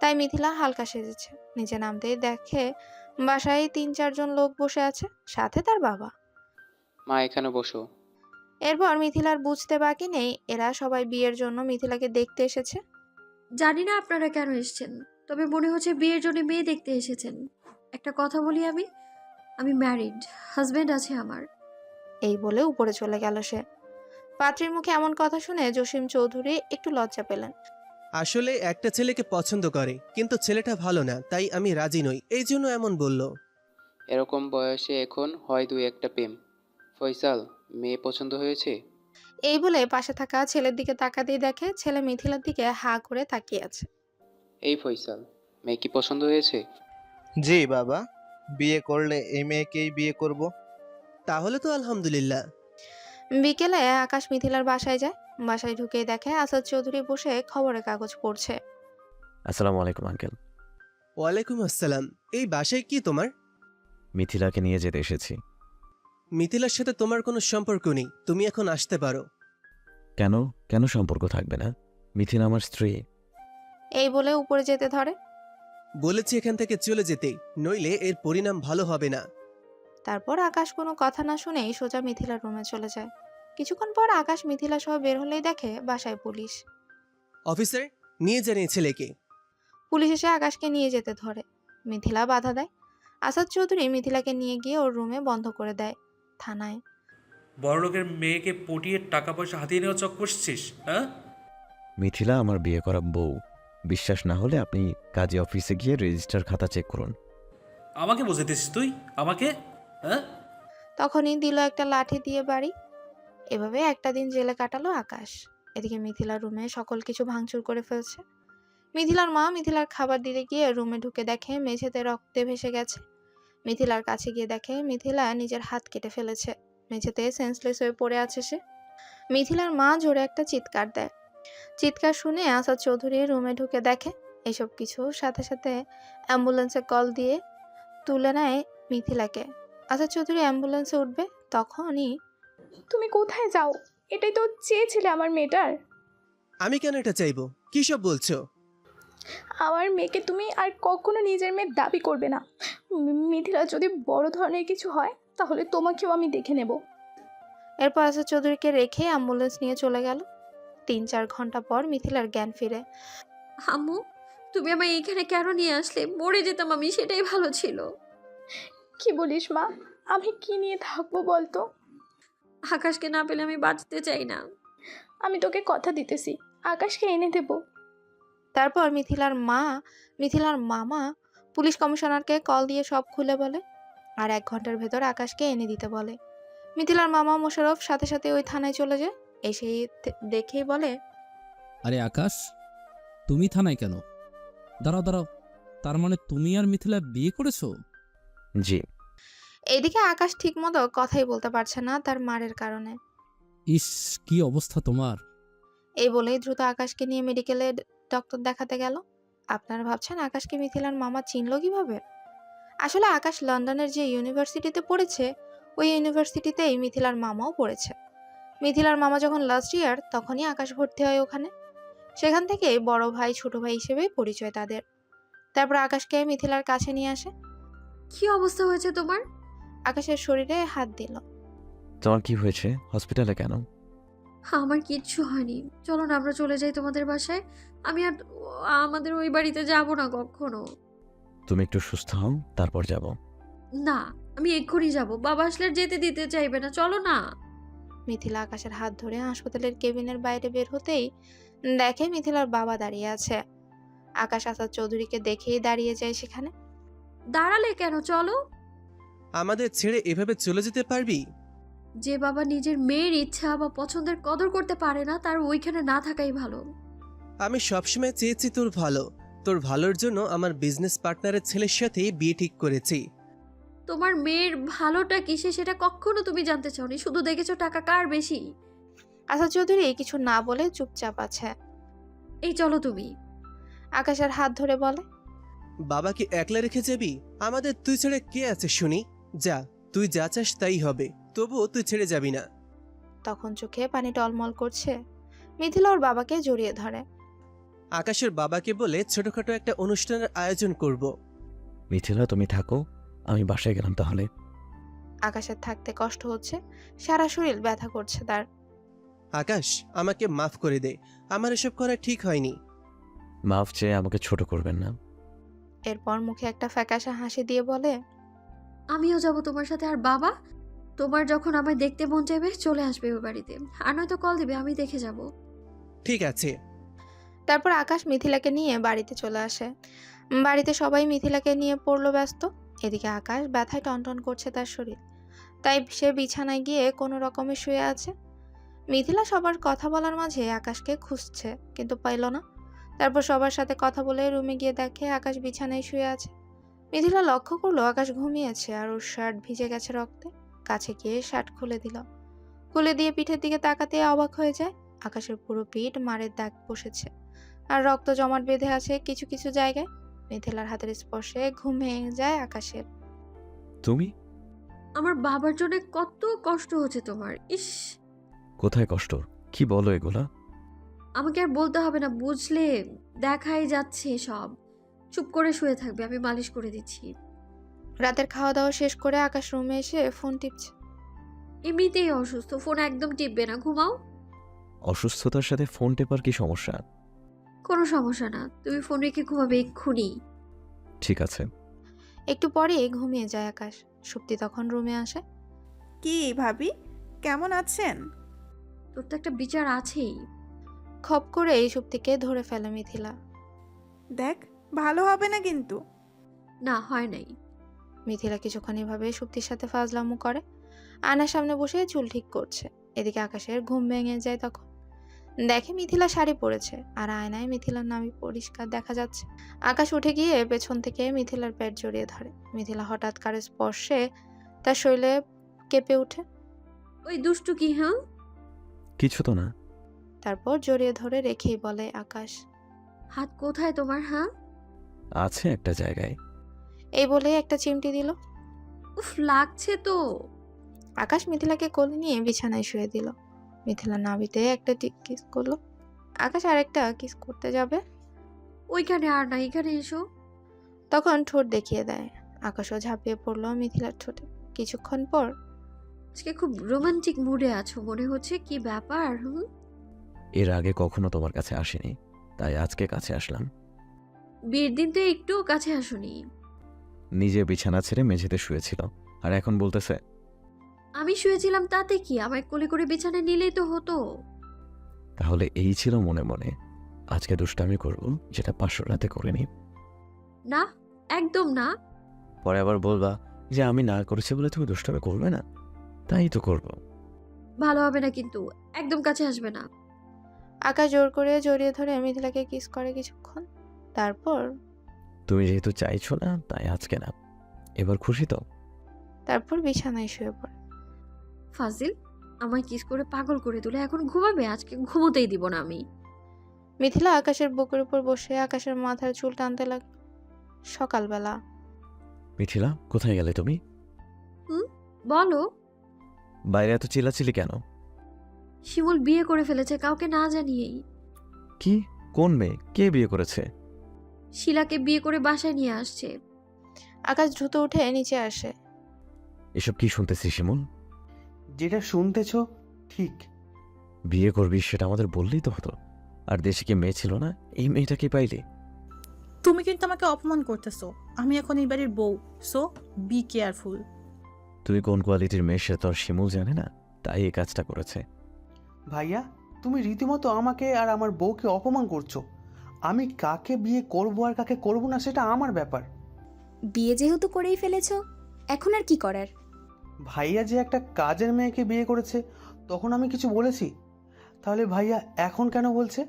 তাই মিথিলা হালকা সেজেছে। নিচে নামতেই দেখে বাসায় ৩-৪ জন লোক বসে আছে, সাথে তার বাবা। মা এখানে বসো। এরপর মিথিলার বুঝতে বাকি নেই এরা সবাই বিয়ের জন্য মিথিলাকে দেখতে এসেছে। জানি না আপনারা কেন এসেছেন, তবে মনে হচ্ছে বিয়ের জন্য মেয়ে দেখতে এসেছেন। একটা কথা বলি, আমি ম্যারিড, হাজবেন্ড আছে আমার। এই বলে উপরে চলে গেল সে। পাত্রীর মুখে এমন কথা শুনে জসিম চৌধুরী একটু লজ্জা পেলেন। আসলে একটা ছেলেকে পছন্দ করে, কিন্তু ছেলেটা ভালো না, তাই আমি রাজি নই, এই জন্য এমন বলল। এরকম বয়সে এখন হয় দুই একটা প্রেম। ফয়সাল, মেয়ে পছন্দ হয়েছে? এই বলে পাশে থাকা ছেলের দিকে তাকাতেই দেখে ছেলে মিথিলার দিকে হা করে তাকিয়ে আছে। এই ফয়সাল, মেয়ে কি পছন্দ হয়েছে? জি বাবা, বিয়ে করলে এই মেয়েকেই বিয়ে করব। তাহলে তো আলহামদুলিল্লাহ। বিকেলে আকাশ মিথিলার বাসায় যায়। বাসায় ঢুকেই দেখে আসাদ চৌধুরী বসে খবরের কাগজ পড়ছে। আসসালামু আলাইকুম আঙ্কেল। ওয়ালাইকুম আসসালাম। এই বাসায় কি তোমার? মিথিলাকে নিয়ে যেতে এসেছি। মিথিলার সাথে তোমার কোনো সম্পর্ক নেই, তুমি এখন আসতে পারো। কেন? কেন সম্পর্ক থাকবে না? মিথিলা আমার স্ত্রী। এই বলে উপরে যেতে ধরে। বলেছি এখান থেকে চলে যেতে, নইলে এর পরিণাম ভালো হবে না। তারপর আকাশ কোনো কথা না শুনেই সোজা মিথিলার রুমে চলে যায়। কিছুক্ষণ পর আকাশ মিথিলা সহ বের হলেই দেখে বাসায় পুলিশ। অফিসার, নিয়ে যান এই ছেলেকে। পুলিশ এসে আকাশকে নিয়ে যেতে ধরে। মিথিলা বাধা দেয়। আসাদ চৌধুরী মিথিলাকে নিয়ে গিয়ে ওর রুমে বন্ধ করে দেয়। থানায় বড়লোকের মেয়েকে পটিয়ে টাকা পয়সা হাতিয়ে নেওয়া চক করছিস, হ্যাঁ? মিথিলা আমার বিয়ে করা বউ। বিশ্বাস না হলে আপনি কাজী অফিসে গিয়ে রেজিস্টার খাতা চেক করুন। আমাকে বোঝাইতেছিস তুই আমাকে, হ্যাঁ? তখনই দিল একটা লাঠি দিয়ে বাড়ি। এভাবে একটা দিন জেলে কাটালো আকাশ। এদিকে মিথিলার রুমে সকল কিছু ভাঙচুর করে ফেলছে। মিথিলার মা মিথিলার খাবার দিতে গিয়ে রুমে ঢুকে দেখে মেঝেতে রক্তে ভেসে গেছে। মিথিলার কাছে গিয়ে দেখে মিথিলা নিজের হাত কেটে ফেলেছে। মেঝেতে সেন্সলেস হয়ে পড়ে আছে সে। মিথিলার মা জোরে একটা চিৎকার দেয়। চিৎকার শুনে আসাদ চৌধুরী রুমে ঢুকে দেখে এসব কিছু, সাথে সাথে অ্যাম্বুলেন্সে কল দিয়ে তুলে নেয় মিথিলাকে। আসাদ চৌধুরী অ্যাম্বুলেন্সে উঠবে, তখনই তুমি কোথায় যাও? এটাই তো চেয়েছিলে আমার মেয়েটার। আমি কেন এটা চাইবো? কি সব বলছো? আমার মেয়েকে তুমি আর কখনো নিজের মেয়ের দাবি করবে না। মিথিলা যদি বড় ধরনের কিছু হয় তাহলে তোমাকেও আমি দেখে নেব। এরপর আসাদ চৌধুরীকে রেখে অ্যাম্বুলেন্স নিয়ে চলে গেল। 3-4 ঘন্টা পর মিথিলার জ্ঞান ফিরে। আম্মু, তুমি আমায় এখানে কেন নিয়ে আসলে? মরে যেতাম আমি, সেটাই ভালো ছিল। কি বলিস মা? আমি কি নিয়ে থাকবো বলতো? আকাশকে না পেলে আমি বাঁচতে চাই না। আমি তোকে কথা দিতেছি, আকাশকে এনে দেব। তারপর মিথিলার মামা পুলিশ কমিশনারকে কল দিয়ে সব খুলে বলে, আর 1 ঘন্টার ভেতর আকাশকে এনে দিতে বলে। মিথিলার মামা মোশাররফ সাথে সাথে ওই থানায় চলে যায়। এসে দেখেই বলে, আরে আকাশ, তুমি থানায় কেন? দাঁড়াও দাঁড়াও, তার মানে তুমি আর মিথিলা বিয়ে করেছো? জি। এদিকে আকাশ ঠিকমতো কথাই বলতে পারছে না তার মারের কারণে। ইস, কি অবস্থা তোমার! এই বলেই দ্রুত আকাশকে নিয়ে মেডিকেলে ডক্টর দেখাতে গেল। আপনারা ভাবছেন আকাশকে মিথিলার মামা চিনল কিভাবে? আসলে আকাশ লন্ডনের যে ইউনিভার্সিটিতে পড়েছে, ওই ইউনিভার্সিটিতেই মিথিলার মামাও পড়েছে। মিথিলার মামা যখন লাস্ট ইয়ার, তখনই আকাশ ভর্তি হয় ওখানে। সেখান থেকে বড় ভাই ছোট ভাই হিসেবে পরিচয় তাদের। তারপর আকাশকে মিথিলার কাছে নিয়ে আসে। কি অবস্থা হয়েছে তোমার? আকাশের শরীরে হাত দিল। তোমার কি হয়েছে? হসপিটালে কেন? আমার কিচ্ছু হয়নি, চলো না আমরা চলে যাই তোমাদের বাসায়। আমি আর আমাদের ওই বাড়িতে যাব না কখনো। তুমি একটু সুস্থ হও, তারপর যাব। না, আমি এক্ষুনি যাব, বাবা আসলে আর যেতে দিতে চাইবে না, চলো না। মিথিলা আকাশের হাত ধরে হাসপাতালের কেবিনের বাইরে বের হতেই দেখে মিথিলার বাবা দাঁড়িয়ে আছে। আকাশ আসাদ চৌধুরীকে দেখেই দাঁড়িয়ে যায় সেখানে। দাঁড়ালে কেন, চলো। আমাদের ছেড়ে এভাবে চলে যেতে পারবি? যে বাবা নিজের মেয়ের ইচ্ছা বা পছন্দের কদর করতে পারে না, তার ওইখানে না থাকাই ভালো। আমি সবসময় চেয়েছি তোর ভালো। তোর ভালোর জন্য আমার বিজনেস পার্টনারের ছেলের সাথে বিয়ে ঠিক করেছি। তোমার মেয়ের ভালোটা কিসে সেটা কখনো তুমি জানতে চাওনি, শুধু দেখেছো টাকা কার বেশি। আসাদ চৌধুরী কিছু না বলে চুপচাপ আছে। এই চলো তুমি। আকাশের হাত ধরে বলে, বাবাকে একলা রেখে যাবি? আমাদের তুই ছেড়ে কে আছে শুনি? যা, তুই যা চাস তাই হবে, তবুও তুই ছেড়ে যাবি না। তখন চোখে পানি টলমল করছে। মিথিলা ওর বাবাকে জড়িয়ে ধরে। আকাশের বাবাকে বলে ছোটখাটো একটা অনুষ্ঠানের আয়োজন করব। মিথিলা তুমি থাকো, আমি বাসায় গেলাম তাহলে। আকাশের থাকতে কষ্ট হচ্ছে, সারা শরীর ব্যথা করছে তার। আকাশ, আমাকে মাফ করে দে, আমার এসব করা ঠিক হয়নি। মাফ চেয়ে আমাকে ছোট করবেন না। এরপর মুখে একটা ফ্যাকাশে হাসি দিয়ে বলে, আমিও যাব তোমার সাথে। আর বাবা, তোমার যখন আমায় দেখতে মন চাইবে চলে আসবে ওই বাড়িতে, আর নয়তো কল দিবে, আমি দেখে যাব। ঠিক আছে। তারপর আকাশ মিথিলাকে নিয়ে বাড়িতে চলে আসে। বাড়িতে সবাই মিথিলাকে নিয়ে পড়লো ব্যস্ত। এদিকে আকাশ ব্যথায় টনটন করছে তার শরীর, তাই সে বিছানায় গিয়ে কোনো রকমে শুয়ে আছে। মিথিলা সবার কথা বলার মাঝে আকাশকে খুঁজছে, কিন্তু পাইল না। তারপর সবার সাথে কথা বলে রুমে গিয়ে দেখে আকাশ বিছানায় শুয়ে আছে। মিথিলা লক্ষ্য করলো আকাশ ঘুমিয়েছে আর ওর শার্ট ভিজে গেছে রক্তে। কাছে গিয়ে শার্ট খুলে দিল। খুলে দিয়ে পিঠের দিকে তাকাতে অবাক হয়ে যায়। আকাশের পুরো পিঠ মারের দাগ বসেছে আর রক্ত জমাট বেঁধে আছে কিছু কিছু জায়গায়। মিথিলার হাতের স্পর্শে ঘুম ভেঙে যায় আকাশের। তুমি? আমার বাবার জন্য কত কষ্ট হচ্ছে তোমার। ইস, কোথায় কষ্ট? কি বলো এগুলা? আমাকে আর বলতে হবে না, বুঝলে? দেখাই যাচ্ছে সব। চুপ করে শুয়ে থাকবে, আমি মালিশ করে দিচ্ছি। রাতের খাওয়া দাওয়া শেষ করে আকাশ রুমে এসে ফোন টিপছে। এমনিতেই অসুস্থ, ফোন একদম টিপবে না, ঘুমাও। অসুস্থতার সাথে ফোন টেপার কি সমস্যা? কোনো সমস্যা না, তুমি ফোন রেখে ঘুমাবে এক্ষুনি। ঠিক আছে। একটু পরে ঘুমিয়ে যায় আকাশ। সুপ্তি তখন রুমে আসে। কি ভাবি, কেমন আছেন? তোর তো একটা বিচার আছেই। খপ করে এই সুপ্তিকে ধরে ফেলে মিথিলা। দেখ, ভালো হবে না কিন্তু। না, হয় নাই। মিথিলা কিছুক্ষণ এভাবে সুপ্তির সাথে ফাজলামো করে। আয়নার সামনে বসে চুল ঠিক করছে। এদিকে আকাশের ঘুম ভেঙে যায় তখন। দেখে মিথিলা শাড়ি পরেছে আর আয়নায় মিথিলার নাভি পরিষ্কার দেখা যাচ্ছে। আকাশ উঠে গিয়ে পেছন থেকে মিথিলার পেট জড়িয়ে ধরে। মিথিলা হঠাৎ কারো স্পর্শে তার শরীরে কেঁপে ওঠে। ওই দুষ্টু কি? হ্যাঁ, কিছু তো না। তারপর জড়িয়ে ধরে রেখেই বলে আকাশ, হাত কোথায় তোমার? হ্যাঁ, আছে একটা জায়গায়। এই বলে একটা চিমটি দিল। উফ, লাগছে তো। আকাশ মিথিলাকে কোলে নিয়ে বিছানায় শুয়ে দিল। মিথিলা নাভিতে একটা কিস করলো। আকাশ আরেকটা কিস করতে যাবে। ওইখানে আর না, এখানে এসো। তখন ঠোঁট দেখিয়ে দেয়। আকাশও ঝাঁপিয়ে পড়লো মিথিলার ঠোঁটে। কিছুক্ষণ পর, আজকে খুব রোমান্টিক মুডে আছো মনে হচ্ছে, কি ব্যাপার? এর আগে কখনো তোমার কাছে আসিনি, তাই আজকে কাছে আসলাম। বিয়ের দিন তো একটু কাছে আসুনি। নিজে বিছানা ছেড়ে মেঝেতে শুয়েছিল, আর এখন বলতেছে আমি শুয়েছিলাম তাতে কি? আমায় কোলে করে বিছানায় নিলেই তো হতো। তাহলে এই ছিল মনে মনে। আজকে দুষ্টামি করব, যেটা 500 রাতে করিনি। না, একদম না। পরে আবার বলবা যে আমি না করেছি বলে তুমি দুষ্টামি করবে না। তাই তো করব। ভালো হবে না কিন্তু, একদম কাছে আসবে না। আকাশ জোর করে জড়িয়ে ধরে মিথিলাকে কিস করে কিছুক্ষণ। তারপর তুমি যেহেতু চাইছো না তাই আজকে না, এবার খুশি তো? তারপর বিছানায় শুয়ে পড়ে। ফাজিল আমায় কিস করে পাগল করে তুলে এখন ঘুমাবে, আজকে ঘুমোতেই দিব না আমি। মিথিলা আকাশের বুকের উপর বসে আকাশের মাথার চুল টানতে লাগলো। সকালবেলা। মিথিলা, কোথায় গেলে তুমি? বলো। বাইরে এত চিল্লাচিল্লি কেন? শিমুল বিয়ে করে ফেলেছে কাউকে না জানিয়েই। কি? কোন মেয়ে? কে বিয়ে করেছে? শিলাকে বিয়ে করে বাসায় নিয়ে আসছে। আকাশ দ্রুত উঠে নিচে আসে। এসব কি শুনতেছি শিমুল? যেটা শুনতেছ ঠিক। বিয়ে করবি সেটা আমাদের বললেই তো হতো। আর দেশে কি মেয়ে ছিল না? এই মেয়েটাকে পাইলি? তুমি কিন্তু আমাকে অপমান করতেছো। আমি এখন এই বাড়ির বউ, সো বি কেয়ারফুল। তুমি কোন কোয়ালিটির মেয়ে সে তো আর শিমুল জানে না, তাই এই কাজটা করেছে। ভাইয়া, তুমি রীতিমতো আমাকে আর আমার বউকে অপমান করছো। আমি কাকে বিয়ে করব আর কাকে করব না সেটা আমার ব্যাপার। বিয়ে যেহেতু করেই ফেলেছো, এখন আর কি করার? ভাইয়া যে একটা কাজের মেয়েকে বিয়ে করেছে তখন আমি কিছু বলেছি? তাহলে ভাইয়া এখন কেন বলছে?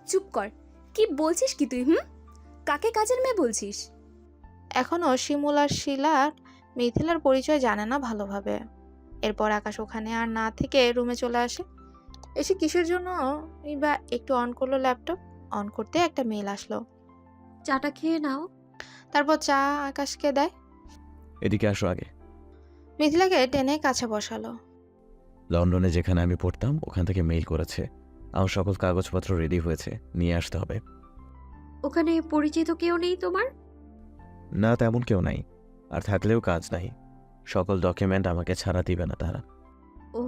চুপ কর। কি বলছিস কি তুই? কাকে কাজের মেয়ে বলছিস? এখনও শিমুল আর শিলার মিথিলার পরিচয় জানে না ভালোভাবে। এরপর আকাশ ওখানে আর না থেকে রুমে চলে আসে। এসে কিসের জন্য বা একটু অন করলো ল্যাপটপ। অন করতে একটা মেল আসলো। চাটা খেয়ে নাও। তারপর চা আকাশকে দেয়। এদিকে আসো আগে। মিথিলাকে টেনে কাছে বসালো। লন্ডনে যেখানে আমি পড়তাম ওখান থেকে মেইল করেছে, আমার সকল কাগজপত্র রেডি হয়েছে, নিয়ে আসতে হবে। ওখানে পরিচিত কেউ নেই তোমার? না, তেমন কেউ নাই, আর থাকলেও কাজ নাই। সকল ডকুমেন্ট আমাকে ছাড়া দিবে না তারা। ও,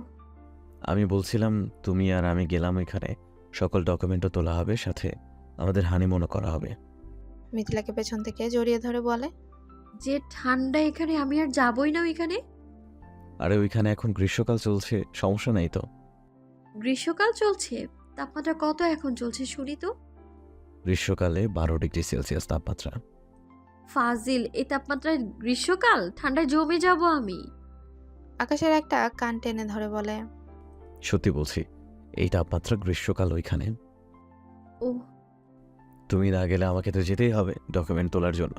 আমি বলছিলাম তুমি আর আমি গেলাম ওইখানে, সকল ডকুমেন্টও তোলা হবে, সাথে আমাদের হানিমুনও করা হবে। মিথিলাকে পেছন থেকে জড়িয়ে ধরে বলে, যে ঠান্ডা এখানে, আমি আর যাবই না ওইখানে। আরে ওইখানে এখন গ্রীষ্মকাল চলছে, সমস্যা নাই তো। গ্রীষ্মকাল চলছে? তাপমাত্রা কত এখন চলছে শুনি তো। গ্রীষ্মকালে 12 ডিগ্রি সেলসিয়াস তাপমাত্রা। ফাজিল, এই তাপমাত্রায় গ্রীষ্মকাল? ঠান্ডায় জমে যাব আমি। আকাশের একটা কান টেনে ধরে বলে, সত্যি বলছি, এই তাপমাত্রা গ্রীষ্মকাল ওইখানে। ও, তুমি না গেলে আমাকে তো যেতেই হবে ডকুমেন্ট তোলার জন্য।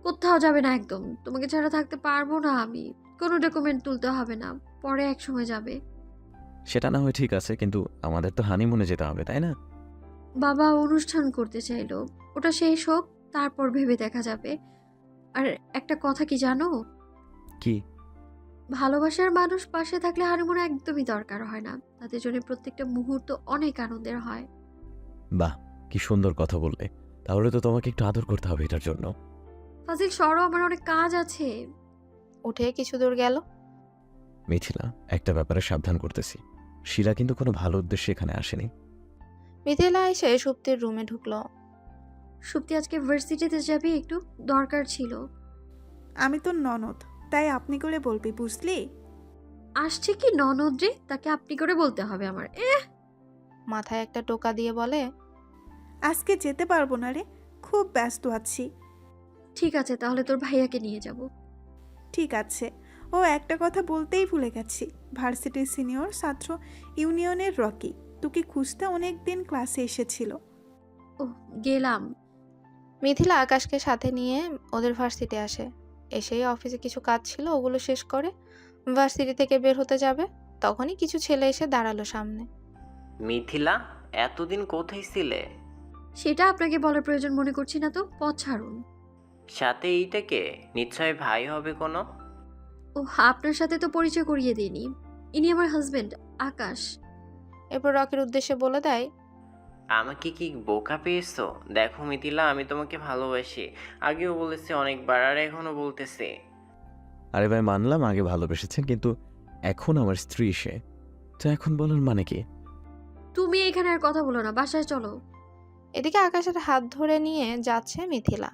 কোথাও যাবে না একদম। তোমাকে ছাড়া থাকতে পারবো না আমি। কোনো ডকুমেন্ট তুলতে হবে না, পরে এক সময় যাবে। সেটা না হয় ঠিক আছে, কিন্তু আমাদের তো হানিমুনে যেতে হবে, তাই না? বাবা অনুষ্ঠান করতে চাইলো, ওটা শেষ হোক, তারপর ভেবে দেখা যাবে। আর একটা কথা কি জানো? কি? ভালোবাসার মানুষ পাশে থাকলে হানিমুন একদমই দরকার হয় না। তাদের জন্য প্রত্যেকটা মুহূর্ত অনেক আনন্দের হয়। বাহ, কি সুন্দর কথা বললে। তাহলে তো তোমাকে একটু আদর করতে হবে এটার জন্য। ফাজিল সরো, আমার অনেক কাজ আছে। উঠে কিছু দূর গেল। মিথিলা, একটা ব্যাপারে সাবধান করতেছি, শিলা কিন্তু কোনো ভালো উদ্দেশ্যে এখানে আসেনি। মিথিলা এসে সুপ্তির রুমে ঢুকলো। সুপ্তি আজকে ভার্সিটিতে যাবি? একটু দরকার ছিল। আমি তো ননদ, তাই আপনি করে বলবি, বুঝলি? আসছে কি ননদ রে, তাকে আপনি করে বলতে হবে আমার? মাথায় একটা টোকা দিয়ে বলে, আজকে যেতে পারবো না রে, খুব ব্যস্ত আছি। ঠিক আছে, তাহলে তোর ভাইয়াকে নিয়ে যাব। ঠিক আছে। ও একটা কথা বলতেই ভুলে গেছি, ভার্সিটির সিনিয়র ছাত্র ইউনিয়নের রকি তোকে খুঁজতে অনেক দিন ক্লাসে এসেছিল। ও, গেলাম। মিথিলা আকাশকে সাথে নিয়ে ওদের ভার্সিটি আসে। এসেই অফিসে কিছু কাজ ছিল, ওগুলো শেষ করে ভার্সিটি থেকে বের হতে যাবে, তখনই কিছু ছেলে এসে দাঁড়ালো সামনে। মিথিলা, এতদিন কোথায় ছিলে? সেটা আপনাকে বলার প্রয়োজন মনে করছি না তো, পথ ছাড়ুন। সাথে এইটাকে নিশ্চয় ভাই হবে কোনো। ও, আপনার সাথে তো পরিচয় করিয়ে দিইনি। ইনি আমার হাজবেন্ড আকাশ। এরপর রকির উদ্দেশ্যে বলে দেয়, আমাকে কি বোকা পেয়েছো? দেখো মিথিলা, আমি তোমাকে ভালোবাসি, আগেও বলেছি অনেকবার, আর এখনো বলতেছি। আরে ভাই, মানলাম আগে ভালোবেসেছেন, কিন্তু এখন আমার স্ত্রী সে, তো এখন বলার মানে কি? তুমি এখানে আর কথা বলো না, বাসায় চলো। এদিকে আকাশের হাত ধরে নিয়ে যাচ্ছে মিথিলা।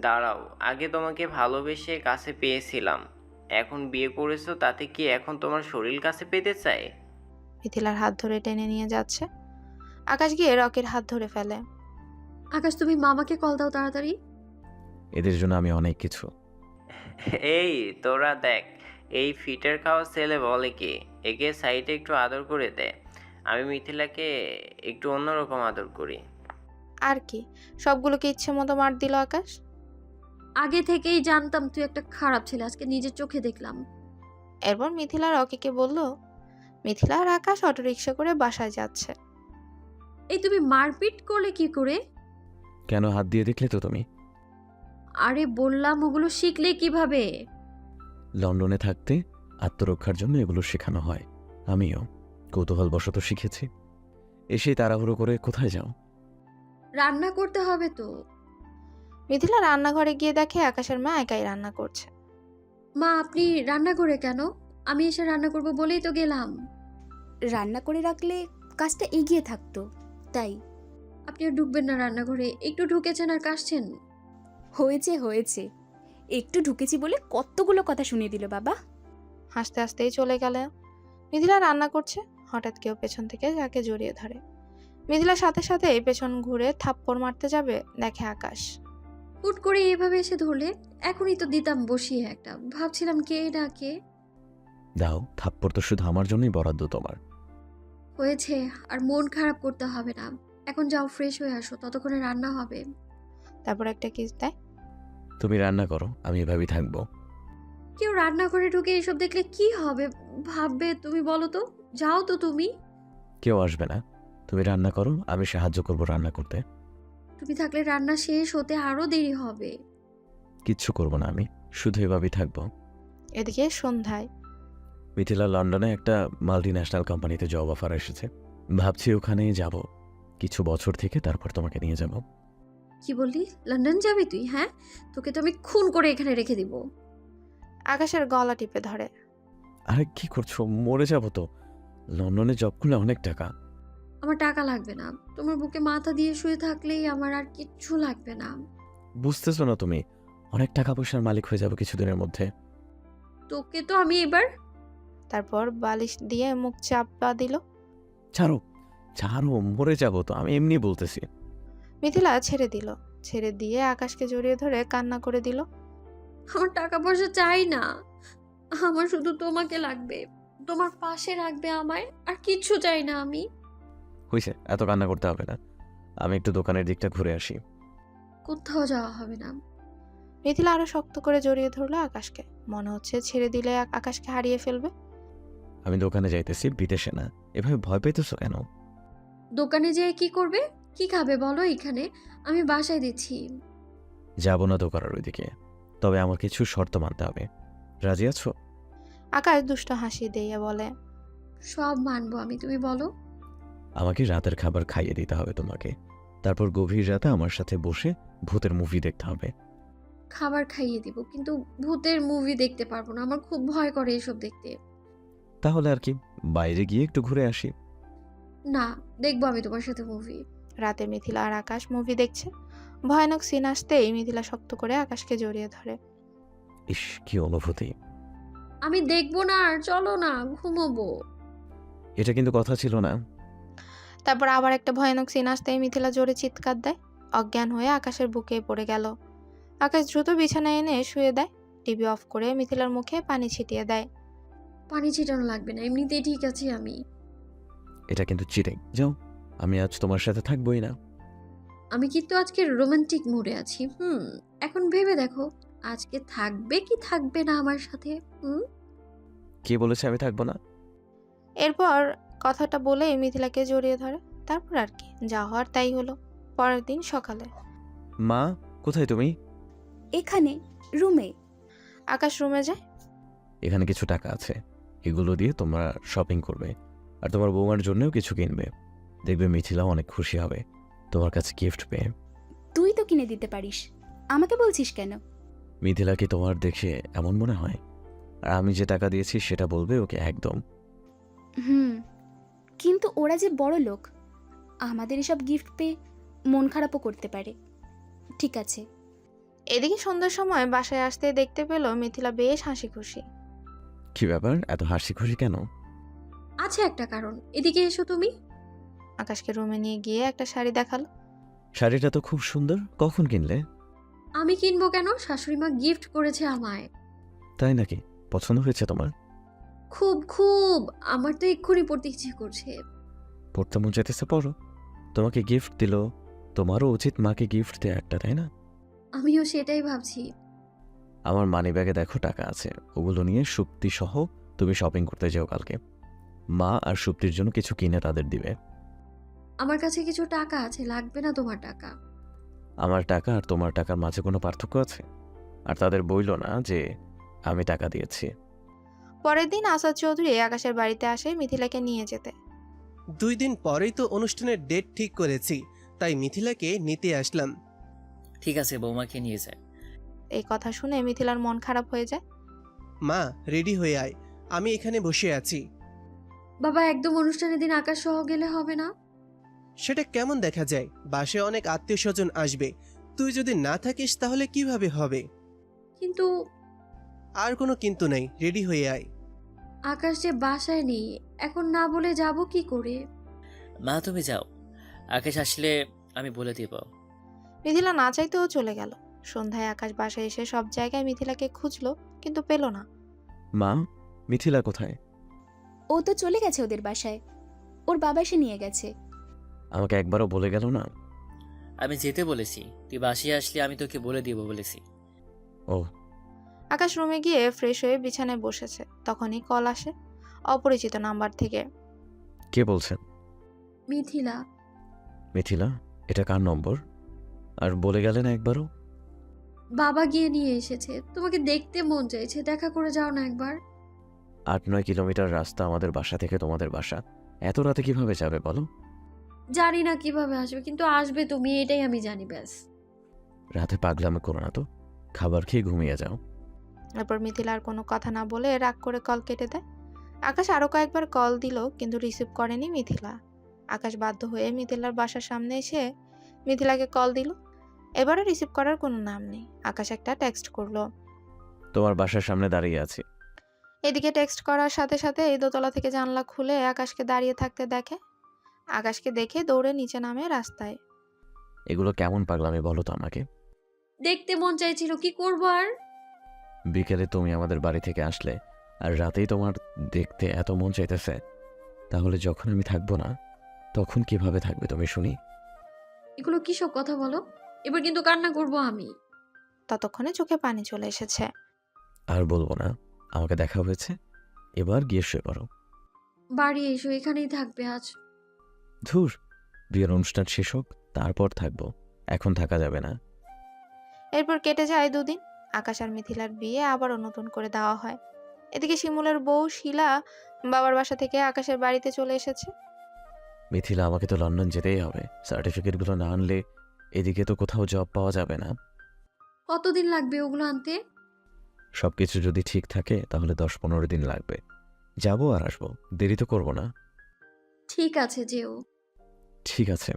দাঁড়াও, আগে তোমাকে ভালোবেসে কাছে পেয়েছিলাম, এখন বিয়ে করেছো, তাতে কি এখন তোমার শরীর কাছে পেতে চাই? মিথিলার হাত ধরে টেনে নিয়ে যাচ্ছে। আকাশ গিয়ে রকির হাত ধরে ফেলে। আকাশ, তুমি মামাকে কল দাও তাড়াতাড়ি। এদের জন্য আমি অনেক কিছু। এই তোরা দেখ, এই ফিটার খাওয়া ছেলে বলে কি, একে সাইডে একটু আদর করে দে। আমি মিথিলাকে একটু অন্যরকম আদর করি। আর কি, সবগুলোকে ইচ্ছে মতো মার দিল আকাশ। আগে থেকেই জানতাম তুই একটা খারাপ ছেলে, আজকে নিজের চোখে দেখলাম। এরপর মিথিলা রকিকে বলল, মিথিলা আর আকাশ অটোরিকশা করে বাসায় যাচ্ছে। এই তুমি মারপিট করলে কি করে? কেন, হাত দিয়ে দেখলে তো তুমি? আরে বললাম ওগুলো শিখলে কিভাবে? লন্ডনে থাকতে আত্মরক্ষার জন্য এগুলো শেখানো হয়। আমিও কৌতূহলবশত শিখেছি। এসে তাড়াহুড়ো করে কোথায় যাও? রান্না করতে হবে তো। মিথিলা রান্নাঘরে গিয়ে দেখে আকাশের মা একাই রান্না করছে। মা আপনি রান্না করে কেন? আমি এসে রান্না করব বলেই তো গেলাম। রান্না করে রাখলে কাজটা এগিয়ে থাকতো, তাই। আপনি আর ঢুকবেন না রান্নাঘরে, একটু ঢুকেছেন আর কাশছেন। হয়েছে হয়েছে, একটু ঢুকেছি বলে কতগুলো কথা শুনিয়ে দিল বাবা। হাসতে হাসতেই চলে গেল। মিথিলা রান্না করছে, হঠাৎ কেউ পেছন থেকে যাকে জড়িয়ে ধরে। মিথিলার সাথে সাথে পেছন ঘুরে থাপ্পড় মারতে যাবে, দেখে আকাশ। হুট করে এভাবে এসে ধরলে, এখনই তো দিতাম বসিয়ে একটা। ভাবছিলাম কে ডাকে। দাও, থাপ্পড় তো শুধু আমার জন্যই বরাদ্দ তোমার। হয়েছে, আর মন খারাপ করতে হবে না। এখন যাও ফ্রেশ হয়ে আসো, ততক্ষণে রান্না হবে। তারপর একটা কিস দেয়। তুমি রান্না করো, আমি এভাবেই থাকবো। কেউ রান্না করে ঢুকে এসব দেখলে কি হবে ভাববে তুমি বলো তো? যাও তো তুমি। কেউ আসবে না, তুমি রান্না করো, আমি সাহায্য করব রান্না করতে। তুমি থাকলে রান্না শেষ হতে আরো দেরি হবে। কিচ্ছু করব না, আমি শুধু এভাবেই থাকবো। এদিকে সন্ধ্যায় মিথিলা লন্ডনে একটা মাল্টিন্যাশনাল কোম্পানিতে জব অফার এসেছে। ভাবছি ওখানেই যাব কিছু বছর থেকে, তারপর তোমাকে নিয়ে যাব। কি বললি? লন্ডন যাবি তুই? হ্যাঁ, তোকে তো আমি খুন করে এখানে রেখে দিব। আকাশের গলা টিপে ধরে। আরে কি করছো, মরে যাব তো। লন্ডনে জব করলে অনেক টাকা। আমার টাকা লাগবে না, তোমার বুকে মাথা দিয়ে শুয়ে থাকলেই আমার আর কিচ্ছু লাগবে না। বুঝতেছো না তুমি? অনেক টাকা পয়সার মালিক হয়ে যাবো কিছুদিনের মধ্যে। তোকে তো আমি এবার। তারপর বালিশ দিয়ে মুখ চাপা দিল। ছাড়ো ছাড়ো, মরে যাব তো, আমি এমনি বলতেছি। মিথিলা ছেড়ে দিল, ছেড়ে দিয়ে আকাশকে জড়িয়ে ধরে কান্না করে দিল। আমার টাকা পয়সা চাই না, আমার শুধু তোমাকে লাগবে, তোমার পাশে রাখবে আমায়, আর কিচ্ছু চাই না আমি। হয়েছে, এত কান্না করতে হবে না, আমি একটু দোকানের দিকটা ঘুরে আসি। কোথাও যাওয়া হবে না। মিথিলা আরো শক্ত করে জড়িয়ে ধরলো আকাশকে। মনে হচ্ছে ছেড়ে দিলে আকাশকে হারিয়ে ফেলবে। আমি দোকানে যাইতেছি, বিদেশে না। এভাবে ভয় পেতেছো কেন? দোকানে যেয়ে কি করবে? কি খাবে বলো? এখানে আমি বাসায় দিচ্ছি। যাবো না দোকানের ওইদিকে, তবে আমার কিছু শর্ত মানতে হবে। রাজি আছো? আকাশ দুষ্ট হাসি দিয়ে বলে, সব মানবো আমি, তুমি বলো। আমাকে রাতের খাবার খাইয়ে দিতে হবে তোমাকে, তারপর গভীর রাতে আমার সাথে বসে ভূতের মুভি দেখতে হবে। খাবার খাইয়ে দিব, কিন্তু ভূতের মুভি দেখতে পারবো না, আমার খুব ভয় করে এসব দেখতে। তাহলে আর কি, বাইরে গিয়ে একটু ঘুরে আসি। না, দেখবো আমি তোমার সাথে মুভি। রাতে মিথিলা আর আকাশ মুভি দেখছে। ভয়ানক সিন আসতেই মিথিলা শক্ত করে আকাশকে জড়িয়ে ধরে। ইস, কি অনুভূতি। আমি দেখবো না, আর চলো না, ঘুমোবো। এটা কিন্তু কথা ছিল না। তারপর আবার একটা ভয়ানক সিন আসতেই মিথিলা জোরে চিৎকার দেয়। অজ্ঞান হয়ে আকাশের বুকে পড়ে গেল। আকাশ দ্রুত বিছানায় এনে শুয়ে দেয়। টিভি অফ করে মিথিলার মুখে পানি ছিটিয়ে দেয়। পানি ছিটানো লাগবে না, এমনিতেই ঠিক আছি আমি। এটা কিন্তু চিটিং। যাও, আমি আজ তোমার সাথে থাকবোই না। আমি কিন্তু আজকে রোমান্টিক মুডে আছি। এখন ভেবে দেখো, আজকে থাকবে কি থাকবে না আমার সাথে? কে বলেছে আমি থাকবো না? এরপর কথাটা বলে মিথিলাকে জড়িয়ে ধরে। তারপর আর কি, যা হওয়ার তাই হলো। পরের দিন সকালে মা, কোথায় তুমি? এখানে, রুমে। আকাশ রুমে যায়। এখানে কিছু টাকা আছে, এগুলো দিয়ে তোমরা শপিং করবে, আর তোমার বৌমার জন্যও কিছু কিনবে। দেখবে মিথিলাও অনেক খুশি হবে তোমার কাছে গিফট পেয়ে। তুই তো কিনে দিতে পারিস, আমাকে বলছিস কেন? মিথিলাকে তোমার দেখে এমন মনে হয়? আর আমি যে টাকা দিয়েছি সেটা বলবে ওকে একদম। কিন্তু ওরা যে বড় লোক, আমাদের এসব গিফট পেয়ে মন খারাপও করতে পারে। ঠিক আছে। এদিকে সন্ধ্যার সময় বাসায় আসতে দেখতে পেল মিথিলা বেশ হাসি খুশি। কি ব্যাপার, এত হাসি খুশি কেন? আছে একটা কারণ, এদিকে এসো তুমি। আকাশকে রুমে নিয়ে গিয়ে একটা শাড়ি দেখালো। শাড়িটা তো খুব সুন্দর, কখন কিনলে? আমি কিনবো কেন? শাশুড়িমা গিফট করেছে আমায়। তাই নাকি? পছন্দ হয়েছে তোমার? খুব খুব, আমার তো এক্ষুনি পড়তে ইচ্ছে করছে। পড়তে মন চাইতেছে পড়ো। তোমাকে গিফট দিল, তোমারও উচিত মাকে গিফট দেয়া একটা, তাই না? আমিও সেটাই ভাবছি। আমার মানি ব্যাগে দেখো টাকা আছে, ওগুলো নিয়ে সুপ্তি সহ তুমি শপিং করতে যাও কালকে। মা আর সুপ্তির জন্য কিছু কিনে তাদের দিবে। আমার কাছে কিছু টাকা আছে, লাগবে না তোমার টাকা। আমার টাকা আর তোমার টাকার মাঝে কোনো পার্থক্য আছে? আর তাদের বইল না যে আমি টাকা দিয়েছি। পরের দিন আসাদ চৌধুরী আকাশের বাড়িতে আসে মিথিলাকে নিয়ে যেতে। 2 দিন পরেই তো অনুষ্ঠানের ডেট ঠিক করেছি, তাই মিথিলাকে নিতে আসলাম। ঠিক আছে, বৌমাকে নিয়ে যায়। এই কথা শুনে মিথিলার মন খারাপ হয়ে যায়। মা রেডি হয়ে আয়, আমি এখানে বসে আছি। বাবা, একদম অনুষ্ঠানের দিন আকাশ সহ গেলে হবে না? সেটা কেমন দেখা যায়? বাসায় অনেক আত্মীয় স্বজন আসবে, তুই যদি না থাকিস তাহলে কিভাবে হবে? কিন্তু আর কোনো কিন্তু নাই, রেডি হয়ে আয়। আকাশ যে বাসায় নেই, এখন না বলে যাব কি করে? মা তুমি যাও, আকাশ আসলে আমি বলে দিব। মিথিলা না চাইতেও চলে গেল। সন্ধ্যায় আকাশ বাসায় এসে সব জায়গায় মিথিলাকে খুঁজলো, কিন্তু পেল না। মা, মিথিলা কোথায়? ও তো চলে গেছে ওদের বাসায়, ওর বাবা এসে নিয়ে গেছে। আমাকে একবারও বলে গেল না? আমি যেতে বলেছি, তুই বাসিয়ে আসলে আমি তোকে বলে দিব বলেছি। ও। আকাশ রুমে গিয়ে ফ্রেশ হয়ে বিছানায় বসেছে, তখনই কল আসে অপরিচিত নাম্বার থেকে। কে বলছেন? মিথিলা। মিথিলা, এটা কার নম্বর? আর বলে গেলেন একবারও? বাবা গিয়ে নিয়ে এসেছে, তোমাকে দেখতে মন চাইছে, দেখা করে যাও না একবার। 8-9 কিলোমিটার রাস্তা আমাদের বাসা থেকে তোমাদের বাসা, এত রাতে কিভাবে যাবে বলো? জানি না কিভাবে আসবে, কিন্তু আসবে তুমি, এটাই আমি জানি, ব্যাস। রাতে পাগলামি করো না তো, খাবার খেয়ে ঘুমিয়ে যাও। এরপর মিথিলা আর কোনো কথা না বলে রাগ করে কল কেটে দেয়। আকাশ আরো কয়েকবার কল দিল, কিন্তু রিসিভ করেনি মিথিলা। আকাশ বাধ্য হয়ে মিথিলার বাসার সামনে এসে মিথিলাকে কল দিল। এবারে রিসিভ করার কোনো নাম নেই। আকাশ একটা টেক্সট করলো। তোমার বাসার সামনে দাঁড়িয়ে আছি। এদিকে টেক্সট করার সাথে সাথে এই দোতলা থেকে জানলা খুলে আকাশকে দাঁড়িয়ে থাকতে দেখে। আকাশকে দেখে দৌড়ে নিচে নামে রাস্তায়। এগুলো কেমন পাগলামি বলো তো আমাকে? দেখতে মন চাইছিল, কি করবো আর? বিকেলে তুমি আমাদের বাড়ি থেকে আসলে আর রাতেই তোমার দেখতে এত মন চাইতেছে, তাহলে যখন আমি থাকবো না তখন কিভাবে থাকবে তুমি শুনি? এগুলো কি সব কথা বলো? এবার কিন্তু কান্না করব আমি। ততক্ষণে চোখে পানি চলে এসেছে। আর বলবো না, আমাকে দেখা হয়েছে, এবার গিয়ে শুয়ে পড়ো। বাড়ি এসো, এখানেই থাকবে আজ। ধুর, বিয়ের অনুষ্ঠান শেষ হোক তারপর থাকবো, এখন থাকা যাবে না। এরপর কেটে যায় 2 দিন। আকাশ আর মিথিলার বিয়ে আবারও নতুন করে দেওয়া হয়। এদিকে শিমুলের বউ শিলা বাবার বাসা থেকে আকাশের বাড়িতে চলে এসেছে। মিথিলা, আমাকে তো লন্ডন যেতেই হবে, সার্টিফিকেটগুলো না আনলে এদিকে তো কোথাও জব পাওয়া যাবে না। কতদিন লাগবে ওগুলো আনতে? সবকিছু যদি ঠিক থাকে তাহলে 10-15 দিন লাগবে। যাবো আর আসবো, দেরি তো করবো না। ঠিক আছে, যেও। ঠিক আছে।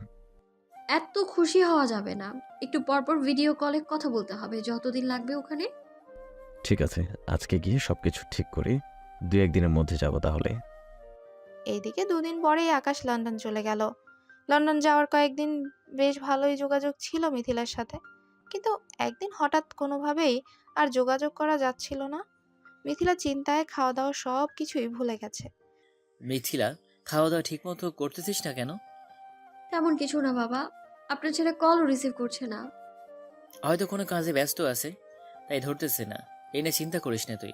এত খুশি হওয়া যাবে না, একটু পরপর ভিডিও কলে কথা বলতে হবে, যতদিন লাগবে ওখানে। ঠিক আছে, আজকে গিয়ে সবকিছু ঠিক করি, 2-1 দিনের মধ্যে যাব তাহলে। এইদিকে 2 দিন পরেই আকাশ লন্ডন চলে গেল। লন্ডন যাওয়ার কয়েকদিন বেশ ভালোই যোগাযোগ ছিল মিথিলার সাথে, কিন্তু একদিন হঠাৎ কোনোভাবেই আর যোগাযোগ করা যাচ্ছিল না। মিথিলা চিন্তায় খাওয়া দাওয়া সব কিছুই ভুলে গেছে। মিথিলা, খাওয়া দাওয়া ঠিক মতো করতেছিস না কেন? তেমন কিছু না বাবা, আপনার ছেলে কলও রিসিভ করছে না। হয়তো কোনো কাজে ব্যস্ত আছে, তাই ধরতেছে না। এই নিয়ে চিন্তা করিস না তুই।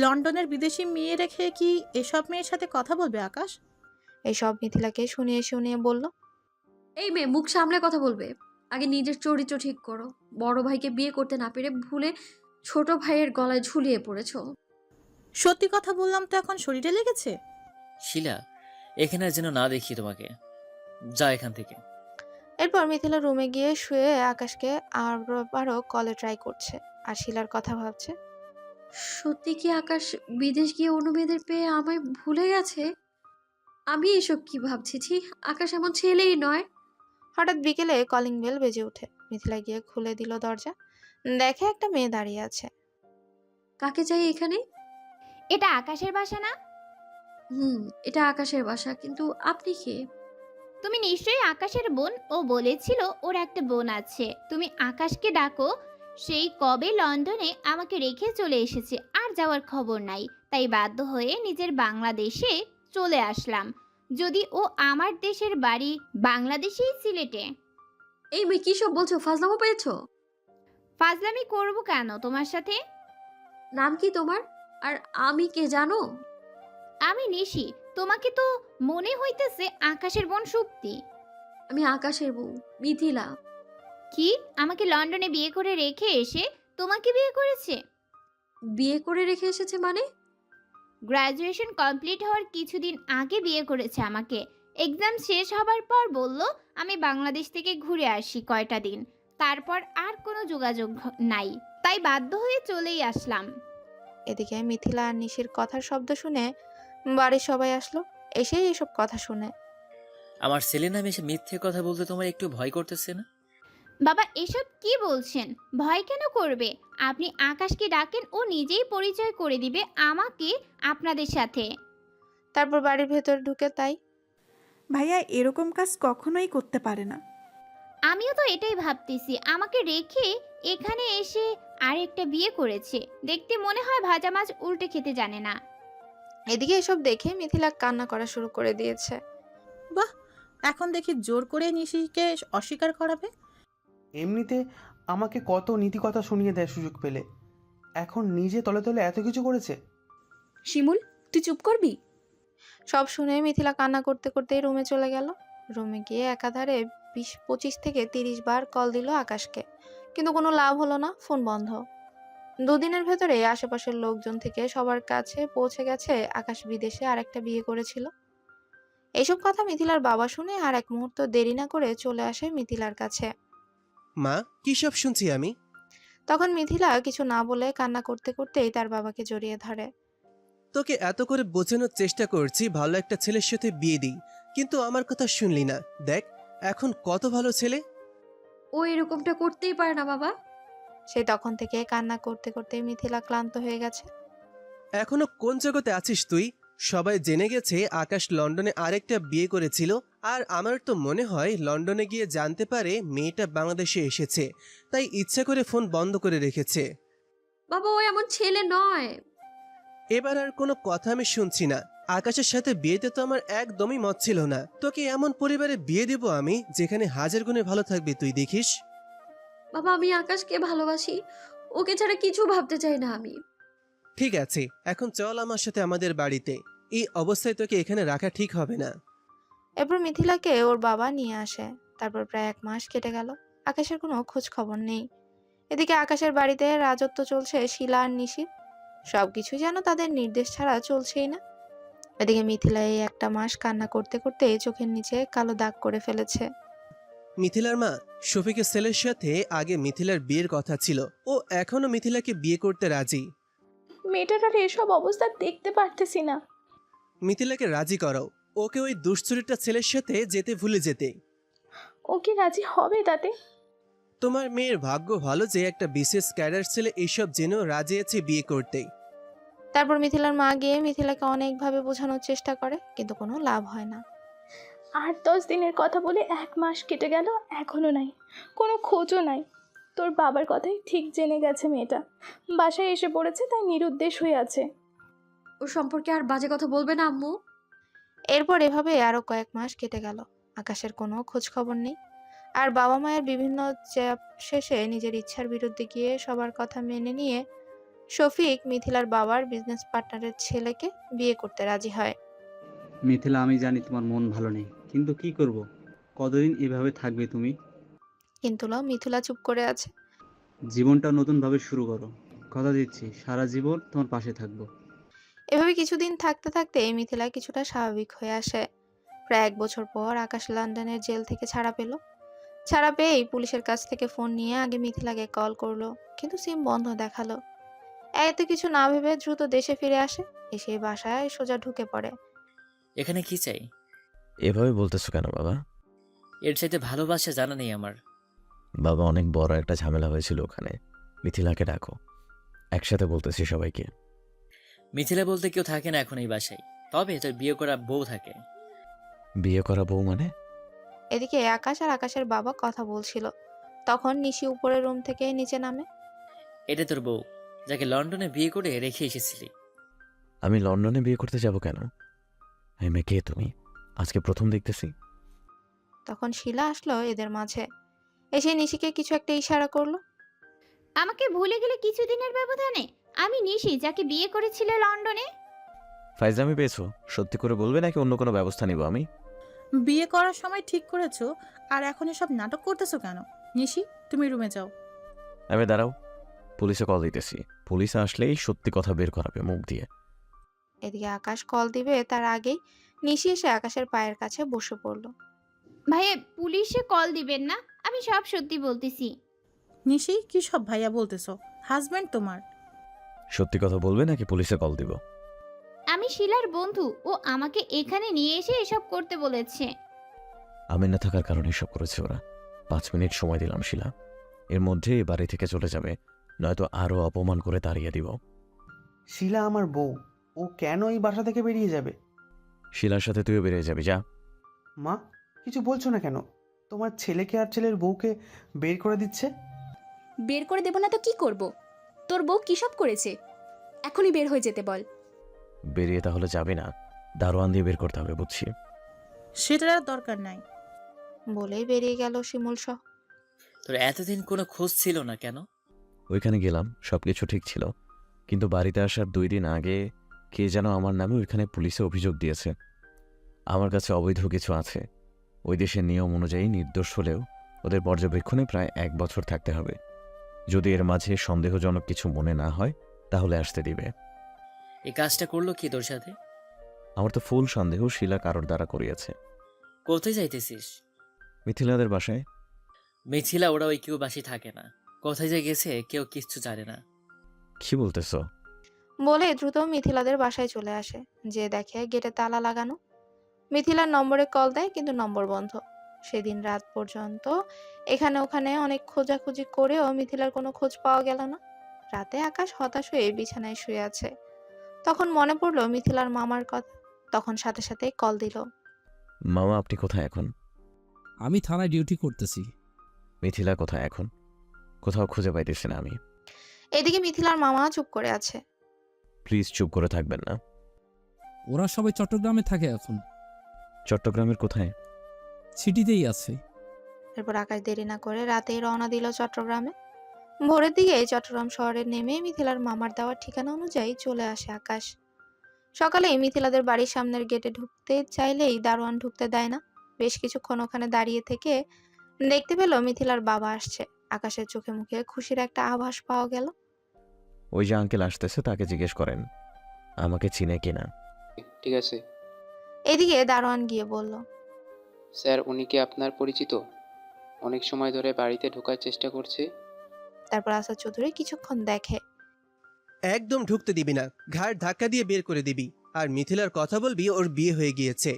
লন্ডনের বিদেশি মেয়ে রেখে কি এসব মেয়ের সাথে কথা বলবে আকাশ? এইসব মিথিলাকে শুনিয়ে শুনিয়ে বলল, এই মেয়ে, মুখ সামলে কথা বলবে। আগে নিজের চরিত্র ঠিক করো। বড় ভাইকে বিয়ে করতে না পেরে ভুলে ছোট ভাইয়ের গলায় ঝুলিয়ে পড়েছো। সত্যি কথা বললাম তো, এখন শরীরে লেগেছে। শিলা, এখানে যেন না দেখি তোমাকে, যা এখান থেকে। এরপর মিথিলা রুমে গিয়ে শুয়ে আকাশকে আবারও কলে ট্রাই করছে আর শিলার কথা ভাবছে। সত্যি কি আকাশ বিদেশ গিয়ে অন্য মেয়েদের পেয়ে আমায় ভুলে গেছে? আমি এসব কি ভাবছি? আকাশ এমন ছেলেই নয়। হঠাৎ বিকেলে কলিং বেল বেজে ওঠে। মিথিলা গিয়ে খুলে দিল দরজা। দেখে একটা মেয়ে দাঁড়িয়ে আছে। কাকে চাই এখানে? এটা আকাশের বাসা না? এটা আকাশের বাসা, কিন্তু আপনি কে? তুমি নিশ্চয়ই আকাশের বোন। ও বলেছিল ওর একটা বোন আছে। তুমি আকাশকে ডাকো। সেই কবে লন্ডনে আমাকে রেখে চলে এসেছে, আর যাওয়ার খবর নাই, তাই বাধ্য হয়ে নিজের বাংলাদেশে চলে আসলাম। যদি ও আমার দেশের বাড়ি বাংলাদেশেই সিলেটে। এই মেয়ে কী সব বলছো? ফাজলামো পেয়েছো? ফাজলামি করব কেন তোমার সাথে? নাম কি তোমার? আর আমি কে জানো? আমি নিশি। তোমাকে তো মনে হইতেছে আকাশের বোন সুপ্তি। আমি আকাশের বউ, মিথিলা। কি আমাকে লন্ডনে বিয়ে করে রেখে এসে তোমাকে বিয়ে করেছে? বিয়ে করে রেখে এসেছে মানে? গ্র্যাজুয়েশন কমপ্লিট হওয়ার কিছুদিন আগে বিয়ে করেছে আমাকে। এক্সাম শেষ হবার পর বলল আমি বাংলাদেশ থেকে ঘুরে আসি কয়টা দিন, তারপর আর কোনো যোগাযোগ নাই, তাই বাধ্য হয়ে চলেই আসলাম। এদিকে মিথিলা আর নিশির কথার শব্দ শুনে বাড়ির সবাই আসলো, এসেই এসব কথা শুনে। আমার ছেলে নামে এসে মিথ্যে কথা বলতে তোমার একটু ভয় করতেছে না? বাবা এসব কি বলছেন? ভয় কেন করবে? আপনি আকাশকে ডাকেন, ও নিজেই পরিচয় করে দিবে আমাকে আপনাদের সাথে। তারপর বাড়ির ভেতর ঢুকে তাই। ভাইয়া এরকম কাজ কখনোই করতে পারে না। আমিও তো এটাই ভাবতেছি, আমাকে রেখে এখানে এসে আরেকটা বিয়ে করেছে। দেখতে মনে হয় ভাজা মাছ উল্টে খেতে জানে না। এদিকে এসব দেখে মিথিলা কান্না করা শুরু করে দিয়েছে। বাহ, এখন দেখি জোর করে নিশিকে অস্বীকার করাবে। এমনিতে আমাকে কত নীতি কথা শুনিয়ে দেয় সুযোগ পেলে, এখন নিজে তলে তলে এত কিছু করেছে। শিমুল, তুই চুপ করবি? সব শুনে মিথিলা কান্না করতে করতেই রুমে চলে গেল। রুমে গিয়ে একাধারে 20-25 থেকে 30 বার কল দিল আকাশকে, কিন্তু কোনো লাভ হলো না, ফোন বন্ধ। দুদিনের ভেতরে আশেপাশের লোকজন থেকে সবার কাছে পৌঁছে গেছে আকাশ বিদেশে আরেকটা বিয়ে করেছিল। এইসব কথা মিথিলার বাবা শুনে আর এক মুহূর্ত দেরি না করে চলে আসে মিথিলার কাছে। মা, কি সব শুনছি আমি? তখন মিথিলা কিছু না বলে কান্না করতে করতেই তার বাবাকে জড়িয়ে ধরে। তোকে এত করে বোঝানোর চেষ্টা করছি ভালো একটা ছেলের সাথে বিয়ে দিই, কিন্তু আমার কথা শুনলি না। দেখ এখন কত ভালো ছেলে। ও এরকমটা করতেই পারে না বাবা। সে তখন থেকে কান্না করতে করতে মিথিলা ক্লান্ত হয়ে গেছে। এখনো কোন জগতে আছিস তুই? সবাই জেনে গেছে আকাশ লন্ডনে আরেকটা বিয়ে করেছিল, আর আমার তো মনে হয় লন্ডনে গিয়ে জানতে পারে মেয়েটা বাংলাদেশে এসেছে, তাই ইচ্ছা করে ফোন বন্ধ করে রেখেছে। বাবা ও এমন ছেলে নয়। এবার আর কোনো কথা আমি শুনছি না। আকাশের সাথে বিয়েতে তো আমার একদমই মত ছিল না। তোকে এমন পরিবারে বিয়ে দেব আমি যেখানে হাজার গুণে ভালো থাকবি তুই, দেখিস। বাবা আমি আকাশকে ভালোবাসি, ওকে ছাড়া কিছু ভাবতে চাই না আমি। ঠিক আছে, এখন চল আমার সাথে আমাদের বাড়িতে। এই অবস্থায় তোকে এখানে রাখা ঠিক হবে না। এরপর মিথিলাকে ওর বাবা নিয়ে আসে। তারপর প্রায় 1 মাস কেটে গেল, আকাশের কোনো খোঁজ খবর নেই। এদিকে আকাশের বাড়িতে রাজত্ব চলছে শিলা আর নিশির। সবকিছুই যেন তাদের নির্দেশ ছাড়া চলছেই না। এদিকে মিথিলা এই 1 মাস কান্না করতে করতে চোখের নিচে কালো দাগ করে ফেলেছে। মিথিলার মা, শফিকের ছেলের সাথে আগে মিথিলার বিয়ের কথা ছিল, ও এখনো মিথিলাকে বিয়ে করতে রাজি। মেয়েটার আর এসব অবস্থা দেখতে পারতেছি না। মিথিলাকে রাজি করাও, ওকে ওই দুশ্চরিত্রা ছেলের সাথে যেতে ভুলে যেতে। ও কি রাজি হবে তাতে? তোমার মেয়ের ভাগ্য ভালো যে একটা বিশেষ ক্যাডার ছেলে এইসব জেনেও রাজি আছে বিয়ে করতে। তারপর মিথিলার মা গিয়ে মিথিলাকে অনেকভাবে বোঝানোর চেষ্টা করে, কিন্তু কোনো লাভ হয় না। 8-10 দিনের কথা বলে 1 মাস কেটে গেল, এখনো নাই, কোনো খোঁজও নাই। তোর বাবার কথাই ঠিক জেনে গেছে মেয়েটা, বাসায় এসে পড়েছে, তাই নিরুদ্দেশ হয়ে আছে। ওর সম্পর্কে আর বাজে কথা বলবে না আম্মু। এরপর এভাবে আরো কয়েক মাস কেটে গেল, আকাশের কোনো খোঁজ খবর নেই। আর বাবা মায়ের বিভিন্ন চাপ শেষে নিজের ইচ্ছার বিরুদ্ধে গিয়ে সবার কথা মেনে নিয়ে শফিক মিথিলার বাবার বিজনেস পার্টনারের ছেলেকে বিয়ে করতে রাজি হয়। মিথিলা, আমি জানি তোমার মন ভালো নেই, কিন্তু কি করব? কতদিন এভাবে থাকবে তুমি? কিন্তু মিথিলা চুপ করে আছে। জীবনটা নতুনভাবে শুরু করো, কথা দিচ্ছি সারা জীবন তোমার পাশে থাকবো। এভাবে কিছুদিন থাকতে থাকতে মিথিলা কিছুটা স্বাভাবিক হয়ে আসে। প্রায় 1 বছর পর আকাশ লন্ডনের জেল থেকে ছাড়া পেল। ছাড়া পেয়েই পুলিশের কাছ থেকে ফোন নিয়ে আগে মিথিলাকে কল করলো, কিন্তু সিম বন্ধ দেখালো। এত কিছু না ভেবে দ্রুত দেশে ফিরে আসে। এসে বাসায় সোজা ঢুকে পড়ে। এখানে কি চাই? এভাবে বলতেছো কেন বাবা? এর চাইতে ভালোবাসা জানা নেই আমার। বাবা, অনেক বড় একটা ঝামেলা হয়েছিল ওখানে। মিথিলাকে ডাকো, একসাথে বলতেছি সবাইকে। মিথিলা বলতে কেউ থাকে না এখন এই বাসায়, তবে তোর বিয়ে করা বউ থাকে। বিয়ে করা বউ মানে? এদিকে আকাশ আর আকাশের বাবা কথা বলছিল, তখন নিশি উপরের রুম থেকে নিচে নামে। এটা তোর বউ, যাকে লন্ডনে বিয়ে করে রেখে এসেছিলি। আমি লন্ডনে বিয়ে করতে যাব কেন? এই মেয়ে কে তুমি? আজকে প্রথম দেখতেছি। তখন শিলা আসলো এদের মাঝে, এসে নিশিকে কিছু একটা ইশারা করলো। আমাকে ভুলে গেলে কিছুদিনের ব্যবধানে? আমি নিশি, যাকে বিয়ে করেছিল লন্ডনে। ফাইজলামি পেয়েছো? সত্যি করে বলবে নাকি অন্য কোনো ব্যবস্থা নিব আমি? বিয়ে করার সময় ঠিক করেছো, আর এখন এসব নাটক করতেছো কেন? নিশি, তুমি রুমে যাও। আমি দাঁড়াও, পুলিশে কল দিতেছি। পুলিশ আসলেই সত্যি কথা বের করাবে মুখ দিয়ে। এদিকে আকাশ কল দিবে তার আগেই নিশি এসে আকাশের পায়ের কাছে বসে পড়লো। ভাইয়া, পুলিশে কল দিবেন না, আমি সব সত্যি বলতেছি। নিশি, কি সব ভাইয়া বলতেছো? হাজবেন্ড তোমার। সত্যি কথা বলবে নাকি পুলিশে কল দিব? আমি শিলার বন্ধু, ও আমাকে এখানে নিয়ে এসে এসব করতে বলেছে। আমি না থাকার কারণে এসব করেছে ওরা। 5 মিনিট সময় দিলাম শিলা, এর মধ্যে এই বাড়ি থেকে চলে যাবে, নয়তো আরো অপমান করে তাড়িয়ে দিব। শিলা আমার বউ, ও কেন এই বাসা থেকে বেরিয়ে যাবে? শিলার সাথে তুইও বেরিয়ে যাবি, যা। মা, কিছু বলছো না কেন? তোমার ছেলেকে আর ছেলের বউকে বের করে দিচ্ছে। বের করে দেব না তো কি করব? তোর বউ কি সব করেছে? এখনই বের হয়ে যেতে বল। বেরিয়ে তাহলে যাবি না, দারোয়ান দিয়ে বের করতে হবে, বুঝছি। সেটার আর দরকার নাই। বলেই বেরিয়ে গেল শিমুল সহ। তোর এতদিন কোনো খোঁজ ছিল না কেন? ওইখানে গেলাম, সবকিছু ঠিক ছিল, কিন্তু বাড়িতে আসার 2 দিন আগে কে যেন আমার নামে ওইখানে পুলিশে অভিযোগ দিয়েছে। আমার কাছে অবৈধ কিছু আছে। ওই দেশের নিয়ম অনুযায়ী নির্দোষ হলেও ওদের পর্যবেক্ষণে প্রায় 1 বছর থাকতে হবে। যদি এর মাঝে সন্দেহজনক কিছু মনে না হয় তাহলে আসতে দিবে। এই কাজটা করলো কি তোর সাথে? আমার তো ফুল সন্দেহ শিলা কারোর দ্বারা করিয়েছে। কোথায় যাইতেছিস? মিথিলাদের বাসায়। মিথিলা ওরা ওই কেউ বাসি থাকে না, কোথায় যে গেছে কেউ কিচ্ছু জানে না। কি বলতেছো? বলে দ্রুত মিথিলাদের বাসায় চলে আসে, যে দেখে গেটে তালা লাগানো। মিথিলার নম্বরে কল দেয়, কিন্তু নম্বর বন্ধ। সেদিন রাত পর্যন্ত এখানে ওখানে অনেক খোঁজাখুঁজি করেও মিথিলার কোনো খোঁজ পাওয়া গেল না। রাতে আকাশ হতাশ হয়ে বিছানায় শুয়ে আছে। তখন মনে পড়লো মিথিলার মামার কথা। তখন সাথে সাথে কল দিল। মামা, আপনি কোথায় এখন? আমি থানায় ডিউটি করতেছি। মিথিলা কোথায় এখন? কোথাও খুঁজে পাইতেছি না আমি। এদিকে মিথিলার মামা চুপ করে আছে। প্লিজ চুপ করে থাকবেন না। ওরা সবাই চট্টগ্রামে থাকে এখন। চট্টগ্রামের কোথায়? সিটিতেই আছে। এরপর আকাশ দেরি না করে রাতেই রওনা দিল চট্টগ্রামে। ভোরের দিকে চট্টগ্রাম শহরে নেমে মিথিলার মামার দেওয়া ঠিকানা অনুযায়ী চলে আসে আকাশ। সকালে মিথিলাদের বাড়ির সামনের গেটে ঢুকতে চাইলেই দারোয়ান ঢুকতে দেয় না। বেশ কিছুক্ষণ ওখানে দাঁড়িয়ে থেকে দেখতে পেল মিথিলার বাবা আসছে। আকাশের চোখে মুখে খুশির একটা আভাস পাওয়া গেল। ওই যে আঙ্কেল আসতেছে, তাকে জিজ্ঞেস করেন আমাকে চিনে কিনা। ঠিক আছে এদিকে দারোয়ান গিয়ে বলল, স্যার, উনি কি আপনার পরিচিত? অনেক সময় ধরে বাড়িতে ঢোকার চেষ্টা করছে। তারপর আসাদ চৌধুরী কিছুক্ষণ দেখে। একদম ঢুকতে দিবি না, ঘাড় ধাক্কা দিয়ে বের করে দিবি। আর মিথিলার কথা বলবি ওর বিয়ে হয়ে গিয়েছে।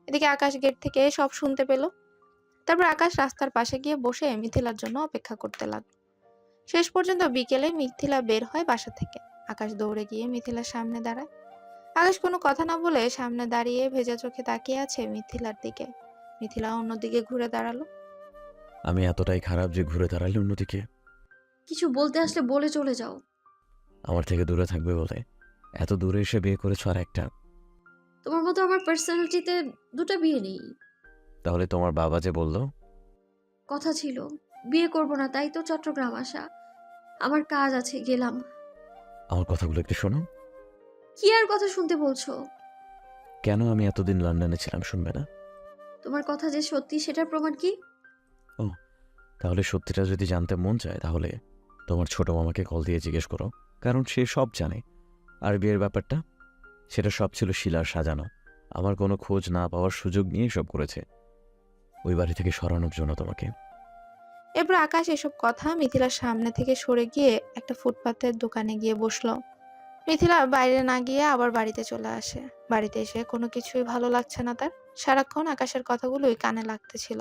এদিকে আকাশ গেট থেকে সব শুনতে পেল। তারপর আকাশ রাস্তার পাশে গিয়ে বসে মিথিলার জন্য অপেক্ষা করতে লাগলো। শেষ পর্যন্ত বিকেলে মিথিলা বের হয় বাসা থেকে। আকাশ দৌড়ে গিয়ে মিথিলার সামনে দাঁড়ায়। আকাশ কোনো কথা না বলে সামনে দাঁড়িয়ে ভেজা চোখে তাকিয়ে আছে মিথিলার দিকে। মিথিলা অন্যদিকে ঘুরে দাঁড়ালো। আমি এতটাই খারাপ যে ঘুরে দাঁড়ালে অন্যদিকে? কিছু বলতে আসলে বলে চলে যাও। আমার থেকে দূরে থাকবে বলে এত দূরে এসে বিয়ে করেছো আর একটা? তোমার মতো আমার পার্সোনালিটিতে 2টা বিয়ে নেই। তাহলে তোমার বাবা যে বললো? কথা ছিল বিয়ে করব না, তাই তো চট্টগ্রাম আসা। আমার কাজ আছে, গেলাম। আমার কথাগুলো একটু শোনো। কি আর কথা শুনতে বলছো? কেন আমি এতদিন লন্ডনে ছিলাম শুনবে না? তোমার কথা যে সত্যি সেটার প্রমাণ কি? ও, তাহলে সত্যিটা যদি জানতে মন চায় তাহলে তোমার ছোট মামাকে কল দিয়ে জিজ্ঞেস করো, কারণ সে সব জানে। আর বিয়ের ব্যাপারটা, সেটা সব ছিল শিলার সাজানো। আমার কোনো খোঁজ না পাওয়ার সুযোগ নিয়ে সব করেছে, ওই বাড়ি থেকে সরানোর জন্য তোমাকে। এরপর আকাশ এসব কথা মিথিলার সামনে থেকে সরে গিয়ে একটা ফুটপাতের দোকানে গিয়ে বসলো। মিথিলা বাইরে না গিয়ে আবার বাড়িতে চলে আসে। বাড়িতে এসে কোনো কিছুই ভালো লাগছে না তার। সারাক্ষণ আকাশের কথাগুলোই কানে লাগতেছিল।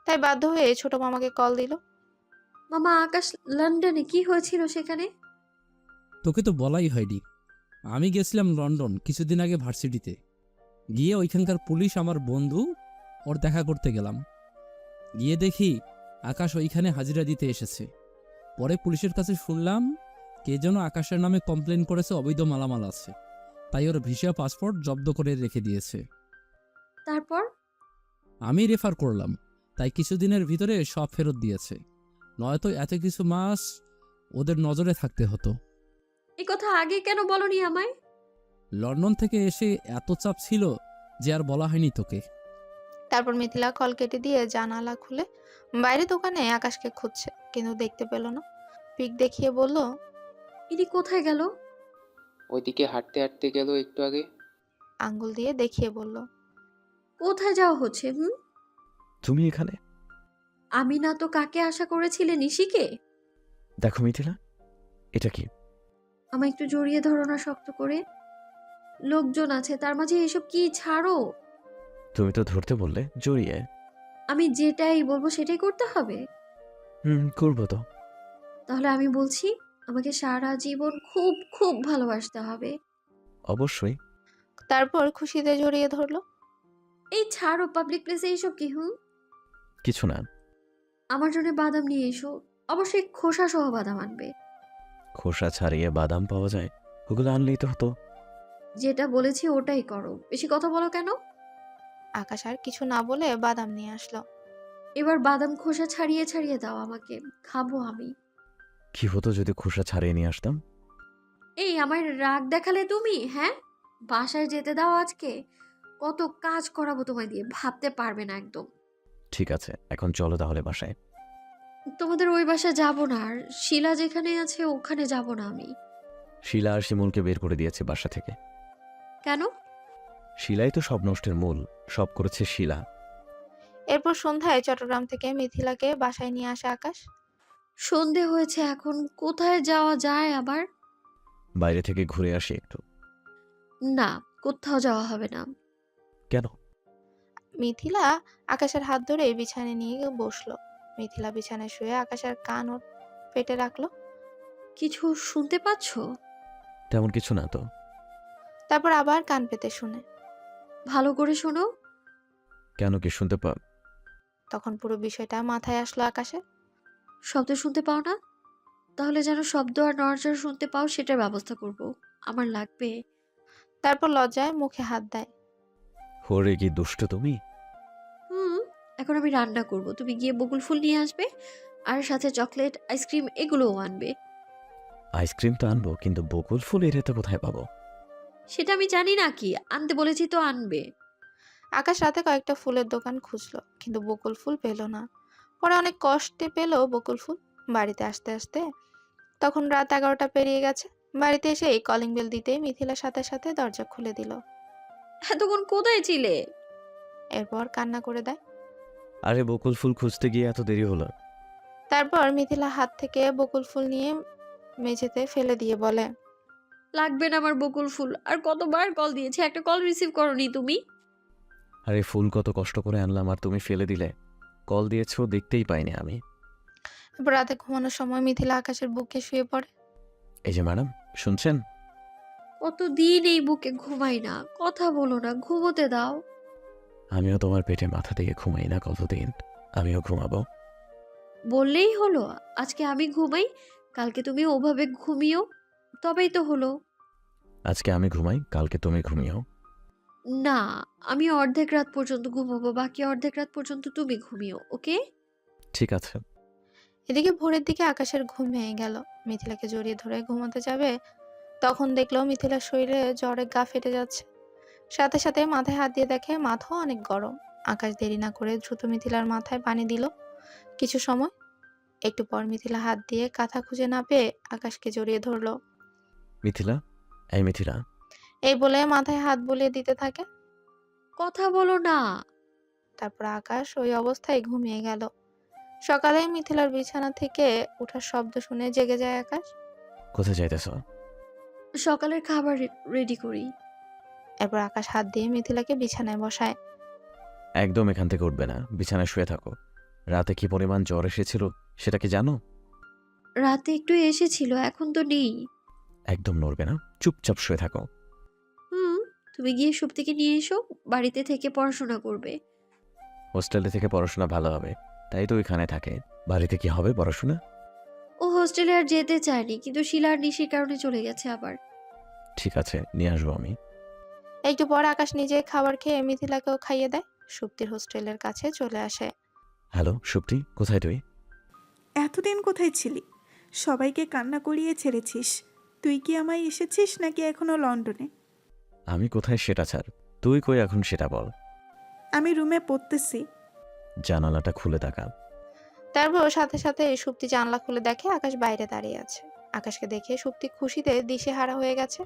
তাই বাধ্য হয়ে ছোট মামাকে কল দিল। মামা, আকাশ লন্ডনে, কি হয়েছিল সেখানে? তোকে তো বলাই হয়নি। আমি গেছিলাম লন্ডন কিছুদিন আগে ভার্সিটিতে। গিয়ে ওইখানকার পুলিশ আমার বন্ধু, ওর দেখা করতে গেলাম। গিয়ে দেখি আকাশ ওইখানে হাজিরা দিতে এসেছে। পরে পুলিশের কাছে শুনলাম কে যেন আকাশের নামে কমপ্লেন করেছে অবৈধ মালামাল আছে, তাই ওর ভিসা পাসপোর্ট জব্দ করে রেখে দিয়েছে। তারপর? আমি রেফার করলাম, তাই কিছুদিনের ভিতরে সব ফেরত দিয়েছে। নয়তো এত কিছু মাস ওদের নজরে থাকতে হতো। এই কথা আগে কেন বলনি আমায়? লন্ডন থেকে এসে এত চাপ ছিল যে আর বলা হয়নি তোকে। তারপর মিথিলা কল কেটে দিয়ে জানালা খুলে বাইরে দোকানে আকাশকে খুঁজছে, কিন্তু দেখতে পেল না। পিক দেখিয়ে বলল, ইনি কোথায় গেল? ওইদিকে হাঁটতে হাঁটতে গেল একটু আগে। আঙ্গুল দিয়ে দেখিয়ে বলল, কোথায় যাওয়া হচ্ছে? তুমি এখানে? আমি না তো কাকে আশা করেছিলে, নিশিকে? দেখো মিথিলা, এটা কি? আমায় একটু জড়িয়ে ধরো না শক্ত করে। লোকজন আছে, তার মাঝে এসব কি? ছাড়ো। তুমি তো ধরতে বললে, জড়িয়ে। আমি যেটাই বলবো সেটাই করতে হবে? করবো তো। তাহলে আমি বলছি, আমাকে সারা জীবন খুব খুব ভালোবাসতে হবে। অবশ্যই। তারপর খুশিতে জড়িয়ে ধরলো। এই ছাড়ো, পাবলিক প্লেসে এইসব কি? কিছু না। আমার জন্য বাদাম নিয়ে এসো, অবশ্যই খোসা সহ বাদাম আনবে। খোসা ছাড়িয়ে বাদাম পাওয়া যায়? ওগুলো আনলেই তো হতো। যেটা বলেছি ওটাই করো, বেশি কথা বলো কেন? আকাশ আর কিছু না বলে বাদাম নিয়ে আসলো। এবার বাদাম খোসা ছাড়িয়ে ছাড়িয়ে দাও আমাকে, খাবো আমি। কি হতো যদি খোসা ছাড়িয়ে নিয়ে আসতাম? এই আমায় রাগ দেখালে তুমি? হ্যাঁ, বাসায় যেতে দাও আজকে। কত কাজ করাবো তোমায় দিয়ে, ভাবতে পারবে না একদম। ঠিক আছে, এখন চলো তাহলে বাসায়। তোমাদের ওই বাসা যাবো না, আর শিলা যেখানে আছে ওখানে যাবো না আমি। শিলা আর শিমুলকে বের করে দিয়েছে বাসা থেকে। কেন? শিলাই তো সব নষ্টের মূল, সব করেছে শিলা। এরপর সন্ধ্যায় চট্টগ্রাম থেকে মিথিলাকে বাসায় নিয়ে আসে আকাশ। সন্ধে হয়েছে, এখন কোথায় যাওয়া যায় আবার? বাইরে থেকে ঘুরে আসি একটু। না, কোথাও যাওয়া হবে না। কেন? মিথিলা আকাশের হাত ধরে বিছানায় নিয়ে বসলো। মিথিলা বিছানায় শুয়ে আকাশের কান ওর পেটে রাখলো। কিছু শুনতে পাচ্ছ? তেমন কিছু না তো। তারপর আবার কান পেতে শুনে। ভালো করে শোনো। কেন, কি শুনতে তখন পুরো বিষয়টা মাথায় আসলো আকাশের। শব্দ শুনতে পাও না? তাহলে যেন শব্দ আর নড়াচড়া শুনতে পাও, সেটার ব্যবস্থা করব। আমার লাগবে। তারপর লজ্জায় মুখে হাত দেয়। হরে কি দুষ্ট তুমি! এখন আমি রান্না করব, তুমি গিয়ে বকুল ফুল নিয়ে আসবে, আর সাথে চকলেট, আইসক্রিম এগুলোও আনবে। আইসক্রিম তো আনবো, কিন্তু বকুল ফুল এর তো কোথায় পাবো? সেটা আমি জানি না, কি আনতে বলেছি তো আনবে। আকাশ রাতে কয়েকটা ফুলের দোকান খুঁজলো, কিন্তু বকুল ফুল পেল না। পরে অনেক কষ্টে পেল বকুল ফুল। বাড়িতে আসতে আসতে তখন রাত 11টা পেরিয়ে গেছে। বাড়িতে এসে কলিং বেল দিতেই মিথিলার সাথে সাথে দরজা খুলে দিল। এতক্ষণ কোথায় ছিলে? এরপর কান্না করে দেয়। আরে বকুল ফুল খুঁজতে গিয়ে এত দেরি হলো। তারপর মিথিলা হাত থেকে বকুল ফুল নিয়ে মেঝেতে ফেলে দিয়ে বলে, লাগবে না আমার বকুল ফুল। আর কতবার কল দিয়েছি, একটা কল রিসিভ করনি তুমি। আরে ফুল কত কষ্ট করে আনলাম আর তুমি ফেলে দিলে। কল দিয়েছো দেখতেই পাইনি আমি। এরপর রাতে ঘুমানোর সময় মিথিলা আকাশের বুকে শুয়ে পড়ে। এই যে ম্যাডাম, শুনছেন? কতদিন এই বুকে ঘুমাই না, কথা বলো না, ঘুমোতে দাও। আমিও তোমার পেটে মাথা দিয়ে ঘুমাই না কতদিন, আমিও ঘুমাবো। বললেই হলো, আজকে আমি ঘুমাই, কালকে তুমি ওভাবে ঘুমিও, তবেই তো হলো। আজকে আমি ঘুমাই, কালকে তুমি ঘুমিও। না, আমি অর্ধেক রাত পর্যন্ত ঘুমাবো, বাকি অর্ধেক রাত পর্যন্ত তুমি ঘুমিও, ওকে? ঠিক আছে। এদিকে ভোরের দিকে আকাশের ঘুম ভেঙে গেল। মিথিলাকে জড়িয়ে ধরে ঘুমাতে যাবে, তখন দেখলো মিথিলার শরীরে জ্বরে গা ফেটে যাচ্ছে। সাথে সাথে মাথায় হাত দিয়ে দেখে মাথাও অনেক গরম। আকাশ দেরি না করে দ্রুত মিথিলার মাথায় পানি দিল। কিছু সময় একটু পর মিথিলা হাত দিয়ে কাঁথা খুঁজে না পেয়ে আকাশকে জড়িয়ে ধরলো। মিথিলা, এই মিথিলা। এই বলে মাথায় হাত বুলিয়ে দিতে থাকে। কথা বলো না। তারপর আকাশ ওই অবস্থায় ঘুমিয়ে গেল। সকালে মিথিলার বিছানা থেকে ওঠার শব্দ শুনে জেগে যায় আকাশ। কোথায় যাইতেছ? সকালের খাবার রেডি করি। এরপর আকাশ হাত দিয়ে মিথিলাকে বিছানায় বসায়। একদম এখান থেকে উঠবে না, বিছানায় শুয়ে থাকো। রাতে কি পরিমাণ জ্বর এসেছিল সেটা কি জানো? রাতে একটু এসেছিল, এখন তো নেই। একদম নড়বে না, চুপচাপ শুয়ে থাকো। তুমি গিয়ে সুপ্তিকে নিয়ে এসো, বাড়িতে থেকে পড়াশোনা করবে। হোস্টেলে থেকে পড়াশোনা ভালো হবে, তাই তো ওইখানে থাকে। বাড়িতে কি হবে পড়াশোনা? ও হোস্টেলে আর যেতে চায়নি, কিন্তু শিলার নিশির কারণে চলে গেছে আবার। ঠিক আছে, নিয়ে আসবো আমি। একটু পর আকাশ নিজে খাবার খেয়ে মিথিলাকেও খাইয়ে দেয়। সুপ্তির হোস্টেলের কাছে চলে আসে। হ্যালো সুপ্তি, কোথায় তুই? এতদিন কোথায় ছিলি? সবাইকে কান্না করিয়ে ছেড়েছিস। তুই কি আমায় এসেছিস নাকি এখনো লন্ডনে? আমি কোথায় সেটা ছাড়, তুই কই এখন সেটা বল। আমি রুমে পড়তেছি। জানালাটা খুলে তাকা। তারপর সাথে সাথে সুপ্তি জানলা খুলে দেখে আকাশ বাইরে দাঁড়িয়ে আছে। আকাশকে দেখে সুপ্তি খুশিতে দিশেহারা হয়ে গেছে।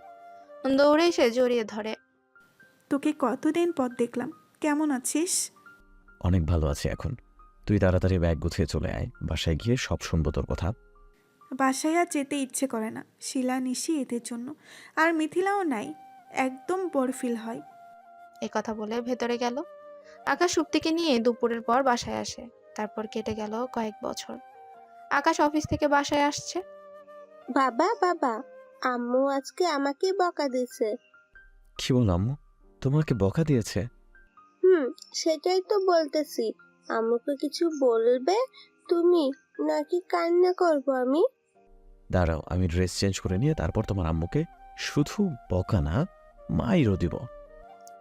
দৌড়ে এসে জড়িয়ে ধরে। তোকে কতদিন পর দেখলাম, কেমন আছিস? অনেক ভালো আছি এখন। তুই তাড়াতাড়ি ব্যাগ গুছিয়ে চলে আয়, বাসায় গিয়ে সব শুনবো তোর কথা। বাসায় আর যেতে ইচ্ছে করে না, শিলা নিশি এদের জন্য। আর মিথিলাও নাই, একদম বোর ফিল হয়। এই কথা বলে ভেতরে গেল। আকাশ সুপ্তিকে নিয়ে দুপুরের পর বাসায় আসে। তারপর কেটে গেল কয়েক বছর। আকাশ অফিস থেকে বাসায় আসছে। বাবা বাবা, আম্মু আজকে আমাকে বকা দিছে। কি বল আম্মু তোমাকে বকা দিয়েছে? সেটাই তো বলতেছি। আম্মুকে কিছু বলবে তুমি, নাকি কান্না করব আমি? দাঁড়াও, আমি ড্রেস চেঞ্জ করে নিয়ে তারপর তোমার আম্মুকে শুধু বকা না, মাইরও দিব।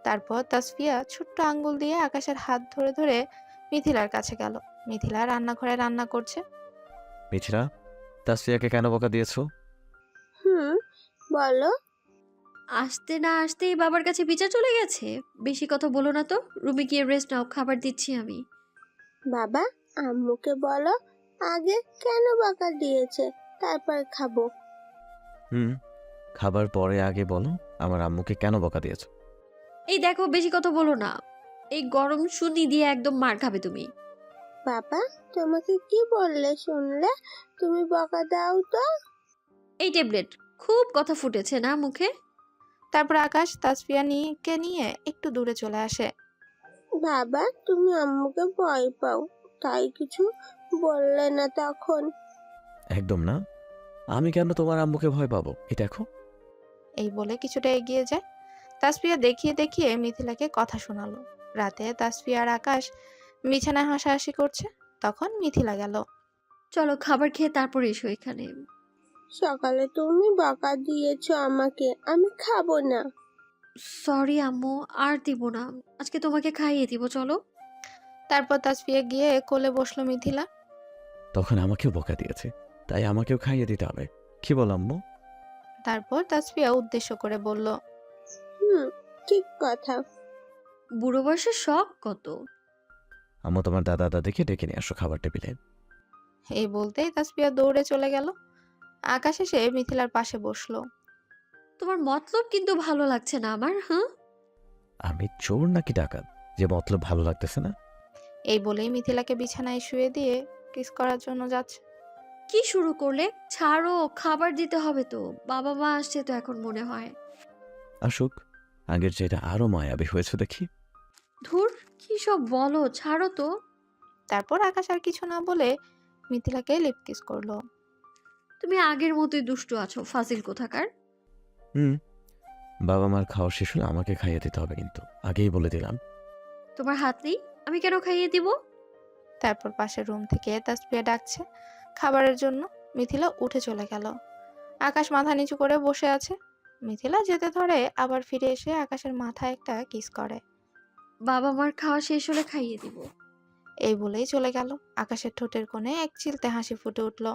তারপর তাসফিয়া ছোট্ট আঙ্গুল দিয়ে আকাশের হাত ধরে ধরে মিথিলার কাছে গেল। মিথিলা রান্নাঘরে রান্না করছে। মিথিলা, তাসফিয়াকে কেন বকা দিয়েছো? বলো। আসতে না আসতেই বাবার কাছে বিচার চলে গেছে। বেশি কথা বলো না তো, রুমে গিয়ে রেস্ট নাও, খাবার দিচ্ছি আমি। বাবা, আম্মুকে বলো আগে কেন বকা দিয়েছে, তারপর খাবো। খাবার পরে আগে বলো আমার আম্মুকে কেন বকা দিয়েছো। এই দেখো, বেশি কথা বলো না। এই গরম শুনি দিয়ে একদম মার খাবে তুমি। বাবা, তোমাকে কি বললে শুনলে? তুমি বকা দাও তো। এই ট্যাবলেট, খুব কথা ফুটেছে না মুখে। তারপর আকাশ তাসফিয়া নিয়ে একটু দূরে চলে আসে। বাবা, তুমি আম্মুকে ভয় পাও, তাই কিছু বললে না তখন। একদম না, আমি কেন তোমার আম্মুকে ভয় পাবো, এই দেখো। এই বলে কিছুটা এগিয়ে যায়। তাসফিয়া দেখিয়ে দেখিয়ে মিথিলাকে কথা শোনালো। রাতে তাসফিয়া আর আকাশ বিছানায় হাসাহাসি করছে। তখন মিথিলা গেল। চলো খাবার খেয়ে তারপর এসো এখানে। সকালে তুমি বকা দিয়েছো আমাকে, আমি খাবো না। সরি আম্মু, আর দিব না। আজকে তোমাকে খাইয়ে দিব, চলো। তারপর তাসফিয়া গিয়ে কোলে বসলো মিথিলা। তখন আমাকেও বকা দিয়েছে, তাই আমাকেও খাইয়ে দিতে হবে, কি বল আম্মু? তারপর তাসফিয়া উদ্দেশ্য করে বলল, ঠিক কথা। বুড়ো বয়সের শখ কত। আম্মু তোমার দাদা দাদিকে ডেকে নিয়ে আসো খাবার টেবিলে। এই বলতেই তাসফিয়া দৌড়ে চলে গেল। আকাশ এসে মিথিলার পাশে বসলো। তোমার মতলব কিন্তু ভালো লাগছে না আমার। আমি চোর নাকি ডাকাত যে মতলব ভালো লাগতেছে না? এই বলেই মিথিলাকে বিছানায় শুয়ে দিয়ে কিস করার জন্য যাচ্ছে। কি শুরু করলে? ছাড়ো, খাবার দিতে হবে তো। বাবা মা আসছে তো এখন মনে হয়। আসুক, আগের যেটা আরো মায়াবী হয়েছে দেখি। ধুর, কি সব বলো, ছাড়ো তো। তারপর আকাশ আর কিছু না বলে মিথিলাকে লিপ কিস করলো। তুমি আগের মতোই দুষ্টু আছো, ফাজিল কোথাকার। বাবা মার খাওয়া শেষ হলে আমাকে খাইয়ে দিতে হবে, কিন্তু আগেই বলে দিলাম। তোমার হাত নেই, আমি কেন খাইয়ে দিব? তারপর পাশের রুম থেকে তাসফিয়া ডাকছে খাবারের জন্য। মিথিলা উঠে চলে গেল। আকাশ মাথা নিচু করে বসে আছে। মিথিলা যেতে ধরে, আবার ফিরে এসে আকাশের মাথায় একটা কিস করে। বাবা মার খাওয়া শেষ হলে খাইয়ে দিব। এই বলেই চলে গেল। আকাশের ঠোঁটের কোণে এক চিলতে হাসি ফুটে উঠল,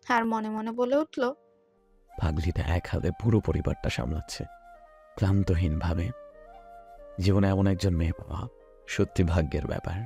আর মনে মনে বলে উঠল, ভাগ্যিটা এক হাতে পুরো পরিবারটা সামলাচ্ছে ক্লান্তহীন ভাবে। জীবনে এমন একজন মেয়ে পাওয়া সত্যি ভাগ্যের ব্যাপার।